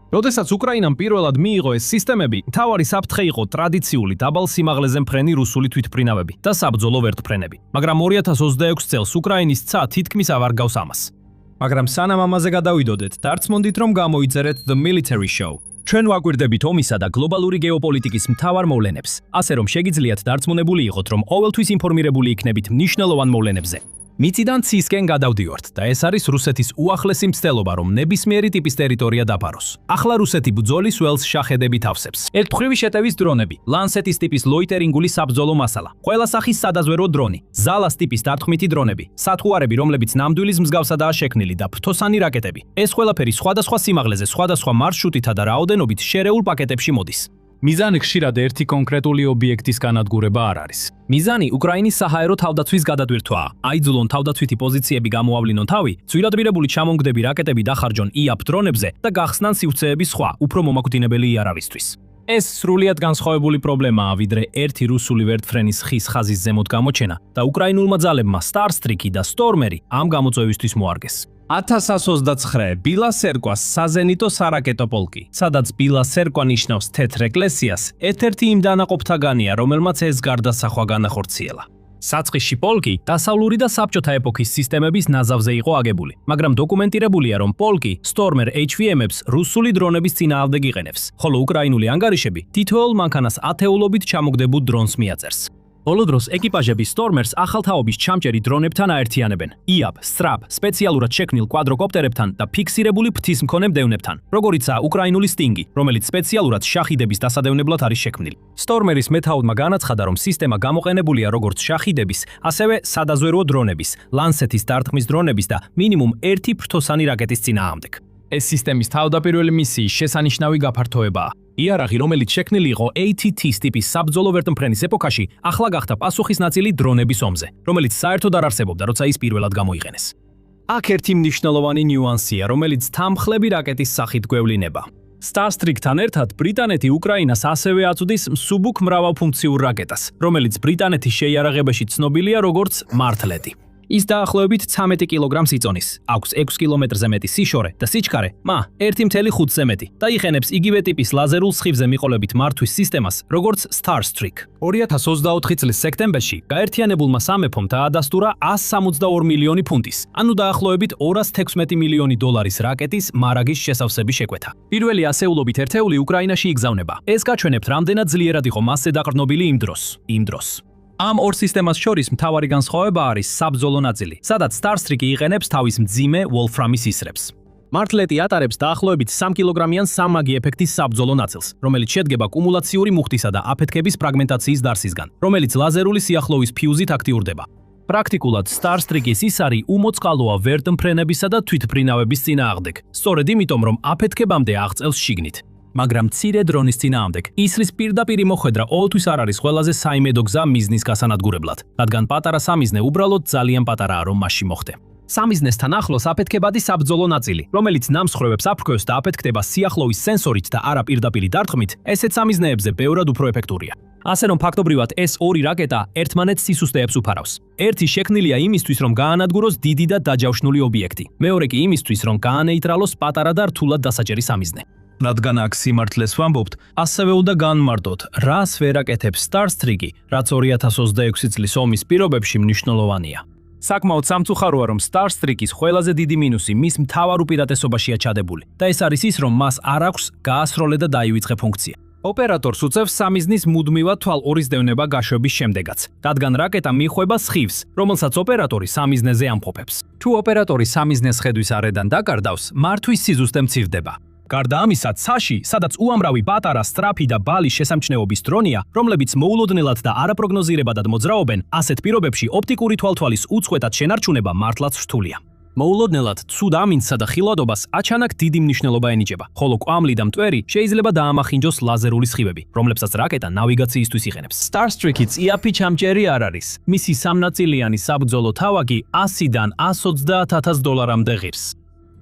როდესაც უკრაინამ პირველად მიიღო ეს სისტემები, მთავარი საფრთხე იყო ტრადიციული დაბალ სიმაღლეზე მფრენი რუსული თვითმფრინავები და საბრძოლო ვერტმფრენები. მაგრამ 2026 წელს უკრაინის ცა თითქმის აღარ გავს ამას. მაგრამ სანამ ამაზე გადავიდოდეთ, დარწმუნდით, რომ გამოიწერეთ The Military Show. ჩვენ ვაკვირდებით ომისა და გლობალური გეოპოლიტიკის მთავარ მოვლენებს, ასე რომ შეგიძლიათ დარწმუნებული იყოთ, რომ ყოველთვის ინფორმირებული იქნებით მნიშვნელოვან მოვლენებზე. მიწიდან ცისკენ გადავდივართ და ეს არის რუსეთის უახლესი მცდელობა, რომ ნებისმიერი ტიპის ტერიტორია დაფაროს. ახლა რუსეთი ბრძოლის ველს შახედებით ავსებს. ერთმხრივი შეტევის დრონები, ლანსეტის ტიპის ლოიტერინგული საბრძოლო მასალა, ყველა სახის სადაზვერო დრონი, ზალას ტიპის დარტყმითი დრონები, სათუარები, რომლებიც ნამდვილის მსგავსადაა შექმნილი და ფრთოსანი რაკეტები. ეს ყველაფერი სხვადასხვა სიმაღლეზე, სხვადასხვა მარშრუტითა და რაოდენობით შერეულ პაკეტებში მოდის. მიზანი ხშირად ერთი კონკრეტული ობიექტის განადგურება არ არის. მიზანი უკრაინის საჰაერო თავდაცვის გადადვირთვაა. აიძულონ თავდაცვითი პოზიციები გამოავლინონ თავი, ძვირადღირებული ჩამონგდები რაკეტები დახარჯონ იაპ დრონებზე და გახსნან სივრცეების სხვა, უფრო მომაკვდინებელი იარაღისთვის. ეს სრულიად განსხვავებული პრობლემაა, ვიდრე ერთი რუსული ვერტფრენის ხის ხაზის ზემოთ გამოჩენა და უკრაინულმა ძალებმა სტარსტრიკი და სტორმერი ამ გამოწვევისთვის მოარგეს. 1129 ბილასერკვას საზენიტო სარაკეტო პოლკი, სადაც ბილასერკვა ნიშნავს თეთრ ეკლესიას, ერთ-ერთი იმ დანაყოფთაგანია, რომელმაც ეს გარდასახვა განახორციელა. საწყისში პოლკი დასავლური და საბჭოთა ეპოქის სისტემების ნაზავზე იყო აგებული, მაგრამ დოკუმენტირებულია, რომ პოლკი სტორმერ HVM-ებს რუსული დრონების წინააღმდეგ იყენებს, ხოლო უკრაინული ანგარიშები თითოეულ მანქანას ათეულობით ჩამოგდებულ დრონს მიაწერს. ბოლო დროს ეკიპაჟები სტორმერს ახალთაობის ჩამჭერი დრონებთან აერთიანებენ. იაპ, სტრაპ, სპეციალურად შექმნილ კვადროკოპტერებთან და ფიქსირებული ფრთის მქონე მდევნებთან, როგორიცაა უკრაინული სტინგი, რომელიც სპეციალურად შახიდების დასადევნებლად არის შექმნილი. სტორმერის მეთაურმა განაცხადა, რომ სისტემა გამოყენებულია როგორც შახიდების, ასევე სადაზვერვო დრონების, ლანსეთის დარტყმის დრონების და მინიმუმ ერთი ფრთოსანი რაკეტის წინააღმდეგ. ეს სისტემის თავდაპირველი მისიის შესანიშნავი გაფართოებაა. იარაღი, რომელიც შექმნილი იყო ATT-ის ტიპის საბრძოლო ვერტმფრენის ეპოქაში, ახლა გახდა პასუხის ნაწილი დრონების ომზე, რომელიც საერთოდ არ არსებობდა, როცა ის პირველად გამოიყენეს. აქ ერთი მნიშვნელოვანი ნიუანსია, რომელიც თანმხლები რაკეტის სახით გვევლინება. Starstreak-თან ერთად ბრიტანეთი უკრაინას ასევე აწვდის მსუბუქ მრავალფუნქციურ რაკეტას, რომელიც ბრიტანეთის შეიარაღებაში ცნობილია როგორც მართლედი. ის დაახლოებით 13 კილოგრამს იწონის, აქვს 6 კილომეტრზე მეტი სიშორე და სიჩქარე, 1.5-ზე მეტი და იყენებს იგივე ტიპის ლაზერულ სხივზე მიყოლებით მართვის სისტემას, როგორც Starstreak. 2024 წლის სექტემბერში გაერთიანებულმა სამეფომ დაადასტურა 162 მილიონი ფუნტის, ანუ დაახლოებით 216 მილიონი დოლარის რაკეტის მარაგის შესავსების შეკვეთა. პირველი ასეულობით ერთეული უკრაინაში იგზავნება. ეს გაჩვენებთ, რამდენად ძლიერად იყო მასზე დაყრდნობილი იმ დროს. ამ ორ სისტემას შორის მთავარი განსხვავება არის საბრძოლო ნაწილი, სადაც Starstreak იყენებს თავის მძიმე ვოლფრამის ისრებს. მართლეტი ატარებს დაახლოებით 3 კილოგრამიან სამმაგი ეფექტის საბრძოლო ნაწილს, რომელიც შედგება კუმულაციური მუხტისა და აფეთქების ფრაგმენტაციის დარსისგან, რომელიც ლაზერული სიახლოვის ფიუზით აქტიურდება. პრაქტიკულად Starstreak-ის ისარი უმოწყალოა ვერტმფრენებისა და თვითმფრინავების წინააღმდეგ, სწორედ იმიტომ, რომ აფეთქებამდე აღწევს შიგნით. მაგრამ მცირე დრონის წინააღმდეგ ისრის პირდაპირი მოხვედრა ყოველთვის არ არის ყველაზე საიმედო გზა მიზნის გასანადგურებლად, რადგან პატარა სამიზნე უბრალოდ ძალიან პატარაა, რომ მასში მოხვდე. სამიზნესთან ახლოს აფეთქებადი საბრძოლო ნაწილი, რომელიც ნამსხვრევებს აფრქვევს და აფეთქდება სიახლოვის სენსორით და არა პირდაპირი დარტყმით, ესეთ სამიზნეებზე ბევრად უფრო ეფექტურია. ასე რომ ფაქტობრივად ეს ორი რაკეტა ერთმანეთს სისუსტეებს უფარავს. ერთი შექმნილია იმისთვის, რომ გაანადგუროს დიდი და დაჯავშნული ობიექტი, მეორე კი იმისთვის, რომ გაანეიტრალოს პატარა და რთულად დასაჭერი სამიზნე. რადგან აქ სიმართლეს ვამბობთ, ასევე უნდა განმარტოთ, რას ვერ აკეთებს Starstreak-ი, რაც 2026 წლის ომის პირობებში მნიშვნელოვანია. საკმაოდ სამწუხაროა, რომ Starstreak-ის ყველაზე დიდი მინუსი მის მთავარ უპირატესობაშია ჩადებული და ეს არის ის, რომ მას არ აქვს გაასროლე და დაივიწყე ფუნქცია. ოპერატორს უწევს სამიზნის მუდმივად თვალყურისდევნება გაშვების შემდეგაც, რადგან რაკეტა მიხვება სხივს, რომელსაც ოპერატორი სამიზნეზე ამփოფებს. თუ ოპერატორი სამიზნეს ხედვის არედან დაკარდავს, მართვის სიზუსტე მცირდება. გარდა ამისა, ცაში, სადაც უამრავი პატარა, სწრაფი და ბალის შესამჩნევობის დრონია, რომლებიც მოულოდნელად და არაპროგნოზირებადად მოძრაობენ, ასეთ პირობებში ოპტიკური თვალთვალის უწყვეტად შენარჩუნება მართლაც რთულია. მოულოდნელად ცუდ ამინდსა და ხილვადობას აჩანაკ დიდი მნიშვნელობა ენიჭება, ხოლო კვამლი და მტვერი შეიძლება დაამახინჯოს ლაზერული სხივები, რომლებსაც რაკეტა ნავიგაციისთვის იყენებს. Starstreak-იც იაფი ჩამჭერი არ არის. მისი სამნაწილიანი საბრძოლო თავაგი 100-დან 130,000 დოლარამდე ღირს.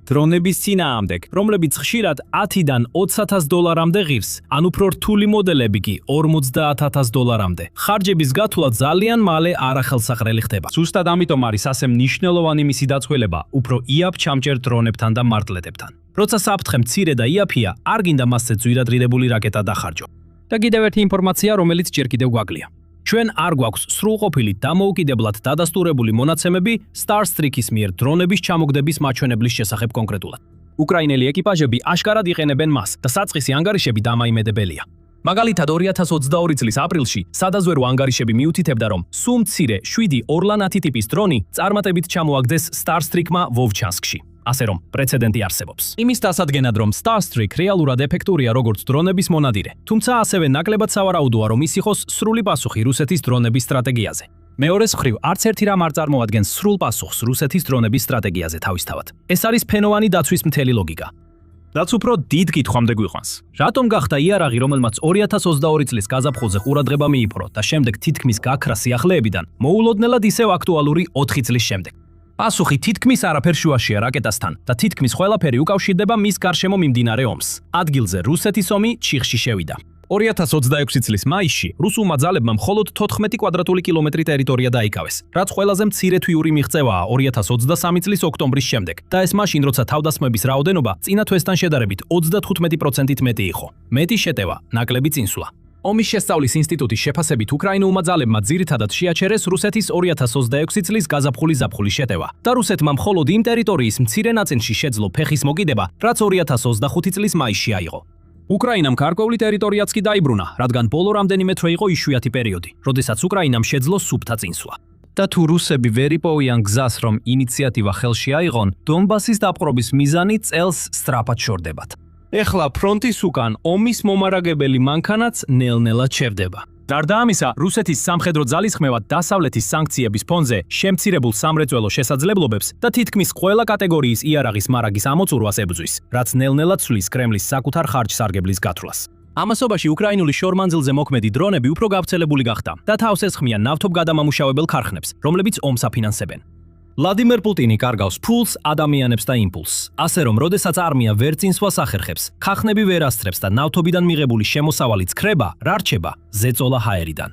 დრონების წინააღმდეგ, რომლებიც ხშირად 10-დან 20,000 დოლარამდე ღირს, ან უფრო რთული მოდელები კი 50,000 დოლარამდე. ხარჯების გათვლა ძალიან მალე არახელსაყრელი ხდება. ზუსტად ამიტომ არის ასე მნიშვნელოვანი მისი დაწყვეტილება უფრო იაპ ჩამჭერ დრონებთან და მართლედებთან. როცა საფრთხე მცირე და იაფია, არ გინდა მასზე ძვირადღირებული რაკეტა დახარჯო. და კიდევ ერთი ინფორმაცია, რომელიც ჯერ კიდევ გვაკლია. ჩვენ არ გვაქვს სრულყოფილი დამოუკიდებლად დადასტურებული მონაცემები Starstreak-ის მიერ დრონების ჩამოგდების მაჩვენებლის შესახებ კონკრეტულად. უკრაინელი ეკიპაჟები აშკარად იყენებენ მას და საწყისი ანგარიშები დამაიმედებელია. მაგალითად 2022 წლის აპრილში სადაზვერვო ანგარიშები მიუთითებდა, რომ სულ მცირე 7 ორლანათი ტიპის დრონი წარმატებით ჩამოაგდეს Starstreak-მა ვოვჩანსკში. ასე რომ, პრეცედენტი არსებობს. იმის დასადგენად, რომ Starstreak რეალურად ეფექტურია როგორც დრონების მონადირე, თუმცა ასევე ნაკლებად სავარაუდოა, რომ ის იყოს სრული პასუხი რუსეთის დრონების სტრატეგიაზე. მეორეს მხრივ, არც ერთი რამ არ წარმოადგენს სრულ პასუხს რუსეთის დრონების სტრატეგიაზე თავისთავად. ეს არის ფენოვანი დაცვის მთელი ლოგიკა. რაც უფრო დიდ კითხვამდე გვიყვანს. რატომ გახდა იარაღი, რომელმაც 2022 წლის გაზაფხულზე ყურადღება მიიპყრო და შემდეგ თითქმის გაქრა სიახლეებიდან, მოულოდნელად ისევ აქტუალური 4 წლის შემდეგ? პასუხი თითქმის არაფერ შუაშია რაკეტასთან და თითქმის ყველაფერი უკავშირდება მის გარშემო მიმდინარე ომს. ადგილზე რუსეთის ომი ჩიხში შევიდა. 2026 წლის მაისში რუსულმა ძალებმა მხოლოდ 14 კვადრატული კილომეტრი ტერიტორია დაიკავეს, რაც ყველაზე მცირე თვიური მიღწევაა 2023 წლის ოქტომბრის შემდეგ და ეს მაშინ, როცა თავდასხმების რაოდენობა წინა თვესთან შედარებით 35%-ით მეტი იყო. მეტი შეტევა, ნაკლები წინსვლა. ომის შესწავლის ინსტიტუტის შეფასებით უკრაინულმა ძალებმა ძირითადად შეაჩერეს რუსეთის 2026 წლის გაზაფხულის ზაფხულის შეტევა და რუსეთმა მხოლოდ იმ ტერიტორიის მცირე ნაწილში შეძლო ფეხის მოგიდება, რაც 2025 წლის მაისში აიღო. უკრაინამ გარკვეული ტერიტორიაც კი დაიბრუნა, რადგან ბოლო რამდენიმე თვე იყო იშვიათი პერიოდი, როდესაც უკრაინამ შეძლო სუფთა წინსვლა. და თუ რუსები ვერ იპოვიან გზას, რომ ინიციატივა ხელში აიღონ, დონბასის დაპყრობის მიზანი წელს სწრაფად შორდებათ. ეხლა ფრონტის უკან ომის მომარაგებელი მანქანაც ნელ-ნელა ჩერდება. გარდა ამისა, რუსეთის სამხედრო ძალისხმევა დასავლეთის სანქციების ფონზე შემცირებულ სამრეწველო შესაძლებლობებს და თითქმის ყველა კატეგორიის იარაღის მარაგის ამოწურვას ებრძვის, რაც ნელ-ნელა ცვლის კრემლის საკუთარ ხარჯსარგებლის გათვლას. ამასობაში უკრაინული შორმანძილზე მოქმედი დრონები უფრო გავრცელებული გახდა და თავს ესხმიან ნავთობგადამამუშავებელ ქარხნებს, რომლებიც ომს აფინანსებენ. ვლადიმერ პუტინი კარგავს ფულს, ადამიანებს და იმპულსს. ასე რომ, როდესაც არმია ვერ წინსვლას ახერხებს, ქახნები ვერ ასწრებს და ნავთობიდან მიღებული შემოსავალიც ხრება, რა რჩება? ზეწოლა ჰაერიდან.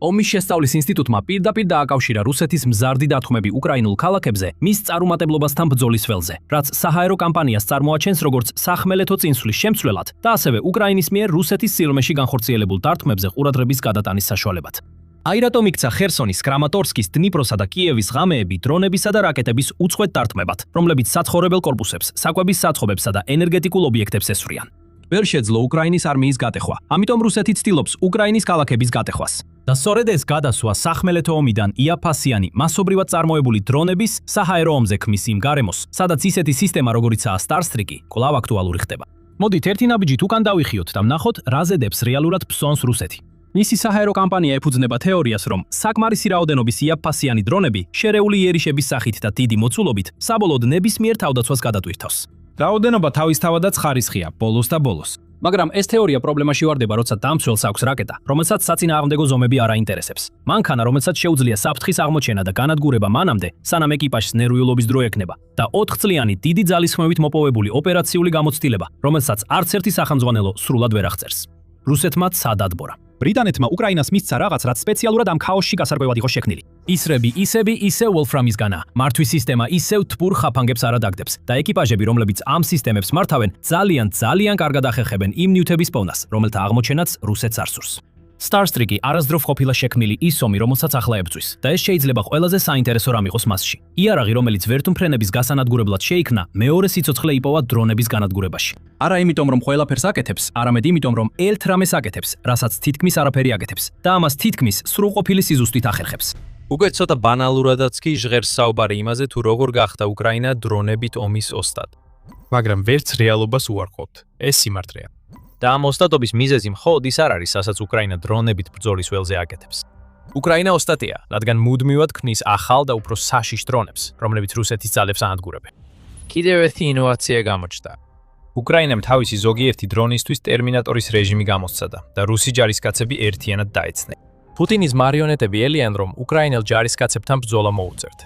ომის შესწავლის ინსტიტუტმა პირდაპირ დააკავშირა რუსეთის მზარდი დათმები უკრაინულ ქალაქებზე მის წარუმატებლობასთან ბრძოლის ველზე, რაც საჰაერო კამპანიას წარმოაჩენს როგორც სახმელეთო წინსვლის შემცვლელად და ასევე უკრაინის მიერ რუსეთის სიღრმეში განხორციელებულ დართმებზე ყურადღების გადატანის საშუალებად. აირატომ იქცა ხერსონის, კრამატორსკის, დნიპროსა და კიევის ღამეები დრონებისა და რაკეტების უწყვეტ დარტყმებად, რომლებიც საცხოვრებელ კორპუსებს, საკვების საწყობებსა და ენერგეტიკულ ობიექტებს ესვრიან. ვერ შეძლო უკრაინის არმიის გატეხვა, ამიტომ რუსეთი ცდილობს უკრაინის ქალაქების გატეხვას. და სწორედ ეს გადასვლა სახმელეთო ომიდან იაფასიანი, მასობრივად წარმოებული დრონების საჰაერო ომზე ქმნის იმ გარემოს, სადაც ისეთი სისტემა, როგორიცაა Starstreak-ი, კვლავ აქტუალური ხდება. მოდით ერთი ნაბიჯით უკან დავიხიოთ და ვნახოთ, რა ზედებს რეალურად ფსონს რუსეთი. მისი საჰაერო კამპანია ეფუძნება თეორიას, რომ საკმარისი რაოდენობის იაფფასიანი დრონები შერეული იერიშების სახით და დიდი მოცულობით საბოლოოდ ნებისმიერ თავდაცვას გადატვირთავს. რაოდენობა თავისთავადაც ხარისხია, ბოლოს და ბოლოს. მაგრამ ეს თეორია პრობლემაში ვარდება, როცა დამცველს აქვს რაკეტა, რომელსაც საწინააღმდეგო ზომები არ აინტერესებს. მანქანა, რომელსაც შეუძლია საფრთხის აღმოჩენა და განადგურება მანამდე, სანამ ეკიპაჟს ნერვიულობის დრო ექნება და 4 წლიანი დიდი ძალისხმევით მოპოვებული ოპერაციული გამოცდილება, რომელსაც არც ერთი სახელმძღვანელო სრულად ვერ აღწერს. რუსეთმა ცად ადბორა. ბრიტანეთმა უკრაინას მისცა რაღაც, რაც სპეციალურად ამ ქაოსში გასარკვევად იყო შექმნილი. ისრები, ისები, ისევ ვოლფრამისგანა. მართვის სისტემა ისევ თბურ ხაფანგებს არ ადაგდებს და ეკიპაჟები, რომლებიც ამ სისტემებს მართავენ, ძალიან კარგად ახერხებენ იმ ნივთების პოვნას, რომელთა აღმოჩენაც რუსეთს არ სურს. Starstreak-ი არასდროს ყოფილა შექმნილი ის ომი, რომელსაც ახლა ებრძვის და ეს შეიძლება ყველაზე საინტერესო რამ იყოს მასში. იარაღი, რომელიც ვერთუმფრენების გასანადგურებლად შეიქმნა, მეორე სიცოცხლე იპოვა დრონების განადგურებაში. არა იმიტომ, რომ ყველაფერს აკეთებს, არამედ იმიტომ, რომ ელთ რამეს აკეთებს, რასაც თითქმის არაფერი აკეთებს და ამას თითქმის სრულყოფილი სიზუსტით ახერხებს. უკვე ცოტა ბანალურადაც კი ჟღერს საუბარი იმაზე, თუ როგორ გახდა უკრაინა დრონებით ომის ოსტატ. მაგრამ ვერც რეალობას უარყოფთ. ეს სიმართლეა. და ამ ოსტატობის მიზეზი მხოლოდ ის არ არის, რასაც უკრაინა დრონებით ბრძოლის ველზე აკეთებს. უკრაინა ოსტატია, რადგან მუდმივად ქმნის ახალ და უფრო საშიშ დრონებს, რომლებიც რუსეთის ძალებს აადგურებენ. კიდევ ერთი ინოვაცია გამოჩნდა. უკრაინამ თავისი ზოგიერთი დრონისთვის ტერმინატორის რეჟიმი გამოსცადა და რუსი ჯარისკაცები ერთიანად დაეცნენ. პუტინის მარიონეტები ელიან, რომ უკრაინელ ჯარისკაცებთან ბრძოლა მოუწევთ.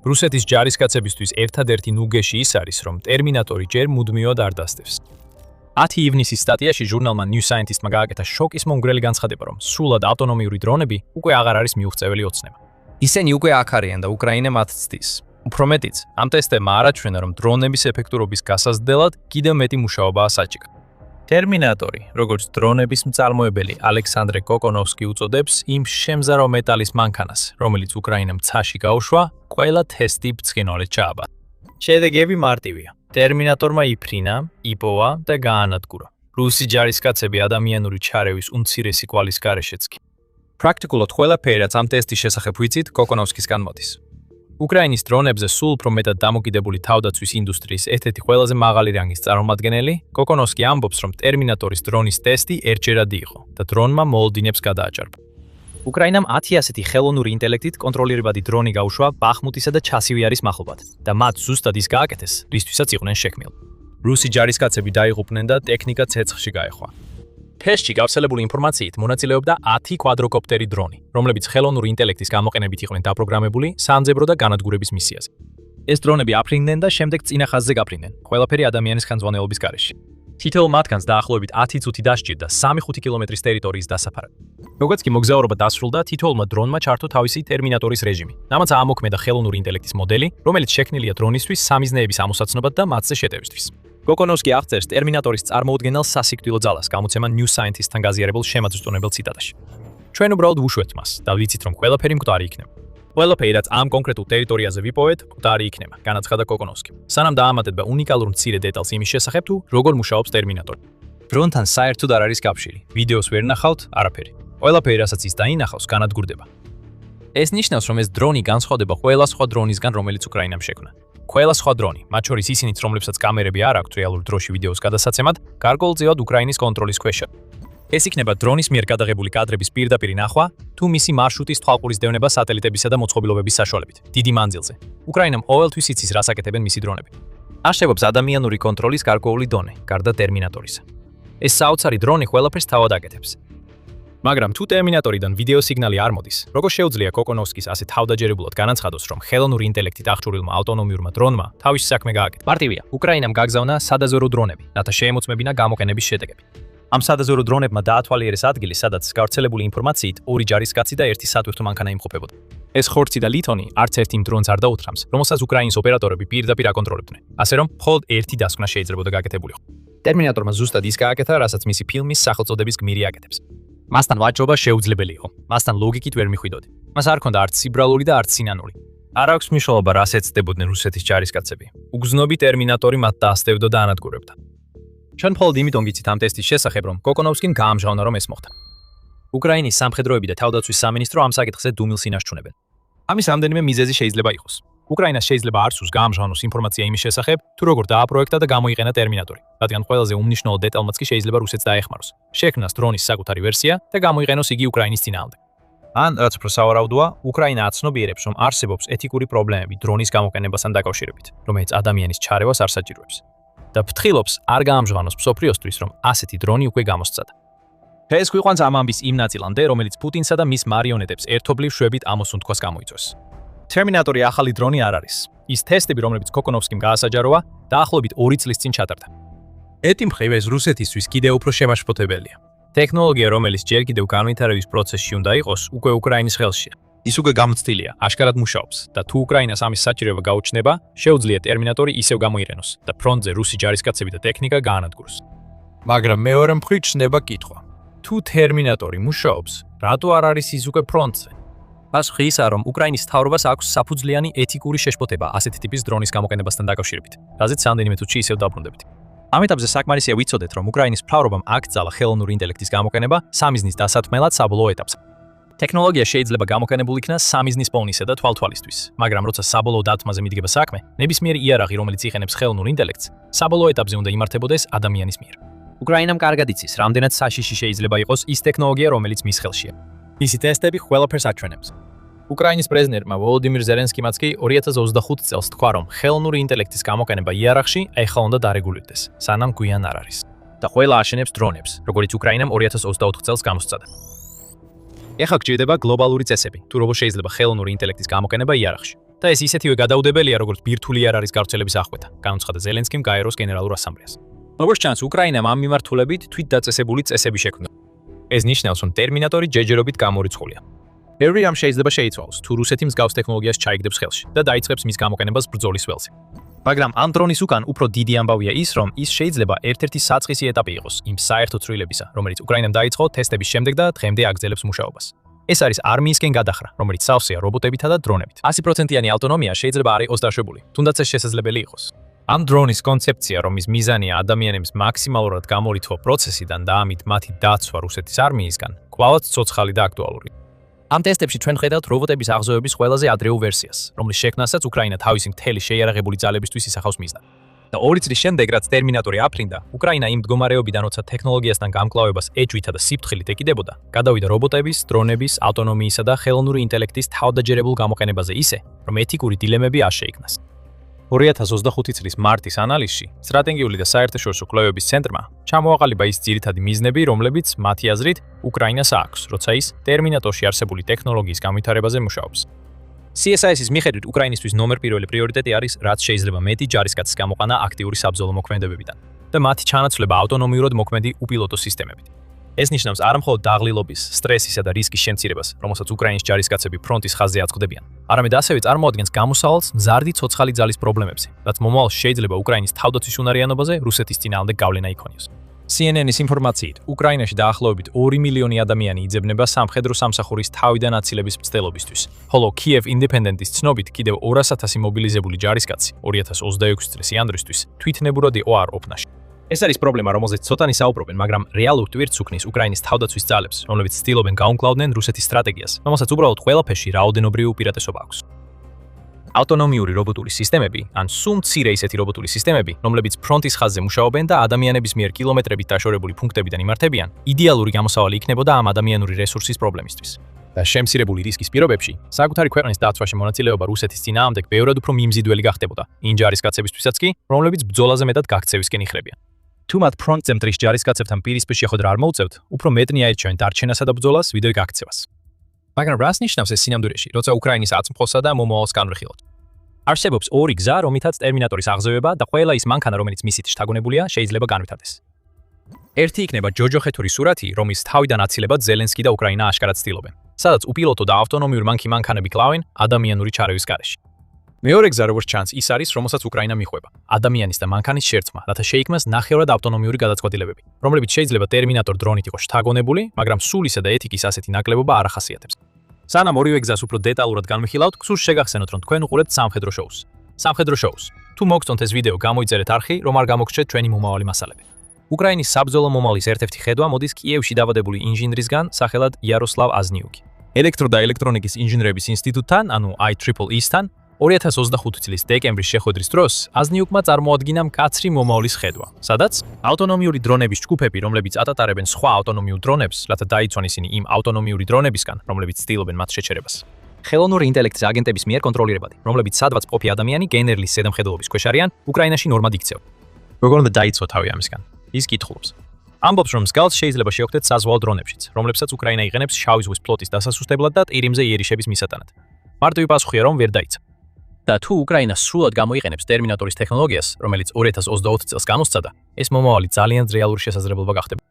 რუსეთის ჯარისკაცებისთვის ერთადერთი ნუგეში ის არის, რომ ტერმინატორი ჯერ მუდმივად არ დასდევს. 10 ივნისის სტატიაში ჟურნალმა New Scientist-მა გააკეთა შოკის მომგვრელი განცხადება, რომ სრულად ავტონომიური დრონები უკვე აღარ არის მიუღწეველი ოცნება. ისინი უკვე აქ არიან და უკრაინა მათ ცდის. უფრო მეტიც, ამ ტესტებმა არაჩვენა, რომ დრონების ეფექტურობის გასაზრდელად კიდევ მეტი მუშაობაა საჭირო. ტერმინატორი, როგორც დრონების მწარმოებელი ალექსანდრე კოკონოვსკი უწოდებს იმ შემზარო მეტალის მანქანას, რომელიც უკრაინამ ცაში გაუშვა, ყველა თესტი ბწყინვალედ ჩააბარა. შედეგები მარტივია. ტერმინატორმა იფრინა, იპოვა და გაანადგურა. რუსი ჯარისკაცები ადამიანური ჩარევის უმცირესი კვალის გარეშეც კი. პრაქტიკულად ყველაფერი, რაც ამ ტესტის შესახებ ვიცით, კოკონოვსკისგან მოდის. უკრაინის დრონებზე სულ უფრო მეტად დამოკიდებული თავდაცვის ინდუსტრიის ერთ-ერთი ყველაზე მაღალი რანგის წარმომადგენელი, კოკონოვსკი ამბობს, რომ ტერმინატორის დრონის ტესტი ერთჯერადი იყო და დრონმა მოლოდინებს გადააჭარბა. უკრაინამ 10 ასეთი ხელოვნური ინტელექტით კონტროლირებადი დრონი გაუშვა ბახმუტისა და ჩასივიარის მახლობლად და მათ ზუსტად ის გააკეთეს, რისთვისაც იყვნენ შექმნილ. რუსი ჯარისკაცები დაიღუპნენ და ტექნიკა ცეცხლში გაეხვა. თესტში გავრცელებული ინფორმაციით მონაწილეობდა 10 კვადროკოპტერი დრონი, რომლებიც ხელოვნური ინტელექტის გამოყენებით იყვნენ დაპროგრამებული სამძებრო და განადგურების მისიაზე. ეს დრონები აფრინდნენ და შემდეგ წინა ხაზზე გაფრინდნენ, ყველაფერი ადამიანის ხელმძღვანელობის გარეშე. თითოეულ მათგანს დაახლოებით 10 წუთი დასჭირდა 3-5 კილომეტრის ტერიტორიის დასაფარად. როგორც კი მოგზაურობა დასრულდა, თითოეულმა დრონმა ჩართო თავისი ტერმინატორის რეჟიმი. ამაც აამოქმედა ხელოვნური ინტელექტის მოდელი, რომელიც შექმნილია დრონისთვის სამიზნეების ამოსაცნობად და მათზე შეტევისთვის. კოკონოვსკი აღწერს ტერმინატორის წარმოუდგენელ სასიკვდილო ძალას, გამოცემა New Scientist-თან გაზიარებულ შემაძვსტონებელ ციტატაში. ჩვენ უბრალოდ ვუშვებთ მას და ვიცით, რომ ყველაფერი მკვდარი იქნება. ყველაფერი, რაც ამ კონკრეტულ ტერიტორიაზე ვიპოვეთ, მკვდარი იქნება, განაცხადა კოკონოვსკი. სანამ დაამატება უნიკალურ მცირე დეტალს იმის შესახებ, თუ როგორ მუშაობს ტერმინატორი. დრონთან საერთოდ არ არის კავშირი, ვიდეოს ვერ ნახავთ, არაფერი. ყველაფერი, რასაც ის დაინახავს, განადგურდება. ეს ნიშნავს, რომ ეს დრონი განსხვავდება ყველა სხვა დრონისგან, რომელიც უკრაინამ შექმნა. ყველა სხვა დრონი, მათ შორის ისინიც, რომლებსაც კამერები არ აქვთ რეალურ დროში ვიდეოს გადასაცემად, გარკვეულწილად უკრაინის კონტროლის ქვეშა. ეს იქნება დრონის მიერ გადაღებული კადრების პირდაპირ ნახვა, თუ მისი მარშრუტის თვალყურის დევნება სატელიტებისა და მოწყობილობების საშუალებით, დიდი მანძილზე. უკრაინამ ყოველთვის იცის, რას აკეთებენ მისი დრონები. არსებობს ადამიანური კონტროლის გარკვეული დონე, გარდა ტერმინატორისა. ეს საოცარი დრონი ყველაფერს თავად აკეთებს. მაგრამ თუ ტერმინატორიდან ვიდეო სიგნალი არ მოდის, როგორ შეუძლია კოკონოვსკის ასე თავდაჯერებულად განაცხადოს, რომ ხელოვნური ინტელექტით აღჭურვილმა ავტონომიურმა დრონმა თავისი საქმე გააკეთა. მარტივია, უკრაინამ გაგზავნა სადაზვერო დრონები, რათა შეემოწმებინა გამოყენების შედეგები. ამ სადაზვერო დრონებმა დაათვალიერეს ადგილი, სადაც გავრცელებული ინფორმაციით ორი ჯარისკაცი და ერთი სატვირთო მანქანა იმყოფებოდა. ეს ხორცი და ლითონი არც ერთ იმ დრონს არ დაუთრამს, რომელსაც უკრაინის ოპერატორები პირდაპირ აკონტროლებდნენ. ასე რომ, მხოლოდ ერთი დასკვნა შეიძლებოდა გაკეთებულიყო. ტერმინატორმა ზუსტად ის გააკეთა, რასაც მისი ფილმის სახელწოდების გმირი აკეთებს. მასთან ვაჭრობა შეუძლებელი იყო. მასთან ლოგიკით ვერ მიხვიდოდი. მას არ ჰქონდა არც სიბრალური და არც სინანული. არ აქვს მნიშვნელობა, რას ეცდებოდნენ რუსეთის ჯარისკაცები. უგზნობი ტერმინატორი მათ დაასტევდა და ანადგურებდა. ჩვენ მხოლოდ იმიტომ ვიცით ამ ტესტის შესახებ, რომ კოკონოვსკიმ გაამჟღავნა, რომ ეს მოხდა. უკრაინის სამხედროები და თავდაცვის სამინისტრო ამ საკითხზე დუმილს ინარჩუნებენ. ამის რამდენიმე მიზეზი შეიძლება იყოს. უკრაინას შეიძლება არ სურს გაამჟღავნოს ინფორმაცია იმის შესახებ, თუ როგორ დააპროექტა და გამოიყენა ტერმინატორი, რადგან ყველაზე უმნიშვნელო დეტალმაც კი შეიძლება რუსეთს დაეხმაროს. შექმნას დრონის საკუთარი ვერსია და გამოიყენოს იგი უკრაინის წინააღმდეგ. ან, რაც უფრო სავარაუდოა, უკრაინა აცნობიერებს, რომ არსებობს ეთიკური პრობლემები დრონის გამოყენებასთან დაკავშირებით, რომელიც ადამიანის ჩარევას არ საჭიროებს. და ფრთხილობს არ გაამჟღავნოს მსოფლიოსთვის, რომ ასეთი დრონი უკვე გამოსცადა. ეს გვიყვანს ამ ამბის იმ ნაწილამდე, რომელიც პუტინსა და მის მარიონეტებს ერთობლივ შვებით ამოსუნთქვას გამოიწვევს. ტერმინატორი ახალი დრონი არ არის. ის თესტები, რომლებიც კოკონოვსკიმ გაასაჯაროა, დაახლოებით 2 წლის წინ ჩატარდა. ეტი მხრივ ეს რუსეთისთვის კიდევ უფრო შემაშფოთებელია. ტექნოლოგია, რომელიც ჯერ კიდევ განვითარების პროცესში უნდა იყოს, უკვე უკრაინის ხელშია. ის უკვე გამოცდილია, აშკარად მუშაობს და თუ უკრაინას ამის საჭიროება გაუჩნდება, შეუძლია ტერმინატორი ისევ გამოიყენოს და ფრონტზე რუსი ჯარისკაცები და ტექნიკა გაანადგუროს. მაგრამ მეორე მხრით ჩნდება კითხვა. თუ ტერმინატორი მუშაობს, რატო არ არის ის უკვე ფრონტზე? პასუხი ისაა, რომ უკრაინის მთავრობას აქვს საფუძვლიანი ეთიკური შეშფოთება ასეთი ტიპის დრონის გამოყენებასთან დაკავშირებით, რაზეც რამდენიმე წუთში ისევ დაბრუნდებით. ამ ეტაპზე საკმარისია ვიცოდეთ, რომ უკრაინის მთავრობამ აკრძალა ხელოვნური ინტელექტის გამოყენება სამიზნის დასათმელად საბოლოო ეტაპზე. ტექნოლოგია შეიძლება გამოყენებულ იქნას სამიზნის პოვნისა და თვალთვალისთვის, მაგრამ როცა საბოლოო დათმაზე მიდგება საქმე, ნებისმიერი იარაღი, რომელიც იყენებს ხელოვნურ ინტელექტს, საბოლოო ეტაპზე უნდა იმართებოდეს ადამიანის მიერ. უკრაინამ კარგად იცის, რამდენად საშიში შეიძლება იყოს ის ტექნოლოგია, რომელიც მის ხელშია. მისი ტესტები ყველაფერს აჩვენებს. უკრაინის პრეზიდენტმა ვოლოდიმირ ზელენსკიმაც კი 2025 წელს თქვა, რომ ხელოვნური ინტელექტის გამოყენება იარაღში ეხლა უნდა დარეგულირდეს, სანამ გვიან არ არის. და ყველა აშენებს დრონებს, როგორც უკრაინამ 2024 წელს გამოსცადა. ეხლა გჭირდება გლობალური წესები, თუ როგორ შეიძლება ხელოვნური ინტელექტის გამოყენება იარაღში. და ეს ისეთივე გადაუდებელია, როგორც ბირთვული იარაღის გავრცელების აღკვეთა, განუცხადა ზელენსკიმ გაეროს გენერალურ ასამბლეას. როგორც ჩანს, უკრაინამ ამ მიმართულებით თვით დაწესებული წესები შექმნა. ეს ნიშნავს, რომ ტერმინატორი ჯერჯერობით გამორიცხულია. ბევრი რამ შეიძლება შეიცვალოს, თუ რუსეთი მსგავს ტექნოლოგიას ჩაიგდებს ხელში და დაიწყებს მის გამოყენებას ბრძოლის ველზე. მაგრამ ამ დრონის უკან უფრო დიდი ამბავია ის, რომ ის შეიძლება ერთ-ერთი საწყისი ეტაპი იყოს იმ საერთო ცვლილებისა, რომელიც უკრაინამ დაიწყო თესტების შემდეგ და დღემდე აგრძელებს მუშაობას. ეს არის არმიისკენ გადახრა, რომელიც სავსეა რობოტებითა და დრონებით. 100%-იანი ავტონომია შეიძლება არ იყოს დაშვებული, თუნდაც ეს შესაძლებელი იყოს. ამ დრონის კონცეფცია, რომლის მიზანია ადამიანების მაქსიმალურად გამორიცხვა პროცესიდან და ამით მათი დაცვა რუსეთის არმიისგან, კვლავაც ცოცხალი და აქტუალური. ამ ტესტებში ჩვენ ხედავთ რობოტების აღზევების ყველაზე ადრეულ ვერსიას, რომლის შექმნასაც უკრაინა თავისი მთელი შეიარაღებული ძალებისთვის ისახავს მიზნად. და 2 წლის შემდეგ, რაც ტერმინატორი აფრინდა, უკრაინა იმ მდგომარეობიდან, როცა ტექნოლოგიასთან გამკლავებას ეჭვითა და სიფრთხილით ეკიდებოდა, გადავიდა რობოტების, დრონების, ავტონომიისა და ხელოვნური ინტელექტის თავდაჯერებულ გამოყენებაზე ისე, რომ ეთიკური დილემები არ შეიქმნას. 2025 წლის მარტის ანალიზში სტრატეგიული და საერთაშორისო კვლევების ცენტრმა ჩამოაყალიბა ის ძირითადი მიზნები, რომლებიც მათი აზრით უკრაინას აქვს, როცა ის ტერმინატორში არსებული ტექნოლოგიის განვითარებაზე მუშაობს. CSIS-ის მიხედვით უკრაინისთვის ნომერ პირველი პრიორიტეტი არის, რაც შეიძლება მეტი ჯარისკაცის გამოყანა აქტიური საბრძოლო მოქმედებებიდან და მათი ჩანაცვლება ავტონომიურად მოქმედი უპილოტო სისტემებით. ეს ნიშნავს არა მხოლოდ დაღლილობის, სტრესისა და რისკის შემცირებას, რომელსაც უკრაინის ჯარისკაცები ფრონტის ხაზზე აწყდებიან, არამედ ასევე წარმოადგენს გამოსავალს მზარდი ცოცხალი ძალის პრობლემებზე, რაც მომავალში შეიძლება უკრაინის თავდაცვის უნარიანობაზე რუსეთის წინააღმდეგ გავლენა იქონიოს. CNN-ის ინფორმაციით, უკრაინაში დაახლოებით 2 მილიონი ადამიანი იძებნება სამხედრო სამსახურის თავიდან აცილების მცდელობისთვის, ხოლო Kiev Independent-ის ცნობით კიდევ 200,000 მობილიზებული ჯარისკაცი 2026 წლის იანვრისთვის თვითნებურად იყო არ ოფნაში. ეს არის პრობლემა, რომელზეც ცოტანი საუბრობენ, მაგრამ რეალურ ტვირთს უქმნის უკრაინის თავდაცვის ძალებს, რომლებიც ცდილობენ გაუმკლავდნენ რუსეთის სტრატეგიას, რომელსაც უბრალოდ ყველაფერში რაოდენობრივი უპირატესობა აქვს. ავტონომიური რობოტული სისტემები, ან სულ მცირე ისეთი რობოტული სისტემები, რომლებიც ფრონტის ხაზზე მუშაობენ და ადამიანების მიერ კილომეტრებით დაშორებული პუნქტებიდან იმართებიან, იდეალური გამოსავალი იქნებოდა ამ ადამიანური რესურსის პრობლემისთვის. და შემცირებული რისკის პირობებში, საკუთარი ქვეყნის დაცვაში მონაწილეობა რუსეთის წინააღმდეგ ბევრად უფრო მიმზიდველი გახდებოდა იმ ჯარისკაცებისთვისაც კი, რომლებიც ბრძოლაზე მეტად გაქცევისკენ იხლებიან. თუ მათ ფრონტზე მტრის ჯარისკაცებთან პირისპირ შეხვედრა არ მოუწევთ, უფრო მეტნი აირჩევენ დარჩენასა და ბრძოლას, ვიდრე გაქცევას. მაგრამ რას ნიშნავს ეს სინამდვილეში, როცა უკრაინის აწმყოსა და მომავალს განვიხილავთ? არსებობს ორი გზა, რომლითაც ტერმინატორის აღზევება და ყველა ის მანქანა, რომელიც მისით შთაგონებულია, შეიძლება განვითარდეს. ერთი იქნება ჯოჯოხეთური სურათი, რომლის თავიდან აცილებად ზელენსკი და უკრაინა აშკარად ცდილობენ, სადაც უპილოტო და ავტონომიური მანქანები კლავენ ადამიანური ჩარევის გარეშე. მეორე გზა, როგორც ჩანს, ის არის, რომელსაც უკრაინა მიხვება. ადამიანის და მანქანის შერწყმა, რათა შეიქმნას ნახევრად ავტონომიური გადაწყვეტილებები, რომლებიც შეიძლება ტერმინატორ დრონით იყოს შთაგონებული, მაგრამ სულისა და ეთიკის ასეთი ნაკლებობა არ ახასიათებს. სანამ ორივე გზას უფრო დეტალურად განვიხილავთ, გსურს შეგახსენოთ, რომ თქვენ უყურებთ სამხედრო შოუს. სამხედრო შოუს. თუ მოგწონთ ეს ვიდეო, გამოიწერეთ არხი, რომ არ გამოგრჩეთ ჩვენი მომავალი მასალები. უკრაინის საბრძოლო მომავლის ერთ-ერთი ხედვა მოდის კიევში დაბადებული ინჟინრისგან, სახელად იაროსლავ აზნიუკი. ელექტრო და ელექტრონიკის ინჟინრების ინსტიტუტთან, ანუ IEEE-თან 2025 წლის დეკემბრის შეხვედრის დროს აზნიუკმა წარმოადგინა მკაცრი მომავლის ხედვა, სადაც ავტონომიური დრონების ჯგუფები, რომლებიც ატატარებენ სხვა ავტონომიურ დრონებს, რათა დაიცვან ისინი იმ ავტონომიური დრონებისგან, რომლებიც ცდილობენ მათ შეჩერებას. ხელოვნური ინტელექტის აგენტების მიერ კონტროლირებადი, რომლებიც სადღაც მყოფი ადამიანი გენერლის ზედამხედველობის ქვეშ არიან, უკრაინაში ნორმად იქცევენ. როგორ უნდა დაიცვა თავი ამისგან? ის კითხულობს. ამბობს, რომ მსგავს შეიძლება შეხვდეთ საზღვაო დრონებშიც, რომლებსაც უკრაინა იყენებს შავი ზღვის ფლოტის დასასუსტებლად და ტირიმზე იერიშების მისატანად. მარტივი პასუხია, რომ ვერ დაიცა. და თუ უკრაინა სრულად გამოიყენებს ტერმინატორის ტექნოლოგიას, რომელიც 2024 წელს გამოსცადა, ეს მომავალი ძალიან რეალური შესაძლებლობა გახდება.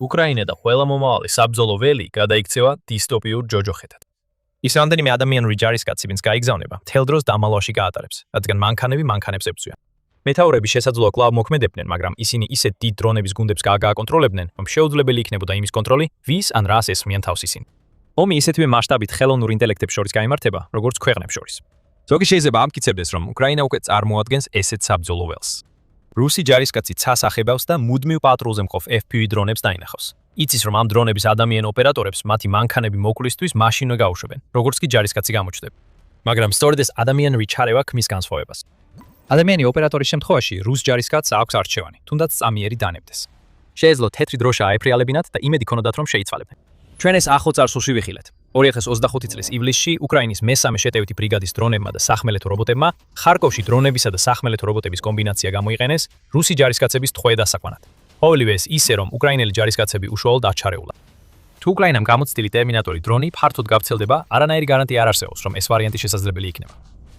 უკრაინა და ყველა მომავალი საბრძოლო ველი გადაიქცევა დისტოპიურ ჯოჯოხეთად. ის რამდენიმე ადამიანური ჯარისკაცი, ვინც გაიგზავნება, მთელ დროს დამალვაში გაატარებს, რადგან მანქანები მანქანებს ებრძვიან. მეთაურები შესაძლოა კვლავ მოქმედებდნენ, მაგრამ ისინი ისეთ დიდ დრონების გუნდებს გააკონტროლებდნენ, რომ შეუძლებელი იქნებოდა იმის კონტროლი, ვის ან რას ესხმიან თავს ისინი. ომი ისეთივე მასშტაბით ხელოვნურ ინტელექტებს შორის გაიმართება, როგორც ქვეყნებს შორის. ზოგი შეიძლება ამტკიცებდეს, რომ უკრაინა უკვე წარმოადგენს ესეთ საბრძოლო ველს. რუსი ჯარისკაცი ცას ახებავს და მუდმივ პატრულზე მყოფ FPV დრონებს დაინახავს. იცის, რომ ამ დრონების ადამიან ოპერატორებს მათი მანქანები მოკლისთვის მაშინვე გაუშვებენ, როგორც კი ჯარისკაცი გამოჩნდება. მაგრამ სწორედ ეს ადამიანური ჩარევა ქმნის განსხვავებას. ადამიანი ოპერატორის შემთხვევაში რუს ჯარისკაცს აქვს არჩევანი, თუნდაც წამიერი დანებდეს. შეეძლო თეთრი დროშა აეფრიალებინათ და იმედი ქონოდათ, რომ შეიცვალებენ. ჩვენ ეს ახლო წარსულში ვიხილეთ. 2025 წლის ივლისში უკრაინის მესამე შეტევითი ბრიგადის დრონებმა და სახმელეთო რობოტებმა ხარკოვში დრონებისა და სახმელეთო რობოტების კომბინაცია გამოიყენეს რუსი ჯარისკაცების თხოვე დასაკვანად. ყოველივე ეს ისე, რომ უკრაინელი ჯარისკაცები უშუალოდ აჩარეულა. თუ უკრაინამ გამოცდილი ტერმინატორი დრონი ფართოდ გავრცელდება, არანაირი გარანტია არ არსებობს, რომ ეს ვარიანტი შესაძლებელი იქნება.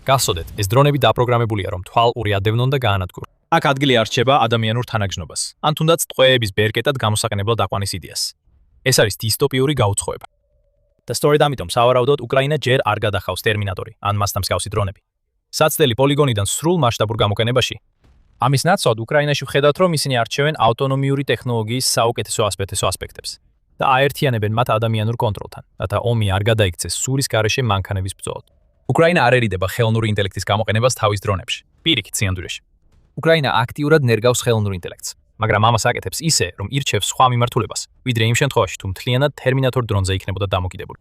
გასცოდეთ, ეს დრონები დაპროგრამებულია, რომ თვალყური ადევნონ და გაანადგურონ. აქ ადგილი არ რჩება ადამიანურ თანაგრძნობას, ან თუნდაც ტყვეების ბერკეტად გამოსაყენებლად აყვანის იდეას. ეს არის დისტოპიური გაუცხოება. და სწორედ ამიტომ სავარაუდოდ უკრაინა ჯერ არ გადახავს ტერმინატორი ან მასთან მსგავსი დრონები. საცდელი პოლიგონიდან სრულ მასშტაბურ გამოყენებაში. ამის ნაცვლად უკრაინაში ვხედავთ, რომ ისინი არჩევენ ავტონომიური ტექნოლოგიის საუკეთესო ასპექტებს და აერთიანებენ მათ ადამიანურ კონტროლთან, რათა ომი არ გადაიქცეს სურის გარეშე მანქანების ბრძოლად. უკრაინა არ ერიდება ხელოვნური ინტელექტის გამოყენებას თავის დრონებში. პირიქით სინამდვილეში. უკრაინა აქტიურად ნერგავს ხელოვნურ ინტელექტს, მაგრამ ამას აკეთებს ისე, რომ ირჩევს სხვა მიმართულებას, ვიდრე იმ შემთხვევაში, თუ მთლიანად ტერმინატორ დრონზე იქნებოდა დამოკიდებული.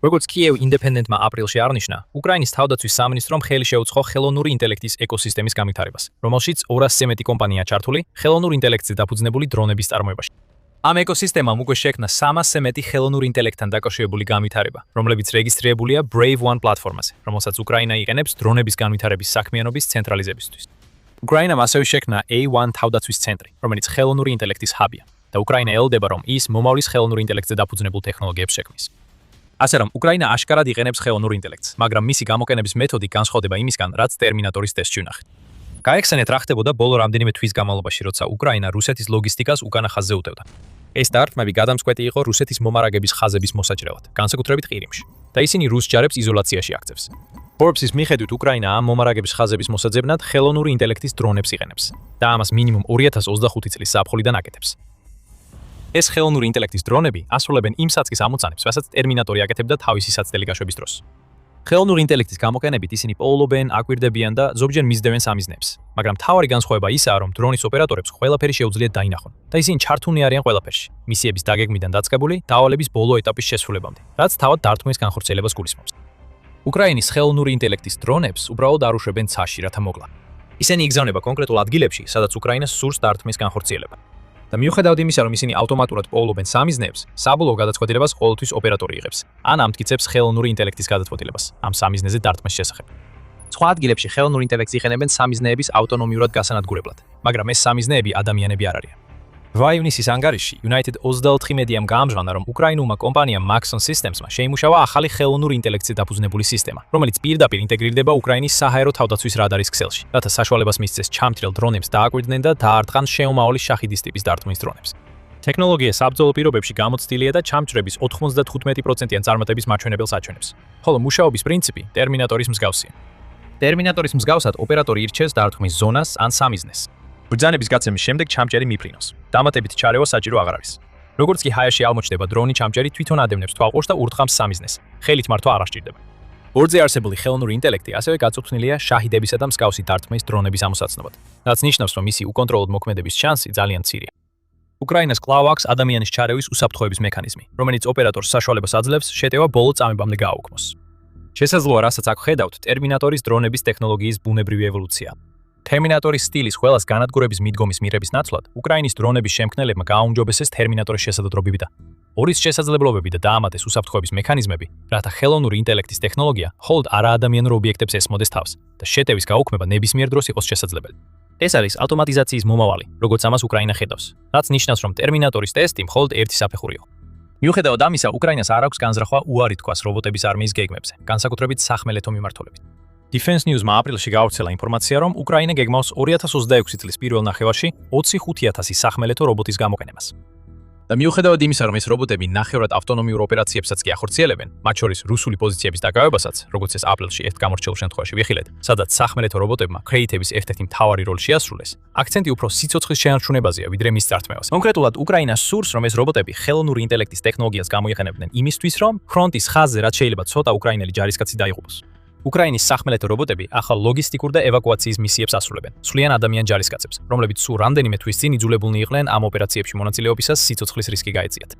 როგორც Kiev Independent-მა აპრილში აღნიშნა, უკრაინის თავდაცვის სამინისტრომ ხელი შეუწყო ხელოვნური ინტელექტის ეკოსისტემის განვითარებას, რომელშიც 200-ზე მეტი კომპანიაა ჩართული ხელოვნურ ინტელექტზე დაფუძნებული დრონების წარმოებაში. ამ ეკოსისტემამ უკვე შექმნა 300-ზე მეტი ხელოვნურ ინტელექტთან დაკავშირებული განვითარება, რომლებიც რეგისტრირებულია Brave One პლატფორმაზე, რომელსაც უკრაინა იყენებს დრონების განვითარების საქმიანობის ცენტრალიზებისთვის. უკრაინამ ასევე შექმნა A1 თავდაცვის ცენტრი, რომელიც ხელოვნური ინტელექტის ჰაბია და უკრაინა ელოდება, რომ ის მომავლის ხელოვნურ ინტელექტზე დაფუძნებულ ტექნოლოგიებს შექმნის. ასე რომ, უკრაინა აშკარად იყენებს ხელოვნურ ინტელექტს, მაგრამ მისი გამოყენების მეთოდი განსხვავდება იმისგან, რაც ტერმინატორის ტესტში ვნახეთ. გაიხსენეთ რა ხდებოდა ბოლო რამდენიმე თვის განმავლობაში, როცა უკრაინა რუსეთის ლოგისტიკას უკანა ხაზზე უტევდა. ეს დარტყმები გადამწყვეტი იყო რუსეთის მომარაგების ხაზების მოსაჭრელად, განსაკუთრებით ყირიმში, და ისინი რუს ჯარებს იზოლაციაში აქცევს. Forbes-ის მიხედვით უკრაინა ამ მომარაგების ხაზების მოსაძებნად ხელოვნური ინტელექტის დრონებს იყენებს და ამას მინიმუმ 2025 წლის ზაფხულიდან აკეთებს. ეს ხელოვნური ინტელექტის დრონები ასრულებენ იმ საწყის ამოცანებს, რასაც ტერმინატორი აკეთებდა თავისი საცდელი გაშვების დროს. ხელოვნური ინტელექტის გამოყენებით ისინი პოულობენ, აკვირდებიან და ზოგჯერ მისდევენ სამიზნეებს, მაგრამ მთავარი განსხვავება ისაა, რომ დრონის ოპერატორებს ყველაფერი შეუძლიათ დაინახონ და ისინი ჩართულნი არიან ყველაფერში, მისიების დაგეგმიდან დაწყებული დავალების ბოლო ეტაპის შესრულებამდე, რაც თავად დარტყმის განხორციელებას გულისხმობს. უკრაინის ხელოვნური ინტელექტის დრონებს უბრალოდ არ უშვებენ ცაში, რათა მოგლა. ისინი იგზავნება კონკრეტულ ადგილებში, სადაც უკრაინას სურს დარტყმის განხორციელება. და მიუხედავად იმისა, რომ ისინი ავტომატურად პოულობენ სამიზნეებს, საბოლოო გადაწყვეტილებას ყოველთვის ოპერატორი იღებს. ან ამტკიცებს ხელოვნური ინტელექტის გადაწყვეტილებას ამ სამიზნეზე დარტყმის შესახებ. სხვა ადგილებში ხელოვნურ ინტელექტს იყენებენ სამიზნეების ავტონომიურად გასანადგურებლად, მაგრამ ეს სამიზნეები ადამიანები არ არიან. 8 ივნისის ანგარიშში United 24 მედიამ გაამჟღავნა, რომ უკრაინულმა კომპანიამ Maxon Systems-მა შეიმუშავა ახალი ხელოვნური ინტელექტზე დაფუძნებული სისტემა, რომელიც პირდაპირ ინტეგრირდება უკრაინის საჰაერო თავდაცვის რადარის ქსელში, რათა საშუალებას მისცეს ჩამთრილ დრონებს დააკვირდნენ და დაარტყან შეუმავალი შაჰიდის ტიპის დარტყმის დრონებს. ტექნოლოგია საბრძოლო პირობებში გამოცდილია და ჩამჭრების 95%-იან წარმატების მაჩვენებელს აჩვენებს, ხოლო მუშაობის პრინციპი ტერმინატორის მსგავსია. ტერმინატორის მსგავსად ოპერატორი ირჩევს დარტყმის ზონას ან სამიზნეს. ბრძანების გაცემის შემდეგ ჩამჭერი მიფრინოს. დამატებით ჩარევა საჭირო აღარ არის. როგორც კი ჰაერში აღმოჩნდება დრონი, ჩამჭერი თვითონ ადევნებს თვალყურს და ურტყამს სამიზნეს. ხელით მართვა არ აღჭირდება. ორზე არსებული ხელოვნური ინტელექტი ასევე გაწუხნილია შაჰიდებისა და მსგავსი დარტყმის დრონების ამოსაცნობად, რაც ნიშნავს, რომ მისი უკონტროლოდ მოქმედების შანსი ძალიან მცირეა. უკრაინას კვლავ აქვს ადამიანის ჩარევის უსაფრთხოების მექანიზმი, რომელიც ოპერატორს საშუალებას აძლევს შეტევა ბოლო წამებამდე გააუქმოს. შესაძლოა, რასაც აქ ხედავთ, ტერმინატორის დრონების ტექნოლოგიის ბუნებრივი ევოლუცია. ტერმინატორის სტილის ყველას განადგურების მიდგომის მიღების ნაცვლად, უკრაინის დრონების შემქმნელებმა გააუმჯობესეს ტერმინატორის შესაძლებლობები და ორის შესაძლებლობები და დაამატეს უსაფრთხოების მექანიზმები, რათა ხელოვნური ინტელექტის ტექნოლოგია მხოლოდ არაადამიანურ ობიექტებს ესმოდეს თავს და შეტევის გაუქმება ნებისმიერ დროს იყოს შესაძლებელი. ეს არის ავტომატიზაციის მომავალი, როგორც ამას უკრაინა ხედავს, რაც ნიშნავს, რომ ტერმინატორის ტესტი მხოლოდ ერთი საფეხურია. მიუხედავად ამისა, უკრაინას არ აქვს განზრახვა უარი თქვას რობოტების არმიის გეგმებზე, განსაკუთრებით სახმელეთო მიმართულებით. Defense News-მა აპრილში გაავრცელა ინფორმაცია, რომ უკრაინა გეგმავს 2026 წლის პირველ ნახევარში 25,000 სახმელეთო რობოტის გამოყენებას. და მიუხედავად იმისა, რომ ეს რობოტები ნახევრად ავტონომიურ ოპერაციებსაც კი ახორციელებენ, მათ შორის რუსული პოზიციების დაკავებასაც, როგორც ეს აპრილში ერთ გამორჩეულ შემთხვევაში ვიხილეთ, სადაც სახმელეთო რობოტებმა კრეიტების ერთ-ერთი მთავარი როლი შეასრულეს, აქცენტი უფრო სიცოცხლის შენარჩუნებაზეა, ვიდრე მის წართმევაზე. კონკრეტულად უკრაინა სურს, რომ ეს რობოტები ხელოვნური ინტელექტის ტექნოლოგიას გამოიყენებდნენ იმისთვის, რომ ფრონტის ხაზზე რაც შეიძლება ცოტა უკრაინელი ჯარისკაცი დაიღუპოს. უკრაინის სახმელეთო რობოტები ახალ ლოგისტიკურ და ევაკუაციის მისიებს ასრულებენ, სვლიან ადამიან ჯარისკაცებს, რომლებიც სულ რამდენიმე თვის წინ იძულებულნი იყვნენ ამ ოპერაციებში მონაწილეობისას სიცოცხლის რისკი გაეწიათ.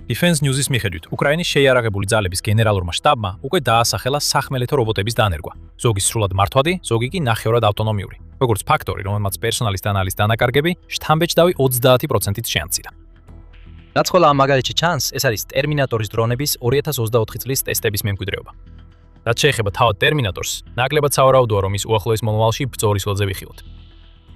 Defense News-ის მიხედვით, უკრაინის შეიარაღებული ძალების გენერალურმა შტაბმა უკვე დაასახელა სახმელეთო რობოტების დანერგვა, ზოგი სრულად მართვადი, ზოგი კი ნახევრად ავტონომიური, როგორც ფაქტორი, რომელმაც პერსონალისთან არის დანაკარგები, შთამბეჭდავი 30%-ით შეამცირა. რაც ხოლა ამ მაგალითში ჩანს, ეს არის ტერმინატორის დრონების 2024 წლის ტესტების მემკვიდრეობა. რაც შეეხება თავად ტერმინატორს, ნაკლებად სავარაუდოა, რომ ის უახლოეს მომავალში ბრძოლის ველზე ვიხილოთ.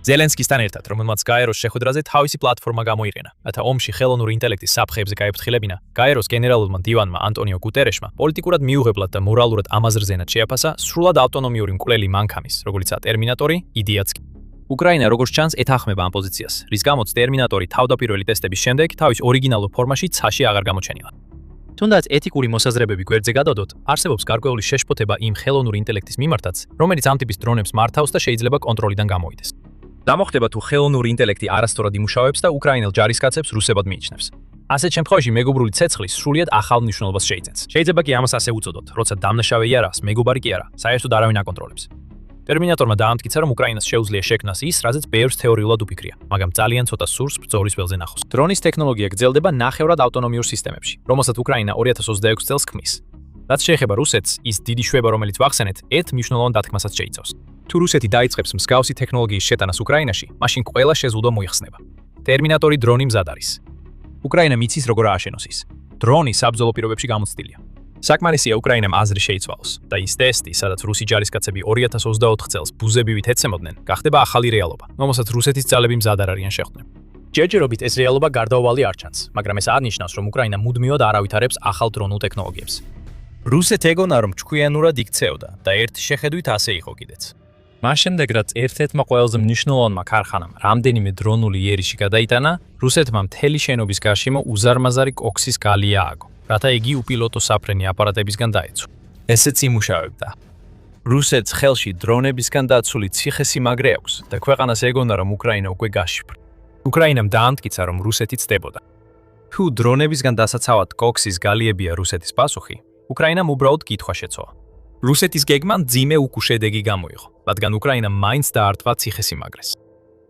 ზელენსკისთან ერთად, რომელმაც გაეროს შეხვედრაზე თავისი პლატფორმა გამოიყენა, რათა ომში ხელოვნური ინტელექტის საფრთხეებზე გაეფრთხილებინა, გაეროს გენერალურმა დივანმა ანტონიო გუტერეშმა პოლიტიკურად მიუღებლად და მორალურად ამაზრზენად შეაფასა სრულად ავტონომიური მკვლელი მანქანის, როგორიცაა ტერმინატორი, იდეაც კი. უკრაინა როგორც ჩანს ეთანხმება ამ პოზიციას, რის გამოც ტერმინატორი თავდაპირველი ტესტების შემდეგ თავის ორიგინალურ ფორმაში ცაში აღარ გამოჩენილა. თუნდაც ეთიკური მოსაზრებები გვერდზე გადავდოთ, არსებობს გარკვეული შეშფოთება იმ ხელოვნური ინტელექტის მიმართაც, რომელიც ამ ტიპის დრონებს მართავს და შეიძლება კონტროლიდან გამოიდეს. დამოხდება თუ ხელოვნური ინტელექტი არასწორად იმუშავებს და უკრაინელ ჯარისკაცებს რუსებად მიიჩნევს. ასეთ შემთხვევაში მეგობრული ცეცხლი სრულიად ახალ მნიშვნელობას შეიძენს. შეიძლება კი ამას ასე უწოდოთ, როცა დამნაშავე იარაღს მეგობარი კი არა, საერთოდ არავინ აკონტროლებს. ტერმინატორმა დაამტკიცა, რომ უკრაინას შეუძლია შექმნას ის, რაზეც ბევრს თეორიულად უფიქრია, მაგრამ ძალიან ცოტა სურს ბრძოლის ველზე ნახოს. დრონის ტექნოლოგია გრძელდება ნახევრად ავტონომიურ სისტემებში, რომელსაც უკრაინა 2026 წელს ქმნის. რაც შეეხება რუსეთს, ის დიდი შვება, რომელიც ვახსენეთ, ერთ მნიშვნელოვან დათქმასაც შეიცავს. თუ რუსეთი დაიწყებს მსგავსი ტექნოლოგიის შეტანას უკრაინაში, მაშინ ყველა შეზღუდვა მოიხსნება. ტერმინატორი დრონი მზად არის. უკრაინა მიცის როგორ ააშენოს ის. დრონი საბრძოლო პირობებში გამოცდილია. საკმარისია უკრაინამ აზრი შეიცვალოს და ის ტესტი, სადაც რუსი ჯარისკაცები 2024 წელს ბუზებივით ეცემოდნენ, გახდება ახალი რეალობა, რომელსაც რუსეთის ძალები მზად არ არიან შეხვდნენ. ჯერჯერობით ეს რეალობა გარდაუვალი არ ჩანს, მაგრამ ეს არნიშნავს, რომ უკრაინა მუდმივად არ ავითარებს ახალ დრონულ ტექნოლოგიებს. რუსეთი ეგონა, რომ ჩქვიანურად იქცეოდა და ერთ შეხედვით ასე იყო კიდეც. მას შემდეგ, რაც ერთ-ერთმა ყველაზე მნიშვნელოვანმა ქარხანამ რამდენიმე დრონული იერიში გადაიტანა, რუსეთმა მთელი შენობის გარშემო უზარმაზარი კოქსის გალია ააგო, რათა იგი უპილოტო საფრენი აპარატებისგან დაეცვა. ესეც იმუშავებდა. რუსეთს ხელში დრონებისგან დაცული ციხესიმაგრე აქვს და ქვეყანას ეგონა, რომ უკრაინა უკვე გაშიფრ. უკრაინამ დაამტკიცა, რომ რუსეთი ცდებოდა. თუ დრონებისგან დასაცავად კოქსის გალიებია რუსეთის პასუხი, უკრაინამ უბრალოდ კითხვა შეცვალა. რუსეთის გეგმა მძიმე უკუშედეგი გამოიღო, რადგან უკრაინამ მაინც დაარტყა ციხესიმაგრეს.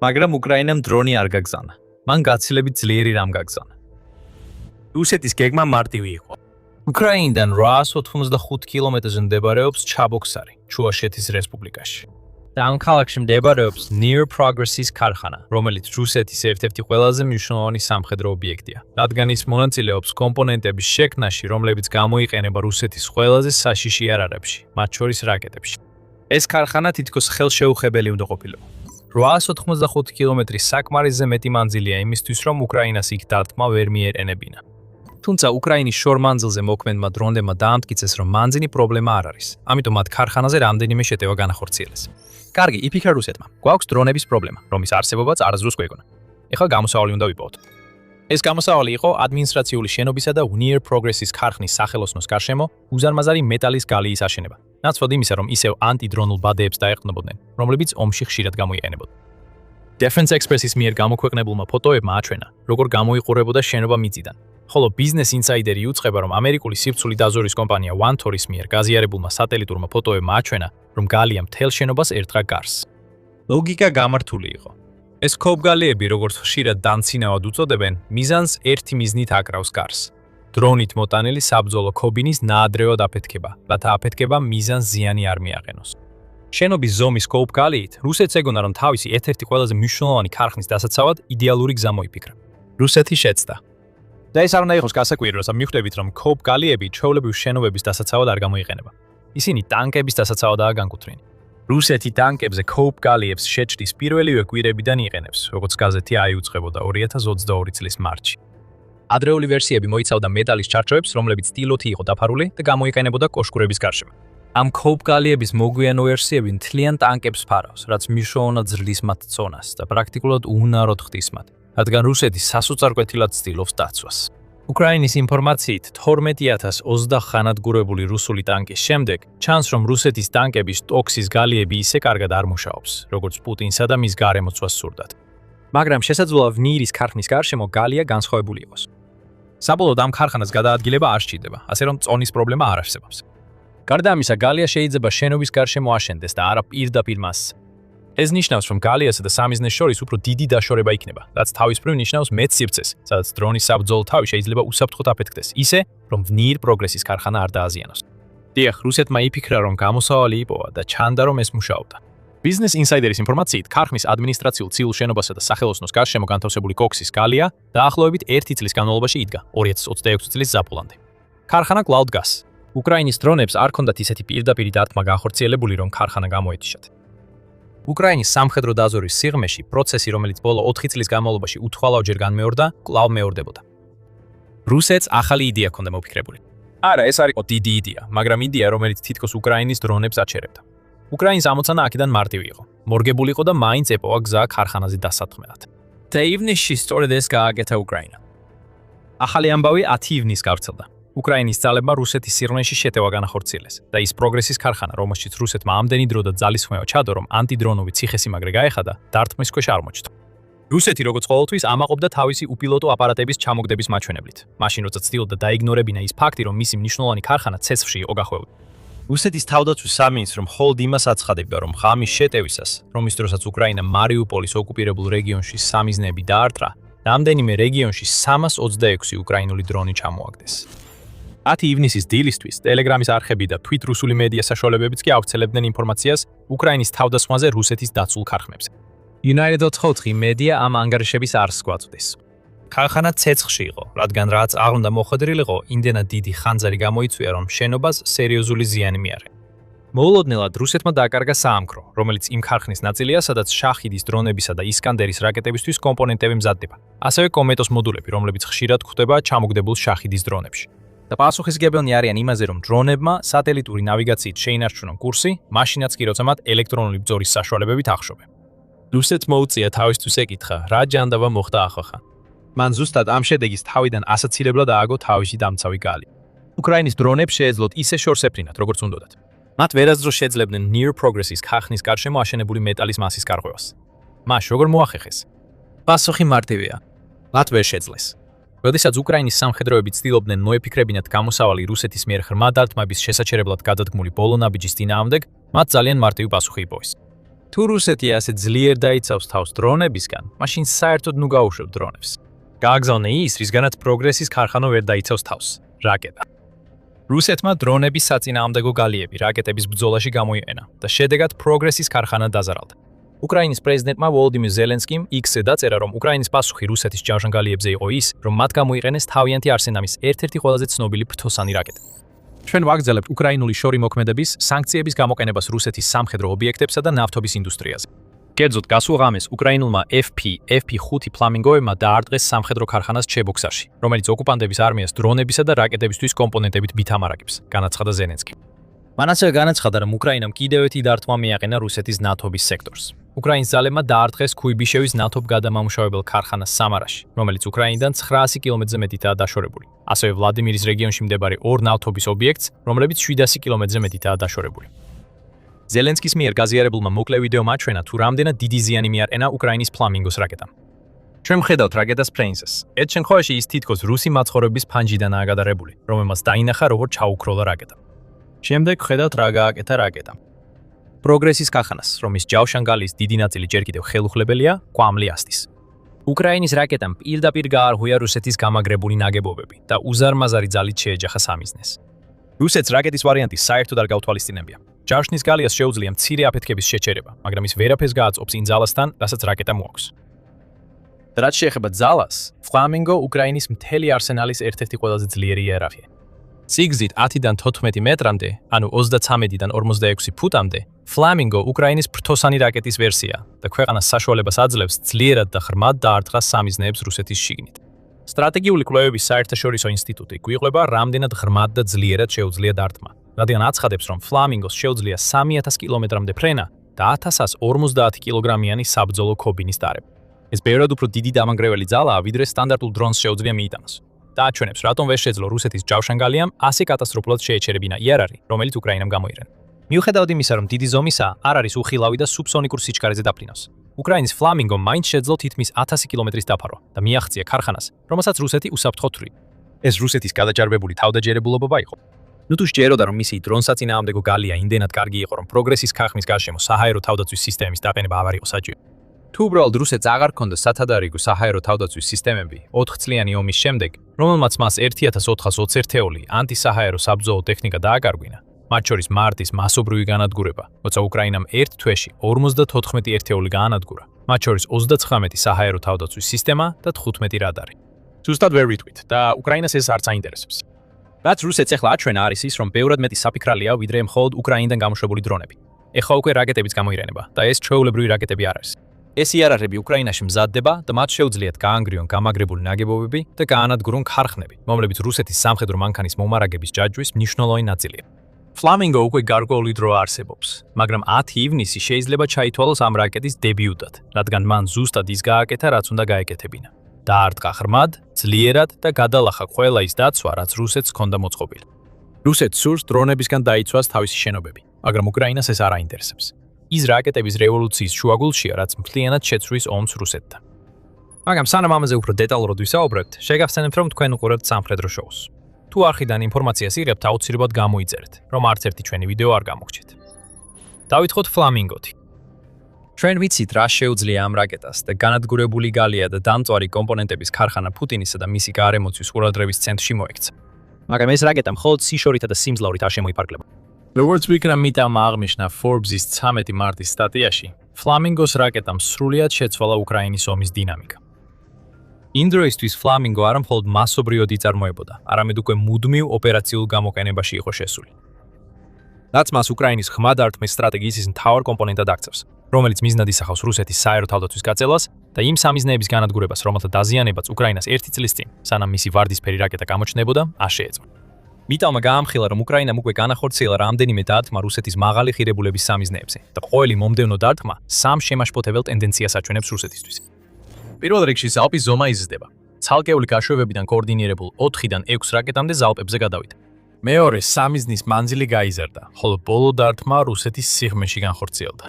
მაგრამ უკრაინამ დრონი არ გაგზავნა. მან გაცილებით ძლიერი რამ გაგზავნა. რუსეთის გეგმა მარტივი იყო. უკრაინიდან 885 კილომეტრზე მდებარეობს ჩაბოქსარი, ჩუაშეთის რესპუბლიკაში. და ამ ქალაქში მდებარეობს Near Progress-ის ქარხანა, რომელიც რუსეთის ერთ-ერთი ყველაზე მნიშვნელოვანი სამხედრო ობიექტია, რადგან ის მონაწილეობს კომპონენტების შექმნაში, რომლებიც გამოიყენება რუსეთის ყველაზე საშიში იარაღებში, მათ შორის რაკეტებში. ეს ქარხანა თითქოს ხელშეუხებელი უნდა ყოფილიყო. 885 კილომეტრის საკმარისზე მეტი მანძილია იმისთვის, რომ უკრაინას იქ დარტყმა ვერ მიეყენებინა. თუმცა უკრაინის შორმანძილზე მოქმედმა დრონებმა დაამტკიცეს, რომ მანძილი პრობლემა არ არის, ამიტომ მათ ქარხანაზე რამდენიმე შეტევა განახორციელეს. კარგი, იფიქრა რუსეთმა. გვაქვს დრონების პრობლემა, რომის არსებობაც არასდროს გვეგონა. ეხლა გამოსავალი უნდა ვიპოვოთ. ეს გამოსავალი იყო ადმინისტრაციული შენობისა და Near Progress-ის ქარხნის სახელოსნოს გარშემო უზარმაზარი მეტალის გალიის აშენება. ნაცვლად იმისა, რომ ისევ ანტიდრონულ ბადეებს დაეყრდნობოდნენ, რომლებიც ომში ხშირად გამოიყენებოდა. Defense Express-ის მიერ გამოქვეყნებულმა ფოტოებმა აჩვენა, როგორ გამოიყურებოდა შენობა მიწიდან. ხოლო Business Insider იუწყება, რომ ამერიკული სივრცული დაზვერვის კომპანია OneTour-ის მიერ გაზიარებულმა სატელიტურმა ფოტოებმა აჩვენა, რომ გალია მთელ შენობას ერტყა გარს. ლოგიკა გამართული იყო. ეს ქობგალიები, როგორც ხშირად დამცინავად უწოდებენ, მიზანს ერთი მიზნით აკრავს გარს. დრონით მოტანილი საბრძოლო ქობინის ნაადრევად აფეთქება, რათა აფეთქება მიზანს ზიანი არ მიაყენოს. შენობის ზომის ქობგალიით რუსეთს ეგონა, რომ თავისი ერთ-ერთი ყველაზე მნიშვნელოვანი ქარხნის დასაცავად იდეალური გზა მოიფიქრა. რუსეთი შეცდა. და ეს არ უნდა იყოს გასაკვირი, როცა მიხვდებით, რომ ქობგალიები ჩვეულებრივ შენობების დასაცავად არ გამოიყენება. ისინი ტანკების დასაცავადაა განკუთვნილი. რუსეთი ტანკებზე ქობგალიებს შეჭრის პირველივე კვირებიდან იყენებს, როგორც გაზეთი აიუწყებოდა 2022 წლის მარტში. ადრეული ვერსიები მოიცავდა მეტალის ჩარჩოებს, რომლებიც ტილოთი იყო დაფარული და გამოიყენებოდა კოშკურების გარშემო. ამ ქობგალიების მოგვიანო ვერსიები მთლიან ტანკებს ფარავს, რაც მნიშვნელოვნად ზრდის მათ წონას და პრაქტიკულად უნაროდ ხდის მათ, რადგან რუსეთი სასოწარკვეთილად ცდილობს დაცვას. უკრაინის ინფორმაციით 12020 ხანადგურებული რუსული ტანკის შემდეგ ჩანს, რომ რუსეთის ტანკების ტოქსის გალიები ისე კარგად არ მუშაობს, როგორც პუტინსა და მის გარემოცვას სურდათ. მაგრამ შესაძლოა ვნირის ქარხნის გარშემო გალია განსხვავებული იყოს. საბოლოოდ ამ ქარხანას გადაადგილება არ სჭირდება, ასე რომ წონის პრობლემა არ არსებობს. გარდა ამისა, გალია შეიძლება შენობის გარშემო აშენდეს და არა პირდაპირ მასზე. ეს ნიშნავს, რომ გალიასა და სამიზნეს შორის უფრო დიდი დაშორება იქნება, რაც თავისუფლად ნიშნავს მეტ სივრცეს, სადაც დრონის საბრძოლო თავი შეიძლება უსაფრთხოდ აფეთქდეს, ისე, რომ Near Progress-ის ქარხანა არ დააზიანოს. დიახ, რუსეთმა იფიქრა, რომ გამოსავალი იპოვა და ჩანდა, რომ ეს მუშაობდა. Business Insider-ის ინფორმაციით, ქარხნის ადმინისტრაციულ ცივილ შენობასა და სახელოსნოს გარშემო განთავსებული კოქსის გალია დაახლოებით 1 წლის განმავლობაში იდგა 2026 წლის ზაფხულამდე. ქარხანა კვლავ დგას. უკრაინის დრონებს არ ჰქონდათ ისეთი პირდაპირი დარტყმა განხორციელებული, რომ ქარხანა გამოეთიშათ. უკრაინის სამხედრო დაზვერვის სიღრმეში პროცესი, რომელიც ბოლო 4 წლის განმავლობაში უთვალავჯერ განმეორდა, კვლავ მეორდებოდა. რუსეთს ახალი იდეა ჰქონდა მოფიქრებული. არა, ეს არ იყო დიდი იდეა, მაგრამ იდეა, რომელიც თითქოს უკრაინის დრონებს აჩერებდა. უკრაინის ამოცანა აქედან მარტივი იყო. მორგებული იყო და მაინც ეპოვა გზა ქარხანაზე დასათხმელად. და ივნისში სწორედ ეს გააკეთა უკრაინა. ახალი ამბავი 10 ივნისს გავრცელდა. უკრაინის ძალებმა რუსეთის სიღრმეში შეტევა განახორციელეს და ის პროგრესის ქარხანა, რომელშიც რუსეთმა ამდენი დრო და ძალისხმევა ჩადო, რომ ანტიდრონული ციხესიმაგრე გაეხადა, დარტყმის ქვეშ არ მოჩნდა. რუსეთი როგორც ყოველთვის ამაყობდა თავისი უპილოტო აპარატების ჩამოგდების მაჩვენებლით. მაშინ როცა ცდილობდა დაიგნორებინა ის ფაქტი, რომ მისი მნიშვნელოვანი ქარხანა ცეცხლში იყო გახვეული. რუსეთის თავდაცვის სამინისტრო მხოლოდ იმას აცხადებდა, რომ ღამის შეტევისას, რომის დროსაც უკრაინა მარიუპოლის ოკუპირებულ რეგიონში სამიზნეები დაარტყა, რამდენიმე რეგიონში 326 უკრაინული დრონი ჩამოაგდეს. 10 ივნისის დილისთვის ტელეგრამის არხები და თვით რუსული მედია საშუალებებიც კი ავრცელებდნენ ინფორმაციას უკრაინის თავდასხმაზე რუსეთის დაცულ ქარხნებზე. United.4 მედია ამ ანგარიშების არსს გვაწვდის. ქარხანა ცეცხლში იყო, რადგან რაც არ უნდა მოხვედრილიყო, იმდენად დიდი ხანძარი გამოიწვია, რომ შენობას სერიოზული ზიანი მიარღია. მოულოდნელად რუსეთმა დააკარგა საამქრო, რომელიც იმ ქარხნის ნაწილია, სადაც შაჰიდის დრონებისა და ისკანდერის რაკეტებისთვის კომპონენტები მზადდება. ასევე კომეტოს მოდულები, რომლებიც ხშირად გვხვდება ჩამოგდებულ შაჰიდის დრონებში. და პასუხისმგებელნი არიან იმაზე, რომ დრონებმა სატელიტური ნავიგაციით შეინარჩუნონ კურსი, მაშინაც კი როცა მათ ელექტრონული ბრძოლის საშუალებებით ახშობენ. რუსეთს მოუწია თავისთვის ეკითხა, რა ჯანდაბა მოხდა ახლახან. მან ზუსტად ამ შედეგის თავიდან ასაცილებლად ააგო თავისი დამცავი გალი. უკრაინის დრონებს შეეძლოთ ისე შორს ეფრინათ, როგორც უნდათ. მათ ვერასდროს შეძლებდნენ Near Progress-ის ქარხნის გარშემო აშენებული მეტალის მასის გარღვევას. მას როგორ მოახერხეს? პასუხი მარტივია. მათ ვერ შეძლეს. როდესაც უკრაინის სამხედროები ცდილობდნენ მოეფიქრებინათ გამოსავალი რუსეთის მიერ ღრმა დარტყმების შესაჩერებლად გადადგმული ბოლო ნაბიჯის წინააღმდეგ, მათ ძალიან მარტივი პასუხი იპოვეს. თუ რუსეთი ასე ძლიერ დაიცავს თავს დრონებისგან, მაშინ საერთოდ ნუ გაუშვებ დრონებს. გააგზავნე ის, რისგანაც პროგრესის ქარხანა ვერ დაიცავს თავს. რაკეტა. რუსეთმა დრონების საწინააღმდეგო გალიები რაკეტების ბრძოლაში გამოიყენა და შედეგად პროგრესის ქარხანა დაზარალდა. უკრაინის პრეზიდენტმა ვოლოდიმირ ზელენსკიმ X-ზე დაწერა, რომ უკრაინის პასუხი რუსეთის ჯავშანგალიებზე იყო ის, რომ მათ გამოიყენეს თავიანთი არსენამის ერთ-ერთი ყველაზე ცნობილი ფრთოსანი რაკეტა. ჩვენ ვაგრძელებთ უკრაინული შორი მოქმედების სანქციების გამოყენებას რუსეთის სამხედრო ობიექტებსა და ნავთობის ინდუსტრიაზე. კერძოდ გასულ ღამეს უკრაინულმა FP5 ფლამინგოებმა დაარტყეს სამხედრო ქარხანას ჩებოქსარში, რომელიც ოკუპანტების არმიას დრონებისა და რაკეტებისთვის კომპონენტებით ვითამარაგებს, განაცხადა ზელენსკიმ. მან ასევე განაცხადა, რომ უკრაინამ კიდევ ერთი დარტყმა მიაყენა რუსეთის ნავთობის სექტორს. უკრაინის ძალებმა დაარტყეს ქუიბიშევის ნავთობ გადამამუშავებელ ქარხანას სამარაში, რომელიც უკრაინიდან 900 კილომეტრზე მეტითაა დაშორებული. ასევე ვლადიმირის რეგიონში მდებარე ორ ნავთობის ობიექტს, რომლებიც 700 კილომეტრზე მეტითაა დაშორებული. ზელენსკის მიერ გაზიარებულმა მოკლე ვიდეო მაჩვენა, თუ რამდენად დიდი ზიანი მიაყენა უკრაინის ფლამინგოს რაკეტამ. ჩვენ ვხედავთ რაკეტას Princess. ერთ შემთხვევაში ის თითქოს რუსი მაცხოვრების ფანჯიდანაა გადარებული, რომელმაც დაინახა, როგორ ჩაუქროლა რაკეტა. შემდეგ ვხედავთ რა გააკეთა რაკეტამ. პროგრესის ქარხანას, რომლის ჯავშანგალის დიდი ნაწილი ჯერ კიდევ ხელუხლებელია, კვამლი ასდის. უკრაინის რაკეტამ პირდაპირ გაარღვია რუსეთის გამაგრებული ნაგებობები და უზარმაზარი ძალით შეეჯახა სამიზნეს. რუსეთს რაკეტის ვარიანტი საერთოდ არ გაუთვალისწინებია. ჯავშნის გალიას შეუძლია მცირე აფეთქების შეჩერება, მაგრამ ის ვერაფერს გააწყობს იმ ძალასთან, რასაც რაკეტა მოაქვს. რაც შეეხება ძალას, ფლამინგო უკრაინის მთელი არსენალის ერთ-ერთი ყველაზე ძლიერი იარაღია. სიგრძით 10-დან 14 მეტრამდე, ანუ 33-დან 46 ფუტამდე, ფლამინგო უკრაინის ფრთოსანი რაკეტის ვერსია და ქვეყანას საშუალებას აძლევს ძლიერად და ღრმად დაარტყას სამიზნეებს რუსეთის შიგნით. სტრატეგიული კვლევების საერთაშორისო ინსტიტუტი გვიყვება, რამდენად ღრმად და ძლიერად შეუძლია დარტყმა, რადგან აცხადებს, რომ ფლამინგოს შეუძლია 3000 კილომეტრამდე ფრენა და 1050 კილოგრამიანი საბრძოლო ქობინის დარება. ეს ბევრად უფრო დიდი დამანგრეველი ძალაა, ვიდრე სტანდარტულ დრონს შეუძლია მიიტანოს. დააჩვენებს, რატომ ვერ შეძლო რუსეთის ჯავშანგალიამ ასე კატასტროფულად შეეჩერებინა იარაღი, რომელიც უკრაინამ გამოიყენა. მიუხედავად იმისა, რომ დიდი ზომისა, არ არის უხილავი და სუბსონიკურ სიჩქარეზე დაფრინავს. უკრაინის ფლამინგომ მაინც შეძლო თითქმის 1000 კილომეტრის დაფარვა და მიაღწია ქარხანას, რომელსაც რუსეთი უსაფრთხოდ თვლიდა. ეს რუსეთის გადაჭარბებული თავდაჯერებულობა იყო. ნუ თუ შეეროდა, რომ მისი დრონსაწინააღმდეგო გალია იმდენად კარგი იყო, რომ პროგრესის ქარხნის გარშემო საჰაერო თავდაცვის სისტემის დაყენება აღარ იყო საჭირო. თუ უბრალოდ რუსეთს აღარ ჰქონდა სათადარიგო საჰაერო თავდაცვის სისტემები 4 წლიანი ომის შემდეგ, რომელმაც მას 1420 ერთეული ანტისაჰაერო საბრძოლო ტექნიკა დააკარგვინა, მათ შორის მარტის მასობრივი განადგურება, როცა უკრაინამ ერთ თვეში 54 ერთეული გაანადგურა, მათ შორის 39 საჰაერო თავდაცვის სისტემა და 15 რადარი. ზუსტად ვერ ვიტყვით და უკრაინას ეს არც აინტერესებს. რაც რუსეთს ახლა აჩვენა არის ის, რომ ბევრად მეტი საფიქრალია, ვიდრე მხოლოდ უკრაინიდან გამოშვებული დრონები. ეხლა უკვე რაკეტებიც გამოიყენება და ეს ჩვეულებრივი რაკეტები არ არის. ეს იარაღები უკრაინაში მზადდება და მათ შეუძლიათ გაანგრიონ გამაგრებული ნაგებობები და გაანადგურონ ქარხნები, რომლებიც რუსეთის სამხედრო მანქანის მომარაგების ჯაჭვის მნიშვნელოვანი ნაწილია. ფლამინგო უკვე გარკვეული დრო არსებობს, მაგრამ 10 ივნისი შეიძლება ჩაითვალოს ამ რაკეტის დებიუტად, რადგან მან ზუსტად ის გააკეთა, რაც უნდა გაეკეთებინა. დაარტყა ღრმად, ძლიერად და გადალახა ყველა ის დაცვა, რაც რუსეთს ჰქონდა მოწყობილი. რუსეთს სურს დრონებისგან დაიცვას თავისი შენობები, მაგრამ უკრაინას ეს არ აინტერესებს. ის რაკეტების რევოლუციის შუაგულშია, რაც მთლიანად შეცვლის ომს რუსეთთან. მაგრამ სანამ ამაზე უფრო დეტალურად ვისაუბრებთ, შეგახსენებთ, რომ თქვენ უყურებთ სამხედრო შოუს. თუ არხიდან ინფორმაციას იღებთ, აუცილებლად გამოიწერეთ, რომ არც ერთი ჩვენი ვიდეო არ გამოგჩეთ. დავითხოვთ ფლამინგოთი. ჩვენ ვიცით, რა შეუძლია ამ რაკეტას და განადგურებული გალია და დამწვარი კომპონენტების ქარხანა პუტინისა და მისი გარემოცვის ყურადღების ცენტრში მოექცა. მაგრამ ეს რაკეტა მხოლოდ სიშორითა და სიმძლავრით არ შემოიფარგლება. როგორც ვიკრამ მიტამა აღნიშნა Forbes-ის 13 მარტის სტატიაში, ფლამინგოს რაკეტამ სრულად შეცვალა უკრაინის ომის დინამიკა. იმ დროისთვის Flamingo არა მხოლოდ მასობრივად იწარმოებოდა, არამედ უკვე მუდმივ ოპერაციულ გამოყენებაში იყო შესული. რაც მას უკრაინის ხმა დარტყმის სტრატეგიის მთავარ კომპონენტად აქცევს, რომელიც მიზნად ისახავს რუსეთის საერო თავდაცვის გაწელას და იმ სამიზნეების განადგურებას, რომელთა დაზიანებაც უკრაინას 1 წლის წინ, სანამ მისი ვარდისფერი რაკეტა გამოჩნდებოდა, არ შეეძლო. მიტალმა გაამხილა, რომ უკრაინამ უკვე განახორციელა რამდენიმე დარტყმა რუსეთის მაღალი ღირებულების სამიზნეებზე და ყოველი მომდევნო დარტყმა სამ შემაშფოთებელ ტენდენციას აჩვენებს რუსეთისთვის. პირველ რიგში ზალპის ზომა იზრდება. ცალკეული გაშვებებიდან კოორდინირებულ 4-დან 6 რაკეტამდე ზალპებზე გადავიდა. მეორე სამიზნის მანძილი გაიზარდა, ხოლო ბოლო დარტყმა რუსეთის სიღრმეში განხორციელდა.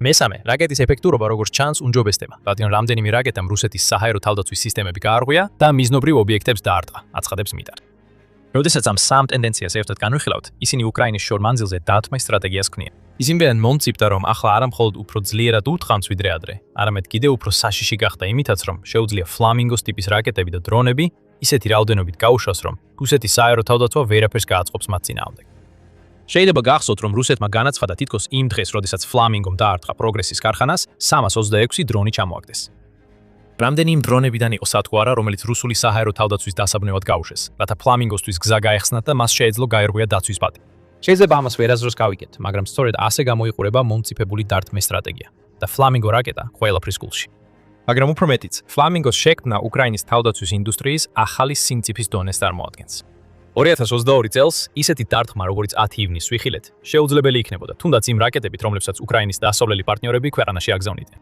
მესამე, რაკეტის ეფექტურობა როგორც ჩანს უმჯობესდება, რადგან რამდენიმე რაკეტამ რუსეთის საჰაერო თავდაცვის სისტემები გაარღვია და მიზნობრივ ობიექტებს დაარტყა, აცხადებს მიტარ. როდესაც ამ სამ ტენდენციას ერთად განვიხილავთ, ისინი უკრაინის შორ მანძილზე დარტყმის სტრატეგიას ქმნიან. ისინი მომწიფდა, რომ ახლა არა მხოლოდ უფრო ძლიერად უთხრამს ვიდრე ადრე, არამედ კიდევ უფრო საშიში გახდა იმითაც, რომ შეუძლია Flamingos ტიპის რაკეტები და დრონები ისეთი რაოდენობით გაუშვას, რომ რუსეთის საერო თავდაცვა ვერაფერს გააწყობს მათ წინააღმდეგ. შეიძლება გახსოვთ, რომ რუსეთმა განაცხადა თითქოს იმ დღეს, როდესაც Flamingom დაარტყა პროგრესის ქარხანას, 326 დრონი ჩამოაგდეს. რამდენი იმ დრონებიდან იყო სათქო არა, რომელიც რუსული საჰაერო თავდაცვის დასაბნევად გაუშვეს, რათა Flamingos-თვის გზა გაეხსნათ და მას შეეძლო გაერღვია დაცვის პატი. შეიძლება ამას ვერასდროს გავიგეთ, მაგრამ სწორედ ასე გამოიყურება მომწიფებული დარტყმის სტრატეგია და Flamingo რაკეტა ყველაფრის გულში. მაგრამ უფრო მეტიც, Flamingos შექმნა უკრაინის თავდაცვის ინდუსტრიის ახალი სიმწიფის დონეს წარმოადგენს. 2022 წელს ისეთი დარტყმა, როგორც 10 ივნისს ვიხილეთ, შეუძლებელი იქნებოდა, თუნდაც იმ რაკეტებით, რომლებსაც უკრაინის დასავლელი პარტნიორები ქვეყანაში აგზავნიდნენ.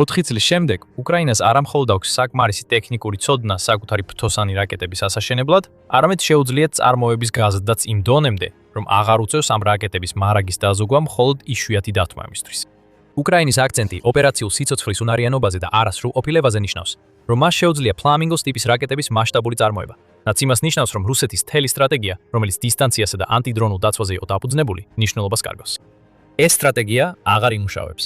4 წლის შემდეგ უკრაინას არა მხოლოდ აქვს საკმარისი ტექნიკური ცოდნა საკუთარი ფრთოსანი რაკეტების ასაშენებლად, არამედ შეუძლია წარმოების გაზრდაც იმ დონემდე, რომ აღარ უწევს ამ რაკეტების მარაგის დაზოგვა მხოლოდ იშვიათი დათმობისთვის. უკრაინის აქცენტი ოპერაციულ სიცოცხლის უნარიანობაზე და არასრულ ყოფილებაზე ნიშნავს, რომ მას შეუძლია Flamingos ტიპის რაკეტების მასშტაბური წარმოება. რაც იმას ნიშნავს, რომ რუსეთის მთელი სტრატეგია, რომელიც დისტანციასა და ანტიდრონულ დაცვაზე იყო დაფუძნებული, მნიშვნელობას კარგავს. ეს სტრატეგია აღარ იმუშავებს.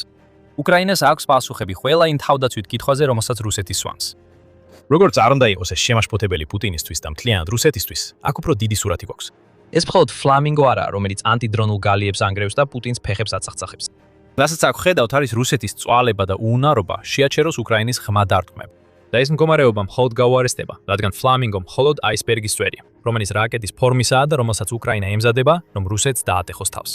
უკრაინას აქვს პასუხები ყველა იმ თავდაცვით კითხვაზე, რომელსაც რუსეთი სვამს. როგორც არ უნდა იყოს ეს შემაშფოთებელი პუტინისთვის და მთლიანად რუსეთისთვის, აქ უფრო დიდი სურათი გვაქვს. ეს მხოლოდ Flamingo არაა, რომელიც ანტიდრონულ გალიებს ანგრევს და პუტინს ფეხებს აწახცახებს. რასაც აქ ხედავთ, არის რუსეთის წვალება და უუნარობა შეაჩეროს უკრაინის ხმა დარტყმებ. და ეს მდგომარეობა მხოლოდ გაუარესდება, რადგან Flamingo მხოლოდ აისბერგის წვერია, რომელიც რაკეტის ფორმისაა და რომელსაც უკრაინა ემზადება, რომ რუსეთს დაატეხოს თავს.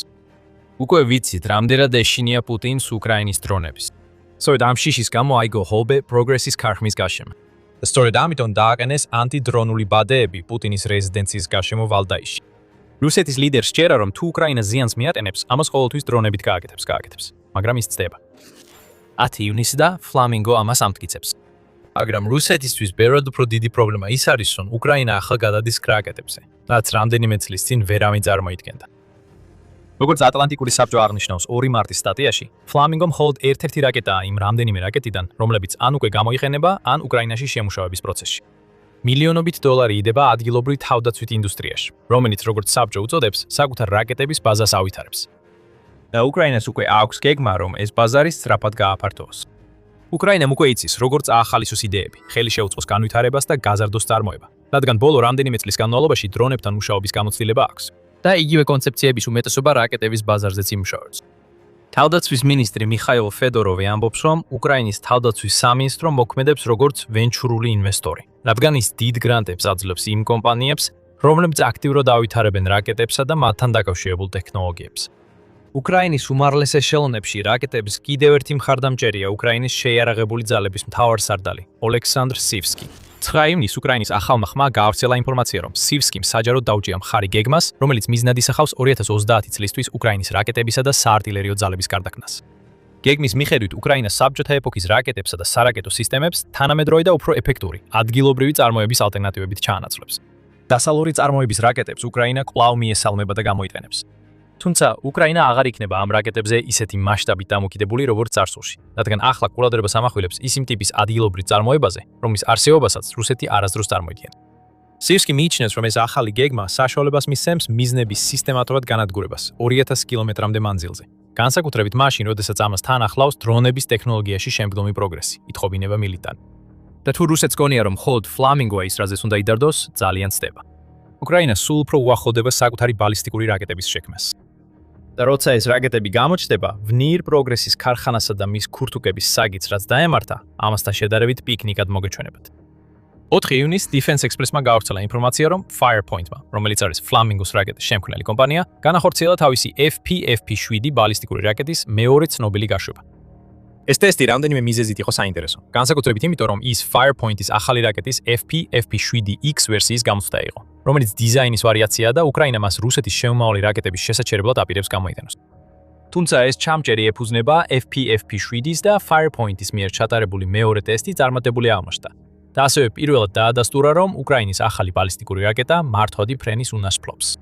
უკვე ვიცით, რამდენად ეშინია პუტინს უკრაინის დრონების. სწორედ ამ შიშის გამო აიგო ჰობე პროგრესის ქარხნის გაშენა. და სწორედ ამიტომ დააყენეს ანტიდრონული ბადეები პუტინის რეზიდენციის გარშემო ვალდაიში. რუსეთის ლიდერს სჯერა, რომ თუ უკრაინა ზიანს მიატენებს, ამას ყოველთვის დრონებით გააკეთებს, მაგრამ ის ცდება. 10 ივნისი და Flamingo ამას ამტკიცებს. მაგრამ რუსეთისთვის ბევრად უფრო დიდი პრობლემა ის არის, რომ უკრაინა ახლა გადადის რაკეტებზე, რაც რამდენიმე წლის წინ ვერავინ წარმოიდგენდა. როგორც ატლანტიკური საბჭო აღნიშნავს 2 მარტის სტატიაში, Flamingo მხოლოდ ერთ-ერთი რაკეტაა იმ რამდენიმე რაკეტიდან, რომლებიც ან უკვე გამოიყენება, ან უკრაინაში შემუშავების პროცესში. მილიონობით დოლარი იდება ადგილობრივ თავდაცვით ინდუსტრიაში, რომელიც როგორც საბჭო უწოდებს, საკუთარ რაკეტების ბაზას ავითარებს. და უკრაინას უკვე აქვს გეგმა, რომ ეს ბაზარი სწრაფად გააფართოვოს. უკრაინამ უკვე იცის, როგორც აახალისოს იდეები, ხელი შეუწყოს განვითარებას და გაზარდოს წარმოება, რადგან ბოლო რამდენიმე წლის განმავლობაში დრონებთან მუშაობის გამოცდილება აქვს. და იგივე კონცეფციების უმეტესობა რაკეტების ბაზარზეც იმუშავებს. თავდაცვის მინისტრი მიხაილ ფედოროვი ამბობს, რომ უკრაინის თავდაცვის სამინისტრო მოქმედებს როგორც ვენჩურული ინვესტორი, რადგან ის დიდ გრანტებს აძლევს იმ კომპანიებს, რომლებიც აქტიურად ავითარებენ რაკეტებსა და მათთან დაკავშირებულ ტექნოლოგიებს. უკრაინის უმაღლეს ეშელონებში რაკეტების კიდევ ერთი მხარდამჭერია უკრაინის შეიარაღებული ძალების მთავარსარდალი ოლექსანდრ სივსკი. 9 ივნისს უკრაინის ახალმა ხმა გაავრცელა ინფორმაცია, რომ სივსკიმ საჯაროდ დაუჭია მხარი გეგმას, რომელიც მიზნად ისახავს 2030 წლისთვის უკრაინის რაკეტებისა და საარტილერიო ძალების გარდაქმნას. გეგმის მიხედვით უკრაინა საბჭოთა ეპოქის რაკეტებსა და სარაკეტო სისტემებს თანამედროვე და უფრო ეფექტური, ადგილობრივი წარმოების ალტერნატივებით ჩაანაცვლებს. დასავლური წარმოების რაკეტებს უკრაინა კვლავ მიესალმება და გამოიყენებს. თუმცა უკრაინა აღარ იქნება ამ რაკეტებზე ისეთი მასშტაბით დამოკიდებული, როგორც წარსულში, რადგან ახლა ყურადღებას ამახვილებს ისიმ ტიპის ადგილობრივ წარმოებაზე, რომლის არსებობასაც რუსეთი არასდროს წარმოიდგენდა. სივსკი მიიჩნევს, რომ ეს ახალი გეგმა საშუალებას მისცემს მიზნების სისტემატურად განადგურებას 2000 კილომეტრამდე მანძილზე. განსაკუთრებით მაშინ, როდესაც ამას თან ახლავს დრონების ტექნოლოგიაში შემდგომი პროგრესი, ითხოვინება მილიტანი. და თუ რუსეთს გონია, რომ მხოლოდ Flamingo ის რაზეც უნდა იდარდოს, ძალიან ცდება. უკრაინა სულ უფრო უახლოვდება საკუთარი ბალისტიკური რაკეტების შექმნას. და როცა ეს რაკეტები გამოჩნდება, ვნիր პროგრესის ქარხანასა და მის ქურთუკების საგიც რაც დაემართა, ამასთან შედარებით პიკნიკად მოგეჩვენებათ. 4 ივნისს Defense Express-მა გაავრცელა ინფორმაცია, რომ Firepoint-მა, რომელიც არის Flamingos რაკეტის შემქმნელი კომპანია, განახორციელა თავისი FPFP-7 ბალისტიკური რაკეტის მეორე ცნობილი გაშვება. ეს ტესტი რამდენიმე მიზეზით იყო საინტერესო. განსაკუთრებით იმიტომ, რომ ის Firepoint-ის ახალი რაკეტის FPFP-7X ვერსიის გამოცდა იყო, რომელიც დიზაინის ვარიაციაა და უკრაინა მას რუსეთის შემომავალი რაკეტების შესაჩერებლად აპირებს გამოიყენოს. თუმცა ეს ჩამჭერი ეფუძნება FPFP-7-ის და Firepoint-ის მიერ ჩატარებული მეორე ტესტი წარმატებული აღმოჩნდა. და ასევე პირველად დაადასტურა, რომ უკრაინის ახალი ბალისტიკური რაკეტა მართვადი ფრენის უნას ფლობს.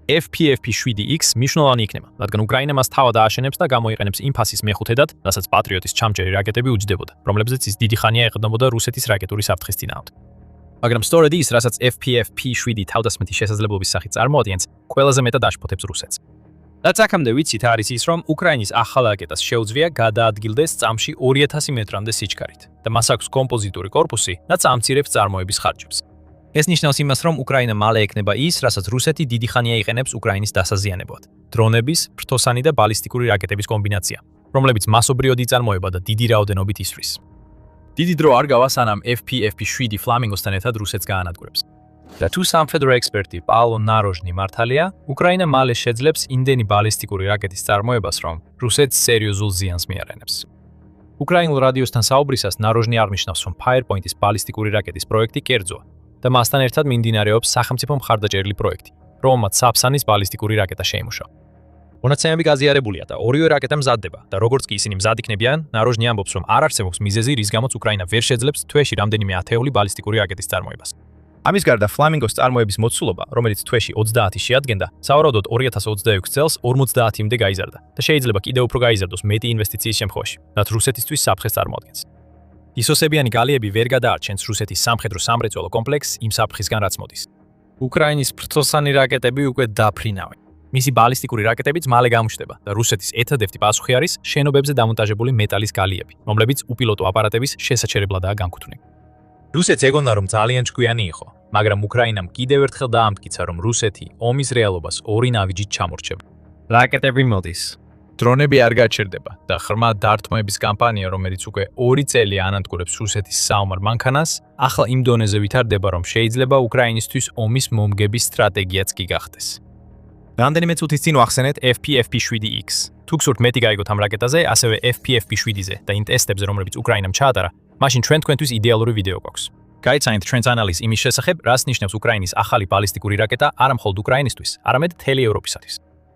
FPFP-7X მნიშვნელოვანი იქნება, რადგან უკრაინა მას თავად ააშენებს და გამოიყენებს იმ ფასის მეხუთედად, რასაც პატრიოტის ჩამჭერი რაკეტები უჯდებოდა, რომლებზეც ის დიდი ხანია ეყრდნობოდა რუსეთის რაკეტური საფრთხის წინააღმდეგ. მაგრამ სწორედ ის, რასაც FPFP-7 თავდასხმეთი შესაძლებლობის სახით წარმოადგენს, ყველაზე მეტად აშფოთებს რუსეთს. რაც აქამდე ვიცით არის ის, რომ უკრაინის ახალ რაკეტას შეუძლია გადაადგილდეს წამში 2000 მეტრამდე სიჩქარით და მას აქვს კომპოზიტური კორპუსი, რაც ამცირებს წარმოების ხარჯებს. ეს ნიშნავს იმას, რომ უკრაინა მალე ექნება ის, რასაც რუსეთი დიდი ხანია იყენებს უკრაინის დასაზიანებლად: დრონების, ფრთოსანი და ბალისტიკური რაკეტების კომბინაცია, რომლებიც მასობრივად იწარმოება და დიდი რაოდენობით ისვრის. დიდი დრო არ გავა, სანამ FPFP-7 Flamingos-თან ერთად რუსეთს გაანადგურებს. და თუ სამხედრო ექსპერტი პაოლო ნაროჟნი მართალია, უკრაინა მალე შეძლებს იმდენი ბალისტიკური რაკეტის წარმოებას, რომ რუსეთს სერიოზულ ზიანს მიარენებს. უკრაინულ რადიოსთან საუბრისას ნაროჟნი აღნიშნავს, რომ Firepoint-ის ბალისტიკური რაკეტის პროექტი კერძოა და მასთან ერთად მიმდინარეობს სახელმწიფო მხარდაჭერილი პროექტი, რომელმაც საფსანის ბალისტიკური რაკეტა შეიმუშავა. მონაცემები გაზიარებულია და ორივე რაკეტა მზადდება და როგორც კი ისინი მზად იქნებიან, ნაროჟნი ამბობს, რომ არ არსებობს მიზეზი, რის გამოც უკრაინა ვერ შეძლებს თვეში რამდენიმე ათეული ბალისტიკური რაკეტის წარმოებას. ამის გარდა Flamingos წარმოების მოცულობა, რომელიც თვეში 30 შეადგენდა, სავარაუდოდ 2026 წელს 50-მდე გაიზარდა და შეიძლება კიდევ უფრო გაიზარდოს მეტი ინვესტიციის შემთხვევაში, რაც რუსეთისთვის საფრთხეს წარმოადგენს. ისოსებიანი გალიები ვერ გადაარჩენს რუსეთის სამხედრო სამრეწველო კომპლექსს იმ საფრთხისგან, რაც მოდის. უკრაინის ფრთოსანი რაკეტები უკვე დაფრინავენ. მისი ბალისტიკური რაკეტებიც მალე გამოჩნდება და რუსეთის ერთადერთი პასუხი არის შენობებზე დამონტაჟებული მეტალის გალიები, რომლებიც უპილოტო აპარატების შესაჩერებლადაა განკუთვნილი. რუსეთს ეგონა, რომ ძალიან ჭკვიანი იყო, მაგრამ უკრაინამ კიდევ ერთხელ დაამტკიცა, რომ რუსეთი ომის რეალობას ორი ნავიჯით ჩამორჩება. რაკეტები მოდის. დრონები არ გაჩერდება და ღრმა დარტყმების კამპანია, რომელიც უკვე 2 წელი ანადგურებს რუსეთის საომარ მანქანას, ახლა იმ დონეზე ვითარდება, რომ შეიძლება უკრაინისთვის ომის მომგების სტრატეგიაც კი გახდეს. რამდენიმე წუთის წინ ვახსენეთ FPFP-7X. თუ გსურთ მეტი გაიგოთ ამ რაკეტაზე, ასევე FPFP-7-ზე და იმ ტესტებზე, რომლებიც უკრაინამ ჩაატარა, მაშინ ჩვენ თქვენთვის იდეალური ვიდეო გვაქვს. გაიცანით ჩვენს ანალიზს იმის შესახებ, რას ნიშნავს უკრაინის ახალი ბალისტიკური რაკეტა არა მხოლოდ უკრაინისთვის, არამედ მთელი ევროპისათვის.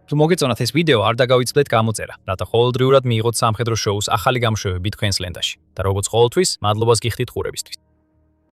თუ მოგეწონათ ეს ვიდეო, არ დაგავიწყდეთ გამოწერა, რათა ყოველდღიურად მიიღოთ სამხედრო შოუს ახალი გამოშვებები თქვენს ლენტაში. და როგორც ყოველთვის, მადლობას გიხდით ყურებისთვის.